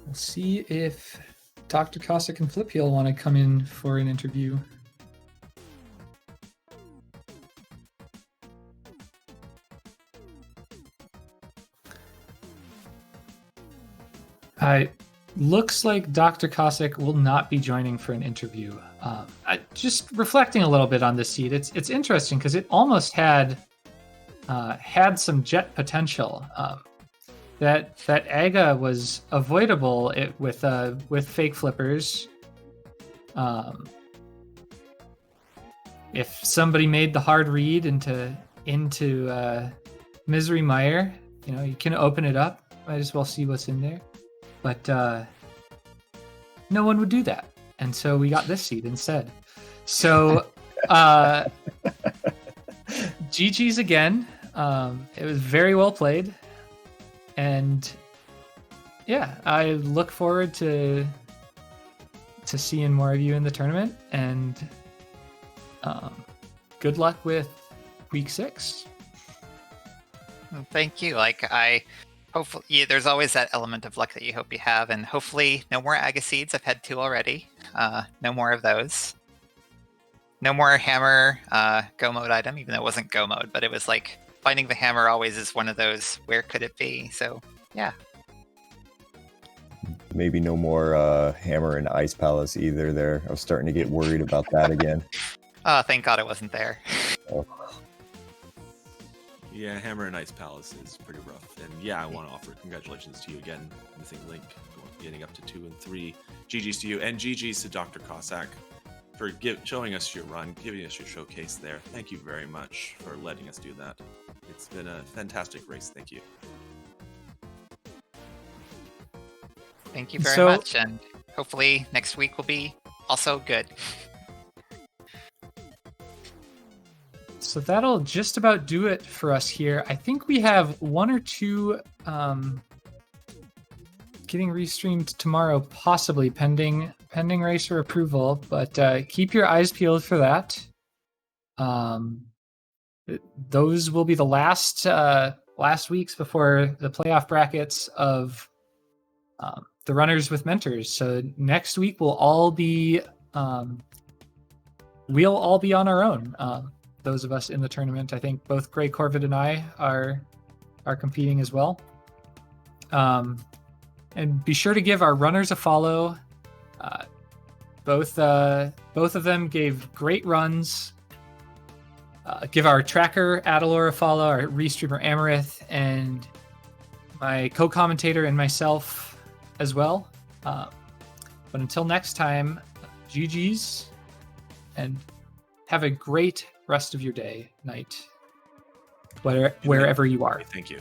We'll see if Dr. Cossack and Flipheal want to come in for an interview. Looks like Dr. Cossack will not be joining for an interview. Just reflecting a little bit on this seed, it's interesting because it almost had some jet potential. That Aga was avoidable with fake flippers. If somebody made the hard read into Misery Mire, you can open it up. Might as well see what's in there. But no one would do that. And so we got this seed instead. So GG's again. It was very well played. And yeah, I look forward to seeing more of you in the tournament. And good luck with week 6.
Thank you. Hopefully, there's always that element of luck that you hope you have, and hopefully no more Aga seeds. I've had 2 already. No more of those. No more hammer go mode item, even though it wasn't go mode, but it was like finding the hammer always is one of those, where could it be? So, yeah.
Maybe no more hammer and ice palace either there. I was starting to get worried about that again.
Oh, thank God it wasn't there.
Oh.
Yeah, Hammer and Ice Palace is pretty rough. And yeah, I want to offer congratulations to you again, MissingLink, getting up to 2 and 3. GG's to you, and GG's to Dr. Cossack for showing us your run, giving us your showcase there. Thank you very much for letting us do that. It's been a fantastic race. Thank you.
Thank you very much, and hopefully next week will be also good.
So that'll just about do it for us here. I think we have 1 or 2 getting restreamed tomorrow, possibly pending racer approval, but keep your eyes peeled for that. Those will be the last weeks before the playoff brackets of the runners with mentors. So next week we'll all be on our own. Those of us in the tournament, I think both greycorvid and I are competing as well. And be sure to give our runners a follow. Both of them gave great runs. Give our tracker Adilor a follow, our Restreamer Amarith, and my co-commentator and myself as well. But until next time, GG's, and have a great rest of your day, night, wherever you are.
Thank you.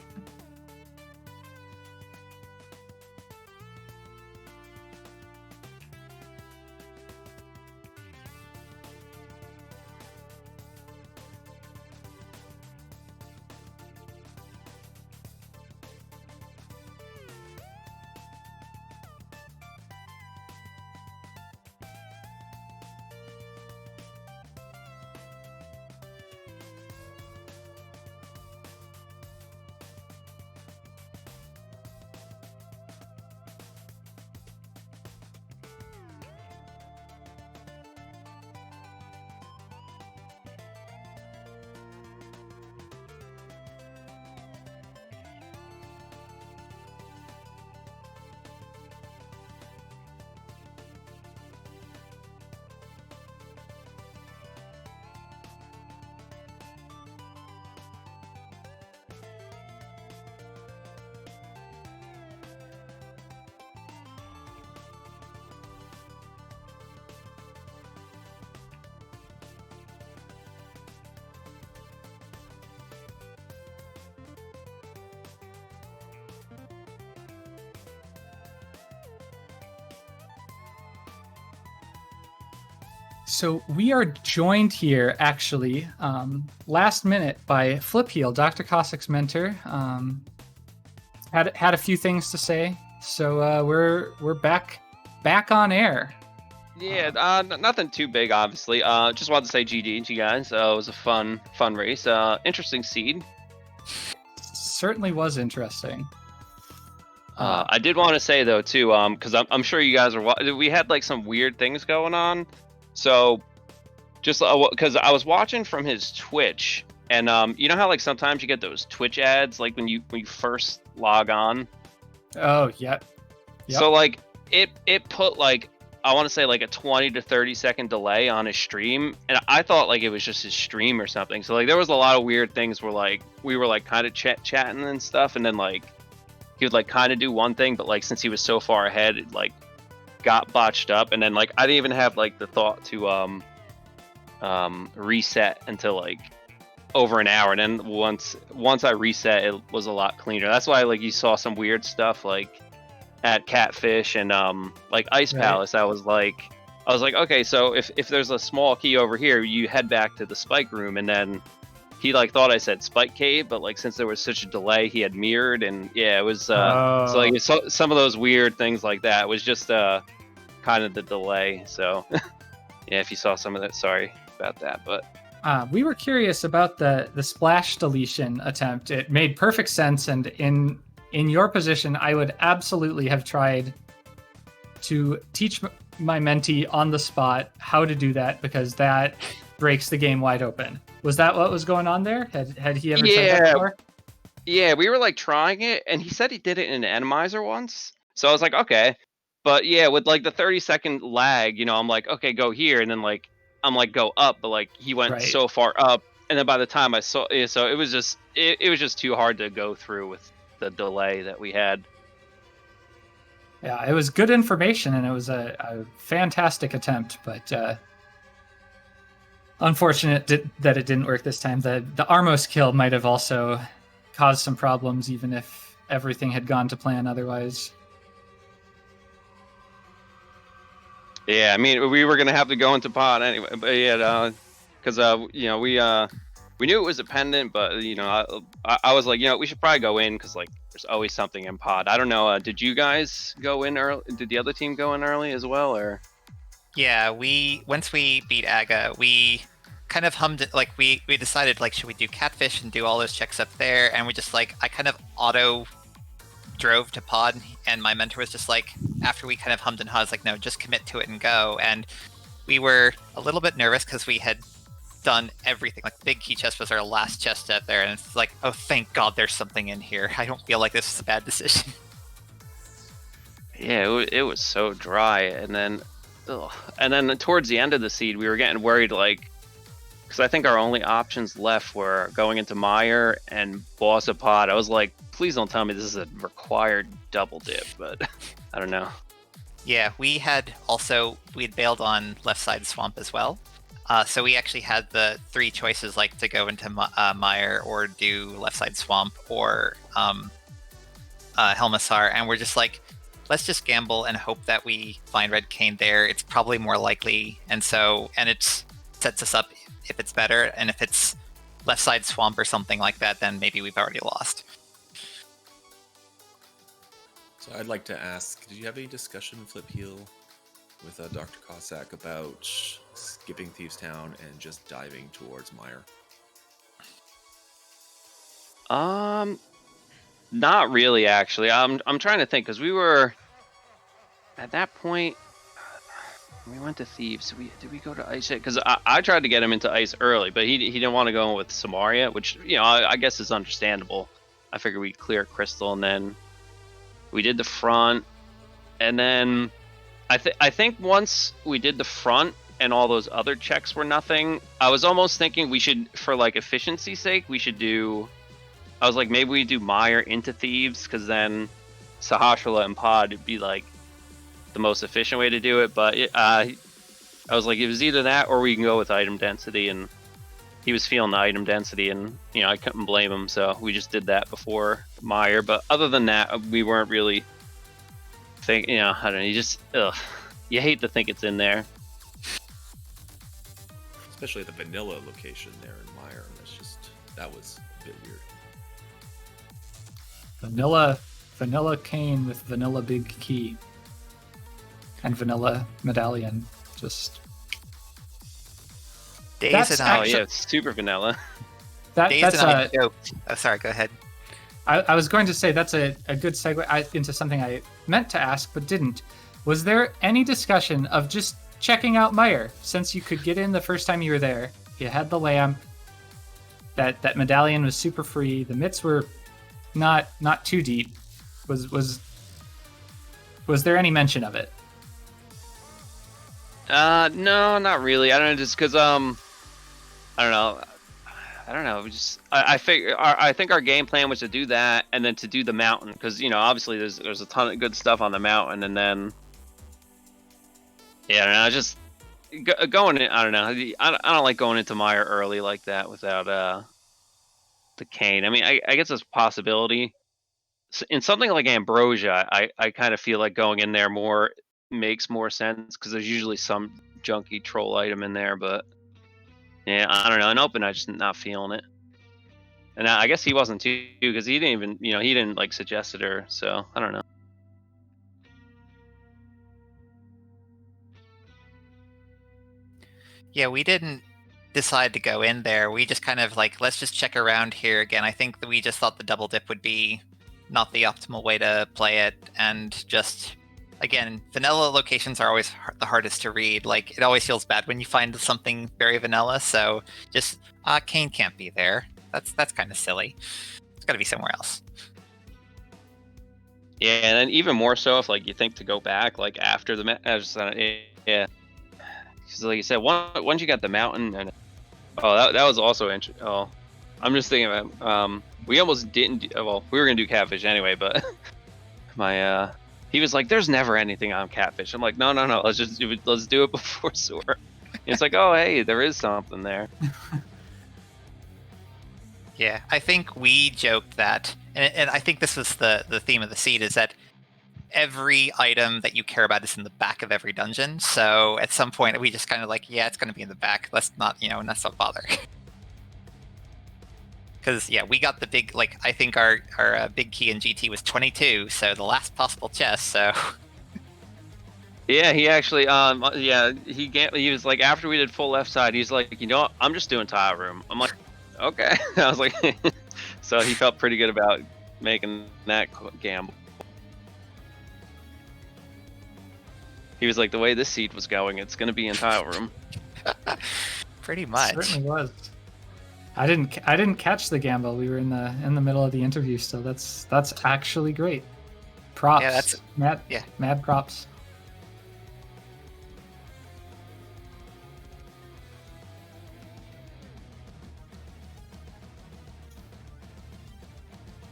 So we are joined here, actually, last minute by Flipheal, Dr. Cossack's mentor. Had a few things to say, so we're back on air.
Yeah, nothing too big, obviously. Just wanted to say GG to you guys. It was a fun race. Interesting seed.
Certainly was interesting.
I did want to say though too, because I'm sure you guys we had like some weird things going on. So, just because I was watching from his Twitch, and you know how like sometimes you get those Twitch ads like when you first log on.
Oh yeah. Yep.
So like it put like I want to say like a 20 to 30 second delay on his stream, and I thought like it was just his stream or something. So like there was a lot of weird things where like we were like kind of chatting and stuff, and then like he would like kind of do one thing, but like since he was so far ahead, it like got botched up, and then like I didn't even have like the thought to reset until like over an hour, and then once I reset, it was a lot cleaner. That's why like you saw some weird stuff like at Catfish and like Ice Palace. I was like okay, so if there's a small key over here, you head back to the spike room, and then he like thought I said spike cave, but like since there was such a delay, he had mirrored, and yeah, it was so like some of those weird things like that. It was just kind of the delay. So yeah, if you saw some of that, sorry about that, but
We were curious about the splash deletion attempt. It made perfect sense, and in your position, I would absolutely have tried to teach my mentee on the spot how to do that, because that breaks the game wide open. Was that what was going on there? Had he ever tried that before?
Yeah, we were like trying it, and he said he did it in an Atomizer once. So I was like, okay. But yeah, with like the 30-second lag, you know, I'm like, okay, go here, and then like I'm like, go up, but like he went so far up, and then by the time I saw, so it was just it was just too hard to go through with the delay that we had.
Yeah, it was good information, and it was a fantastic attempt, but unfortunate that it didn't work this time. The Armos kill might have also caused some problems, even if everything had gone to plan otherwise.
Yeah, I mean, we were gonna have to go into pod anyway, but yeah, because you know, we knew it was a pendant, but you know, I was like, you know, we should probably go in because like there's always something in pod. I don't know. Did you guys go in early? Did the other team go in early as well, or?
Yeah, once we beat Aga, we kind of hummed it. Like we decided, like, should we do catfish and do all those checks up there? And we just like, I kind of auto drove to pod, and my mentor was just like, after we kind of hummed and hawed, was like, no, just commit to it and go. And we were a little bit nervous because we had done everything. Like, big key chest was our last chest out there, and it's like, oh, thank God there's something in here. I don't feel like this is a bad decision.
Yeah, it was so dry, and then towards the end of the seed, we were getting worried, like, because I think our only options left were going into Mire and boss a pod. I was like, please don't tell me this is a required double dip, but I don't know.
Yeah, we'd bailed on left side swamp as well. So we actually had the three choices, like to go into Mire or do left side swamp or Helmassar, and we're just like, let's just gamble and hope that we find Red Cane there. It's probably more likely, and it sets us up if it's better, and if it's left side swamp or something like that, then maybe we've already lost.
So I'd like to ask, did you have any discussion, Flipheal, with Dr. Cossack about skipping Thieves Town and just diving towards Mire?
Not really, actually. I'm trying to think, because we were at that point. We went to Thieves. Did we go to Ice yet? Because I tried to get him into Ice early, but he didn't want to go in with Samaria, which, you know, I guess is understandable. I figured we'd clear Crystal, and then we did the front, and then I think once we did the front and all those other checks were nothing, I was almost thinking we should, for like efficiency's sake, we should do. I was like, maybe we do Mire into Thieves, because then Sahasrahla and Pod would be like the most efficient way to do it. But I was like, it was either that or we can go with item density, and he was feeling the item density, and you know, I couldn't blame him, so we just did that before Mire. But other than that, we weren't really thinking, you know, I don't know, you hate to think it's in there,
especially the vanilla location there in Mire. That was a bit weird.
Vanilla cane with vanilla big key and vanilla medallion. Just
Days
it's super vanilla.
That's
oh, sorry, go ahead.
I was going to say that's a good segue into something I meant to ask but didn't. Was there any discussion of just checking out Mire, since you could get in the first time you were there? You had the lamp. That medallion was super free. The mitts were not too deep. Was there any mention of it?
No, not really. I don't know, just because I don't know. I think our game plan was to do that, and then to do the mountain, because, you know, obviously there's a ton of good stuff on the mountain, and then yeah, I don't know, just going in. I don't know. I don't like going into Mire early like that without the cane. I mean, I guess it's a possibility. In something like Ambrosia, I kind of feel like going in there makes more sense, because there's usually some junky troll item in there. But yeah, I don't know. In open, I just not feeling it. And I guess he wasn't too, because he didn't even, you know, he didn't like suggest it, or so I don't know.
Yeah, we didn't decide to go in there. We just kind of like, let's just check around here again. I think that we just thought the double dip would be not the optimal way to play it, and just again, vanilla locations are always the hardest to read. Like, it always feels bad when you find something very vanilla. So just Kane can't be there. That's kind of silly. It's got to be somewhere else.
Yeah, and then even more so if like you think to go back like after the yeah, because like you said, once you got the mountain and that was also interesting. Oh, I'm just thinking about we almost didn't. Well, we were gonna do catfish anyway, but my he was like, "There's never anything on catfish." I'm like, "No, let's do it before sewer." It's like, "Oh, hey, there is something there."
Yeah, I think we joked that, and I think this was the theme of the seed, is that every item that you care about is in the back of every dungeon. So at some point, we just kind of like, yeah, it's going to be in the back. Let's not bother. Because yeah, we got the big, like, I think our big key in GT was 22, so the last possible chest. So
yeah, he actually he was like, after we did full left side, he's like, I'm just doing tile room. I'm like, okay. I was like, so he felt pretty good about making that gamble. He was like, the way this seed was going, it's going to be in tile room.
Pretty much.
It certainly was. I didn't catch the gamble. We were in the middle of the interview still. That's actually great. Props.
Yeah, that's
mad props.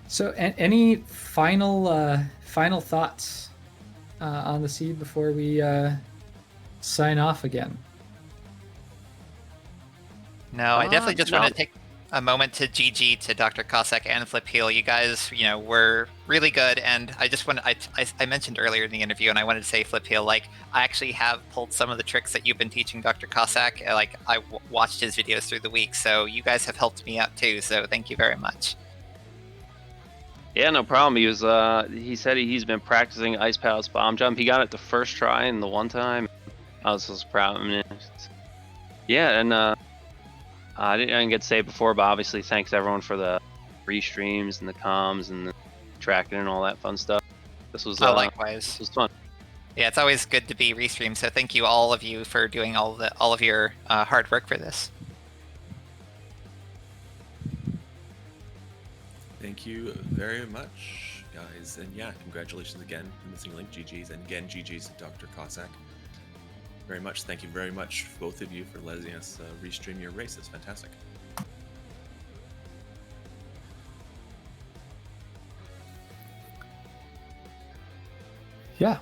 So, any final thoughts on the seed before we sign off again?
No, I definitely just want to take a moment to GG to Dr. Cossack and Flipheal. You guys, were really good, and I just want I mentioned earlier in the interview, and I wanted to say, Flipheal, like, I actually have pulled some of the tricks that you've been teaching Dr. Cossack. Like, I watched his videos through the week, so you guys have helped me out too. So thank you very much.
Yeah, no problem. He said he's been practicing Ice Palace bomb jump. He got it the first try and the one time. I was just proud of him. Yeah, and I didn't get to say it before, but obviously thanks everyone for the restreams and the comms and the tracking and all that fun stuff. This was
likewise.
This was fun.
Yeah, it's always good to be restreamed. So thank you, all of you, for doing all of your hard work for this.
Thank you very much, guys. And yeah, congratulations again to TheMissingLink, GG's, and again, GG's to Dr. Cossack. Very much. Thank you very much, both of you, for letting us restream your race. It's fantastic.
Yeah.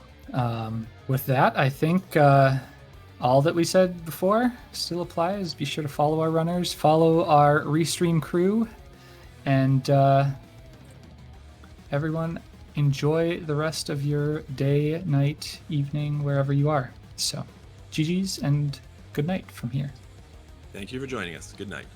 With that, I think all that we said before still applies. Be sure to follow our runners, follow our Restream crew, and everyone enjoy the rest of your day, night, evening, wherever you are. So, GG's and good night from here.
Thank you for joining us. Good night.